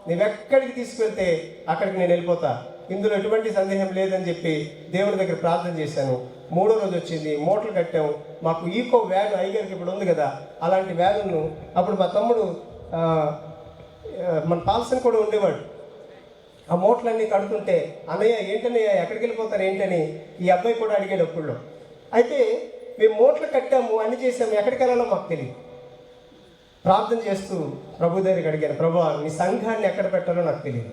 నువ్వెక్కడికి తీసుకెళ్తే అక్కడికి నేను వెళ్ళిపోతా, ఇందులో ఎటువంటి సందేహం లేదని చెప్పి దేవుడి దగ్గర ప్రార్థన చేశాను. 3వ రోజు వచ్చింది, మూటలు కట్టాము. మాకు ఈకో వ్యాన్ అయ్యగారికి ఇప్పుడు ఉంది కదా, అలాంటి వ్యాన్ను అప్పుడు మా తమ్ముడు మన పాల్సన్ కూడా ఉండేవాడు. ఆ మూటలన్నీ కడుతుంటే, అన్నయ్య ఏంటన్నయ్య ఎక్కడికి వెళ్ళిపోతారు ఏంటని ఈ అబ్బాయి కూడా అడిగాడు అప్పుడులో. అయితే మేము మూటలు కట్టాము, అన్ని చేసాము, ఎక్కడికి వెళ్ళాలో మాకు తెలియదు. ప్రార్థన చేస్తూ ప్రభు దగ్గరికి అడిగాను, ప్రభువా నీ సంఘాన్ని ఎక్కడ పెట్టాలో నాకు తెలియదు,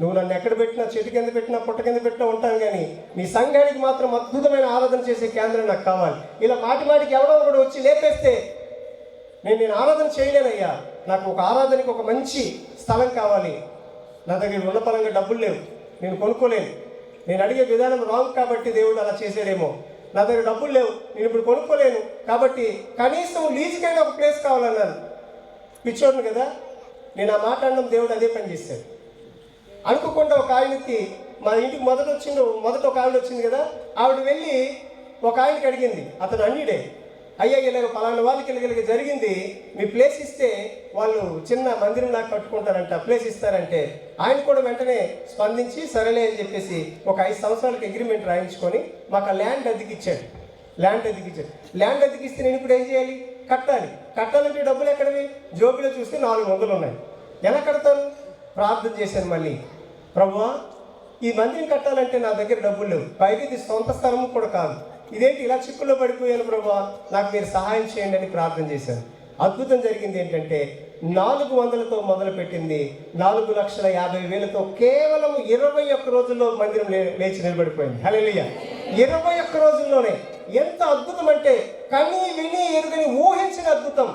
నువ్వు నన్ను ఎక్కడ పెట్టినా, చెట్టు కింద పెట్టినా, పుట్ట కింద పెట్టినా ఉంటాను, కానీ నీ సంఘానికి మాత్రం అద్భుతమైన ఆరాధన చేసే కేంద్రం నాకు కావాలి. ఇలా మాటికి ఎవడో ఒకడు వచ్చి లేపేస్తే నేను ఆరాధన చేయలేనయ్యా, నాకు ఒక ఆరాధనకి ఒక మంచి స్థలం కావాలి, నా దగ్గర ఉన్న పరంగా డబ్బులు లేవు, నేను కొనుక్కోలేను, నేను అడిగే విధానం రాంగ్ కాబట్టి దేవుడు అలా చేసాడేమో, నా దగ్గర డబ్బులు లేవు, నేను ఇప్పుడు కొనుక్కోలేను, కాబట్టి కనీసం లీజుకైనా ఒక ప్లేస్ కావాలన్నాను. పిచ్చోడును కదా, నేను ఆ మాట అనడం దేవుడు అదే పని చేశాడు. అనుకోకుండా ఒక ఆయనకి మా ఇంటికి మొదట ఒక ఆవిడ వచ్చింది కదా, ఆవిడ వెళ్ళి ఒక ఆయనకి అడిగింది, అతను అన్నిడే, అయ్యా ఇలాగ పలానా వాళ్ళకి ఇలాగ జరిగింది, మీ ప్లేస్ ఇస్తే వాళ్ళు చిన్న మందిరం నాకు కట్టుకుంటారంట, ప్లేస్ ఇస్తారంటే ఆయన కూడా వెంటనే స్పందించి సరేలే అని చెప్పేసి ఒక 5 సంవత్సరాలకి అగ్రిమెంట్ రాయించుకొని మాకు ఆ ల్యాండ్ అద్దెకిచ్చాడు. ల్యాండ్ అద్దెకిస్తే నేను ఇప్పుడు ఏం చేయాలి, కట్టాలంటే డబ్బులు ఎక్కడవి, జోబులో చూస్తే 400 ఉన్నాయి, ఎలా కడతాను? ప్రార్థన చేశాను మళ్ళీ, ప్రభువా ఈ మందిరం కట్టాలంటే నా దగ్గర డబ్బులు లేవు, పైకి ఇది సొంత స్థలము కూడా కాదు, ఇదేంటి ఇలా చిక్కుల్లో పడిపోయాను ప్రభువా, నాకు మీరు సహాయం చేయండి అని ప్రార్థన చేశాను. అద్భుతం జరిగింది ఏంటంటే 400తో మొదలుపెట్టింది 4,50,000తో కేవలం 21 రోజుల్లో మందిరం లేచి నిలబడిపోయింది. హల్లెలూయా! 21 రోజుల్లోనే. ఎంత అద్భుతం అంటే కని విని ఎరుగని ఊహించిన అద్భుతం.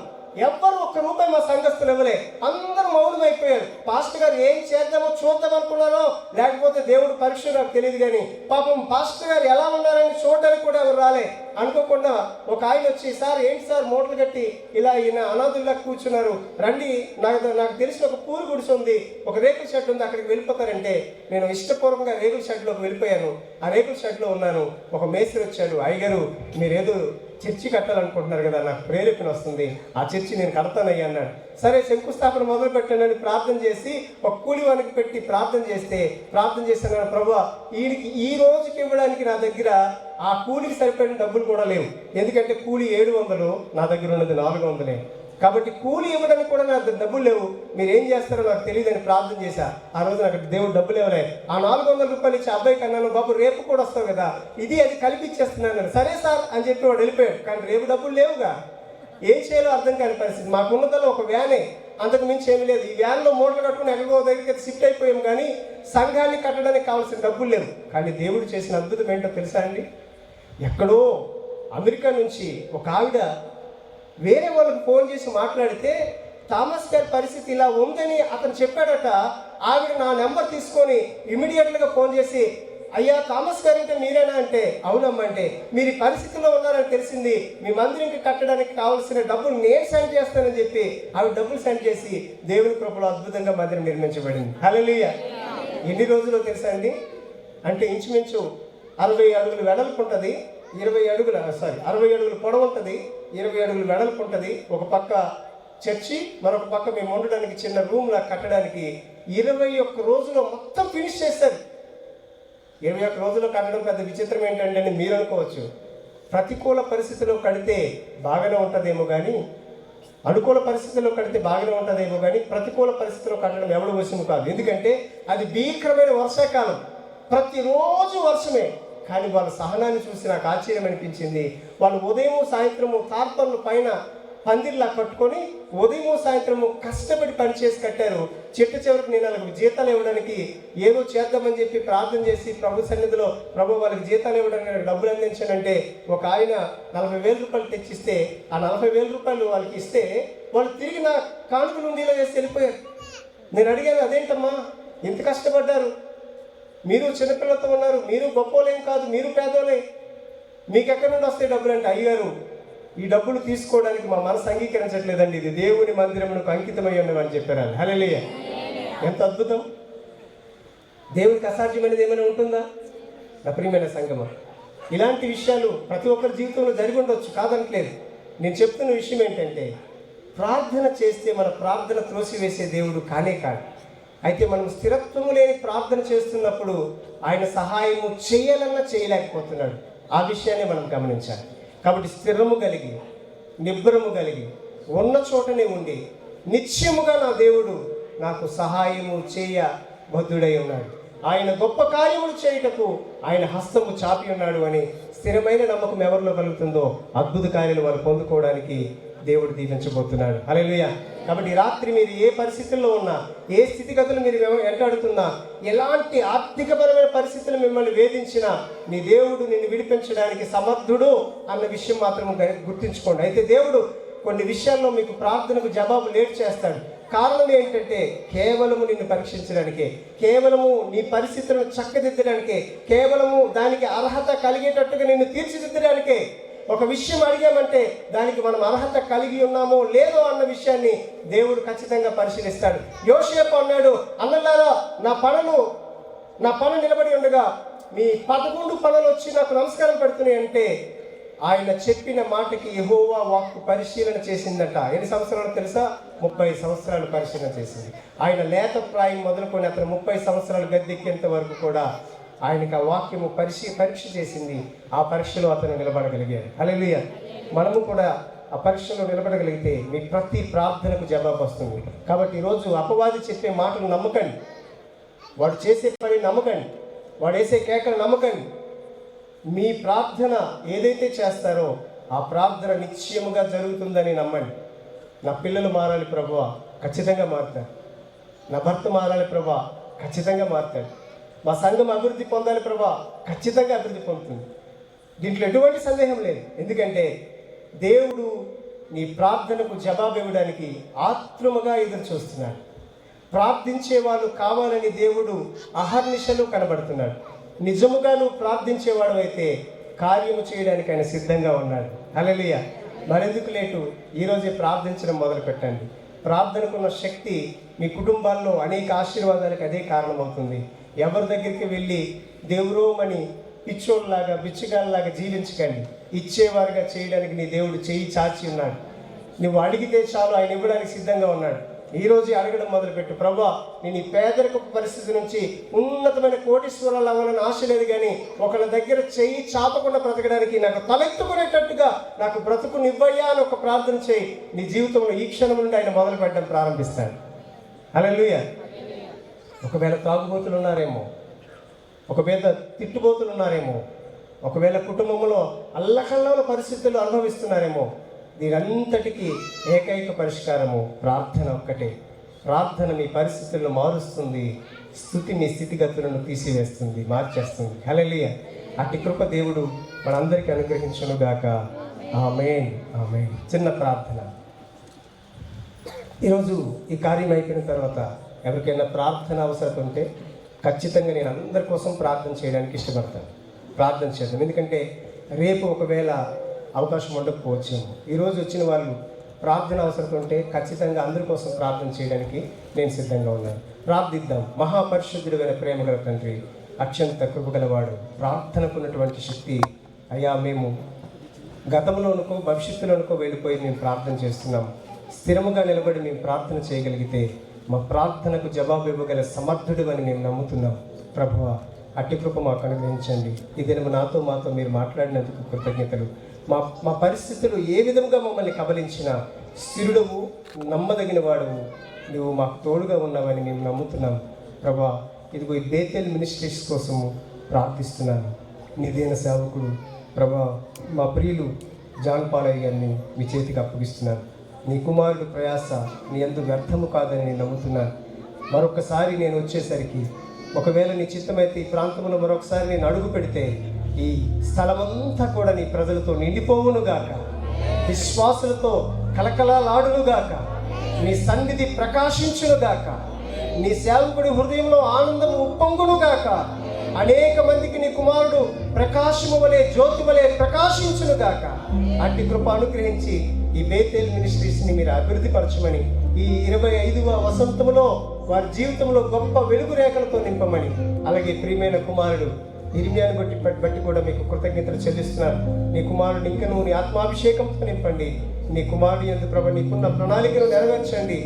ఎవ్వరు ఒక్క రూపాయి మా సంఘస్థులు ఇవ్వలే, అందరూ మౌనమైపోయారు. పాస్టర్ గారు ఏం చేద్దామో చూద్దాం అనుకున్నారో లేకపోతే దేవుడు పరీక్ష నాకు తెలియదు, కానీ పాపం పాస్టర్ గారు ఎలా ఉన్నారని చూడడానికి కూడా ఎవరు రాలే. అనుకోకుండా ఒక ఆయన వచ్చి, సార్ ఏంటి సార్ మూటలు కట్టి ఇలా ఈయన అనాథుల్లా కూర్చున్నారు, రండి, నాకు తెలిసిన ఒక పూలు గుడిసె ఉంది, ఒక రేకుల షెడ్ ఉంది, అక్కడికి వెళ్ళిపోతారంటే నేను ఇష్టపూర్వకంగా రేకుల షెడ్లోకి వెళ్ళిపోయాను. ఆ రేకుల షెడ్లో ఉన్నాను. ఒక మేస్త్రి వచ్చాడు, అయ్యగారు మీరేదో చర్చి కట్టాలనుకుంటున్నారు కదా, నాకు ప్రేరేపణ వస్తుంది, ఆ చర్చి నేను కడతానయ్యా అన్నాడు. సరే శంకుస్థాపన మొదలు పెట్టానని ప్రార్థన చేసి ఒక కూలి వానికి పెట్టి ప్రార్థన చేశాను, ప్రభువా వీడికి ఈ రోజుకి ఇవ్వడానికి నా దగ్గర ఆ కూలికి సరిపడిన డబ్బులు కూడా లేవు, ఎందుకంటే కూలి 700, నా దగ్గర ఉన్నది 400, కాబట్టి కూలి ఇవ్వడానికి కూడా నా డబ్బులు లేవు, మీరు ఏం చేస్తారో నాకు తెలియదని ప్రార్థన చేశా. ఆ రోజు నాకు దేవుడు డబ్బులు ఇవ్వలే. ఆ 400 రూపాయలు ఇచ్చి అబ్బాయికి అన్నాను, బాబు రేపు కూడా వస్తావు కదా, అది కలిపిచ్చేస్తున్నాను. సరే సార్ అని చెప్పి వాడు వెళ్ళిపోయాడు. కానీ రేపు డబ్బులు లేవుగా, ఏం చేయాలో అర్థం కాని పరిస్థితి. మాకున్నదలో ఒక వ్యానే, అంతకు మించి ఏమీ లేదు. ఈ వ్యాన్లో మూటలు కట్టుకుని ఎక్కడికో దగ్గరికి షిఫ్ట్ అయిపోయాం, కానీ సంఘాన్ని కట్టడానికి కావాల్సిన డబ్బులు లేవు. కానీ దేవుడు చేసిన అద్భుతం ఏంటో తెలుసా అండి? ఎక్కడో అమెరికా నుంచి ఒక ఆవిడ వేరే వాళ్ళకి ఫోన్ చేసి మాట్లాడితే థామస్ గారి పరిస్థితి ఇలా ఉందని అతను చెప్పాడట. ఆవిడ నా నెంబర్ తీసుకొని ఇమీడియట్గా ఫోన్ చేసి, అయ్యా థామస్ గారు అంటే మీరేనా అంటే, అవునమ్మా అంటే, మీరు ఈ పరిస్థితిలో ఉన్నారని తెలిసింది, మీ మందిరంకి కట్టడానికి కావాల్సిన డబ్బులు నేను సెండ్ చేస్తానని చెప్పి ఆవిడ డబ్బులు సెండ్ చేసి దేవుని కృపలో అద్భుతంగా మందిరం నిర్మించబడింది. హల్లెలూయా! ఎన్ని రోజుల్లో తెలుసా అండి? అంటే ఇంచుమించు 60 అడుగులు వెడల్పు ఉంటుంది, 60 అడుగులు పొడవు ఉంటుంది, 20 అడుగులు వెడల్పు ఉంటుంది. ఒక పక్క చర్చి, మరొక పక్క మేము ఉండడానికి చిన్న రూమ్లా కట్టడానికి 21 రోజుల్లో మొత్తం ఫినిష్ చేస్తారు. 21 రోజుల్లో కట్టడం పెద్ద విచిత్రం ఏంటంటే అని మీరు అనుకోవచ్చు. ప్రతికూల పరిస్థితిలో కడితే బాగానే ఉంటుందేమో కానీ, అనుకూల పరిస్థితుల్లో కడితే బాగానే ఉంటుందేమో కానీ, ప్రతికూల పరిస్థితిలో కట్టడం ఎవడు వశము కాదు. ఎందుకంటే అది భీకరమైన వర్షాకాలం, ప్రతిరోజు వర్షమే. కానీ వాళ్ళ సహనాన్ని చూసి నాకు ఆశ్చర్యం అనిపించింది. వాళ్ళు ఉదయం సాయంత్రము తార్పర్లు పైన పందిర్లా కట్టుకొని ఉదయం సాయంత్రము కష్టపడి పనిచేసి కట్టారు. చివరికి నేను వాళ్ళకి జీతాలు ఇవ్వడానికి ఏదో చేద్దామని చెప్పి ప్రార్థన చేసి ప్రభు సన్నిధిలో, ప్రభు వాళ్ళకి జీతాలు ఇవ్వడానికి డబ్బులు అందించానంటే ఒక ఆయన 40,000 రూపాయలు తెచ్చిస్తే ఆ 40,000 రూపాయలు వాళ్ళకి ఇస్తే వాళ్ళు తిరిగి నా కానుకలు ఉండేలా చేసి వెళ్ళిపోయారు. నేను అడిగాను, అదేంటమ్మా ఇంత కష్టపడ్డారు, మీరు చిన్నపిల్లలతో ఉన్నారు, మీరు గొప్పలేం కాదు, మీరు పేదోలే, మీకు ఎక్కడి నుండి వస్తాయి డబ్బులు అంటే, అయ్యారు ఈ డబ్బులు తీసుకోవడానికి మా మనసు అంగీకరించట్లేదండి, ఇది దేవుని మందిరమునకు అంకితమై ఉన్నామని చెప్పారు. హల్లెలూయా! ఎంత అద్భుతం! దేవుడికి అసాధ్యమైనది ఏమైనా ఉంటుందా? నా ప్రియమైన సంగమా, ఇలాంటి విషయాలు ప్రతి ఒక్కరి జీవితంలో జరిగి ఉండొచ్చు, కాదనట్లేదు. నేను చెప్తున్న విషయం ఏంటంటే, ప్రార్థన చేస్తే మన ప్రార్థన త్రోసివేసే దేవుడు కానే కాదు. అయితే మనం స్థిరత్వము లేని ప్రార్థన చేస్తున్నప్పుడు ఆయన సహాయము చేయాలన్నా చేయలేకపోతున్నాడు. ఆ విషయాన్ని మనం గమనించాలి. కాబట్టి స్థిరము కలిగి, నిబ్బరము కలిగి, ఉన్న చోటనే ఉండి నిత్యముగా నా దేవుడు నాకు సహాయము చేయ బద్ధుడై ఉన్నాడు, ఆయన గొప్ప కార్యములు చేయుటకు ఆయన హస్తము చాపి ఉన్నాడు అని స్థిరమైన నమ్మకం ఎవరిలో కలుగుతుందో అద్భుత కార్యాలు వారు పొందుకోవడానికి దేవుడు దీవించబోతున్నాడు. హల్లెలూయా. కాబట్టి రాత్రి మీరు ఏ పరిస్థితుల్లో ఉన్నా, ఏ స్థితిగతులు మీరు వెంటాడుతున్నా, ఎలాంటి ఆర్థికపరమైన పరిస్థితులు మిమ్మల్ని వేధించినా నీ దేవుడు నిన్ను విడిపించడానికి సమర్థుడు అన్న విషయం మాత్రం గుర్తుంచుకోండి. అయితే దేవుడు కొన్ని విషయాల్లో మీకు ప్రార్థనకు జవాబు లేట్ చేస్తాడు. కారణం ఏంటంటే కేవలము నిన్ను పరీక్షించడానికే, కేవలము నీ పరిస్థితులను చక్కదిద్దడానికే, కేవలము దానికి అర్హత కలిగేటట్టుగా నిన్ను తీర్చిదిద్దడానికే. ఒక విషయం అడిగామంటే దానికి మనం అర్హత కలిగి ఉన్నామో లేదో అన్న విషయాన్ని దేవుడు ఖచ్చితంగా పరిశీలిస్తాడు. యోసేపు అన్నాడు, అన్నలారా నా పను నిలబడి ఉండగా మీ 11 పనులు వచ్చి నాకు నమస్కారం పెడుతున్నాయి అంటే ఆయన చెప్పిన మాటకి యెహోవా వాక్కు పరిశీలన చేసిందట. ఎన్ని సంవత్సరాలు తెలుసా? 30 సంవత్సరాలు పరిశీలన చేసింది. ఆయన లేత ప్రాయం మొదలుకొని అతను 30 సంవత్సరాలు గద్దెక్కేంత వరకు కూడా ఆయనకు ఆ వాక్యము పరీక్ష చేసింది. ఆ పరీక్షలో అతను నిలబడగలిగాడు. హల్లెలూయా. మనము కూడా ఆ పరీక్షలో నిలబడగలిగితే మీ ప్రతి ప్రార్థనకు జవాబు వస్తుంది. కాబట్టి ఈరోజు అపవాది చెప్పే మాటలు నమ్మకండి, వాడు చేసే పని నమ్మకండి, వాడు వేసే కేకలు నమ్మకండి. మీ ప్రార్థన ఏదైతే చేస్తారో ఆ ప్రార్థన నిశ్చయముగా జరుగుతుందని నమ్మండి. నా పిల్లలు మారాలి ప్రభువా, ఖచ్చితంగా మారుతారు. నా భర్త మారాలి ప్రభువా, ఖచ్చితంగా మారుతాడు. మా సంఘం అభివృద్ధి పొందాలి ప్రభా, ఖచ్చితంగా అభివృద్ధి పొందుతుంది. దీంట్లో ఎటువంటి సందేహం లేదు. ఎందుకంటే దేవుడు నీ ప్రార్థనకు జవాబు ఇవ్వడానికి ఆత్రుముగా ఎదురు చూస్తున్నాడు. ప్రార్థించే వాళ్ళు కావాలని దేవుడు అహర్నిశలు కనబడుతున్నాడు. నిజముగా నువ్వు ప్రార్థించేవాడు అయితే కార్యము చేయడానికి ఆయన సిద్ధంగా ఉన్నాడు. హల్లెలూయా. మరెందుకు లేటు? ఈరోజే ప్రార్థించడం మొదలు పెట్టండి. ప్రార్థనకున్న శక్తి మీ కుటుంబాల్లో అనేక ఆశీర్వాదాలకు అదే కారణమవుతుంది. ఎవరి దగ్గరికి వెళ్ళి దేవురోమని పిచ్చోళ్ళలాగా బిచ్చగాళ్ళలాగా జీవించకండి. ఇచ్చేవారుగా చేయడానికి నీ దేవుడు చేయి చాచి ఉన్నాడు. నువ్వు అడిగితే చాలు, ఆయన ఇవ్వడానికి సిద్ధంగా ఉన్నాడు. ఈరోజు అడగడం మొదలుపెట్టు. ప్రభా, నేను ఈ పేదరికపు పరిస్థితి నుంచి ఉన్నతమైన కోటీశ్వరాలు అవ్వాలని ఆశ లేదు, కానీ ఒకళ్ళ దగ్గర చేయి చాపకుండా బ్రతకడానికి నాకు తలెత్తుకునేటట్టుగా నాకు బ్రతుకునివ్వయ్యా అని ఒక ప్రార్థన చేయి. నీ జీవితంలో ఈ క్షణం నుండి ఆయన మొదలు పెట్టడం ప్రారంభిస్తాడు. హల్లెలూయా. ఒకవేళ తాగుబోతులు ఉన్నారేమో, ఒకవేళ తిట్టుబోతులు ఉన్నారేమో, ఒకవేళ కుటుంబంలో అల్లకల్లోల పరిస్థితులు అనుభవిస్తున్నారేమో, దీనంతటికీ ఏకైక పరిష్కారము ప్రార్థన ఒక్కటే. ప్రార్థన మీ పరిస్థితులను మారుస్తుంది, స్తుతి మీ స్థితిగతులను తీసివేస్తుంది, మార్చేస్తుంది. హల్లెలూయా. అట్టి కృప దేవుడు మనందరికీ అనుగ్రహించునుగాక. ఆమేన్, ఆమేన్. చిన్న ప్రార్థన. ఈరోజు ఈ కార్యం అయిపోయిన తర్వాత ఎవరికైనా ప్రార్థన అవసరం ఉంటే ఖచ్చితంగా నేను అందరి కోసం ప్రార్థన చేయడానికి ఇష్టపడతాను. ప్రార్థన చేద్దాం. ఎందుకంటే రేపు ఒకవేళ అవకాశం ఉండకపోవచ్చేమో. ఈరోజు వచ్చిన వాళ్ళు ప్రార్థన అవసరం ఉంటే ఖచ్చితంగా అందరి కోసం ప్రార్థన చేయడానికి నేను సిద్ధంగా ఉన్నాను. ప్రార్థిద్దాం. మహాపరిశుద్ధుడైన ప్రేమగల తండ్రి, అత్యంత కృపగలవాడు, ప్రార్థనకున్నటువంటి శక్తి అయ్యా, మేము గతంలోనుకో భవిష్యత్తులోనుకో వెళ్ళిపోయి మేము ప్రార్థన చేస్తున్నాం. స్థిరముగా నిలబడి మేము ప్రార్థన చేయగలిగితే మా ప్రార్థనకు జవాబు ఇవ్వగల సమర్థుడు అని మేము నమ్ముతున్నాం. ప్రభువా, అట్టి కృప మాకు అనుగ్రహించండి. ఇదేమో మాతో మీరు మాట్లాడినందుకు కృతజ్ఞతలు. మా పరిస్థితులు ఏ విధంగా మమ్మల్ని కబలించినా స్థిరుడవు, నమ్మదగిన వాడవు, నువ్వు మాకు తోడుగా ఉన్నావని మేము నమ్ముతున్నాం. ప్రభువా, ఇదిగో ఈ బేతెల్ మినిస్ట్రీస్ కోసము ప్రార్థిస్తున్నాను. నిదేన సేవకుడు ప్రభువా, మా ప్రియులు జాన్ పాలయ్య గారిని మీ చేతికి అప్పగిస్తున్నాను. నీ కుమారుడు ప్రయాస నీ యందు వ్యర్థము కాదని నేను నమ్ముతున్నాను. మరొకసారి నేను వచ్చేసరికి ఒకవేళ నీ చిత్తమైతే ఈ ప్రాంతంలో మరొకసారి నేను అడుగు పెడితే ఈ స్థలమంతా కూడా నీ ప్రజలతో నిండిపోవునుగాక, విశ్వాసులతో కలకలాడునుగాక, నీ సన్నిధి ప్రకాశించునుగాక, నీ సేవకుడి హృదయంలో ఆనందం ఉప్పొంగునుగాక, అనేక మందికి నీ కుమారుడు ప్రకాశము వలె జ్యోతి వలె ప్రకాశించునుగాక. అట్టి కృప అనుగ్రహించి ఈ బేతేల్ మినిస్ట్రీస్ని మీరు అభివృద్ధి పరచమని, ఈ 25వ వసంతములో వారి జీవితంలో గొప్ప వెలుగు రేఖలతో నింపమని, అలాగే ప్రియమైన కుమారుడు ఇర్మియాను బట్టి కూడా మీకు కృతజ్ఞతలు చెల్లిస్తున్నాను. నీ కుమారుడు ఇంకా నువ్వు నీ ఆత్మాభిషేకంతో నింపండి. నీ కుమారుడు యందు ప్రభు నీకున్న ప్రణాళికను నెరవేర్చండి.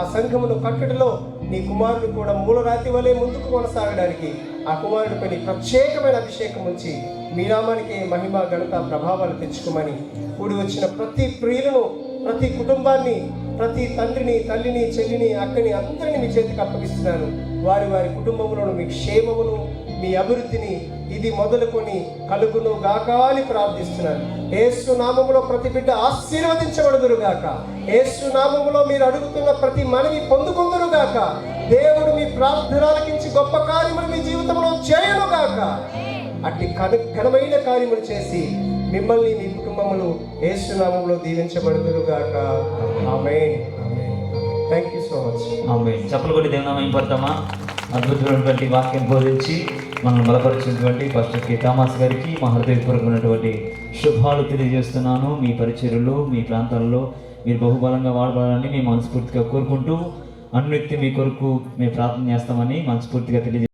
ఆ సంఘమును కట్టడిలో నీ కుమారుడు కూడా మూలరాతి వలె ముందుకు కొనసాగడానికి ఆ కుమారుడిపై నీ ప్రత్యేకమైన అభిషేకం ఉంచి మీ నామానికి మహిమ, ఘనత, ప్రభావాలు తెచ్చుకోమని, కూడి వచ్చిన ప్రతి ప్రియులను, ప్రతి కుటుంబాన్ని, ప్రతి తండ్రిని, తల్లిని, చెల్లిని, అక్కని అందరినీ మీ చేతికి అప్పగిస్తున్నాను. వారి వారి కుటుంబంలో మీ క్షేమమును, మీ అభివృద్ధిని ఇది మొదలుకొని కలుగును గాక అని ప్రార్థిస్తున్నాను. యేసు నామములో ప్రతి బిడ్డ ఆశీర్వదించబడుదురు గాక. యేసు నామములో మీరు అడుగుతున్న ప్రతి మనవి పొందుకుందురు గాక. దేవుడు మీ ప్రార్థనలకించి గొప్ప కార్యములు మీ జీవితంలో చేయను గాక. అట్టి ఘనమైన కార్యములు చేసి మిమ్మల్ని, మీ కుటుంబములు యేసు నామములో దీవించబడుదురు గాక. ఆమేన్. Thank you so much. ఆమేన్. చప్పలు కొట్టి దేవుని నామం పడతామా? అద్భుతమైనటువంటి వాక్యం బోధించి మనల్ని బలపరిచినటువంటి పాస్టర్ కె థామస్ గారికి మా హృదయపూర్వకమైనటువంటి శుభాలు తెలియజేస్తున్నాను. మీ పరిచర్యలు, మీ ప్రాంతాల్లో మీరు బహుబలంగా వాడబడాలని మేము మనస్ఫూర్తిగా కోరుకుంటూ, అన్నిటి మీ కొరకు మేము ప్రార్థన చేస్తామని మనస్ఫూర్తిగా తెలియజేస్తున్నాను.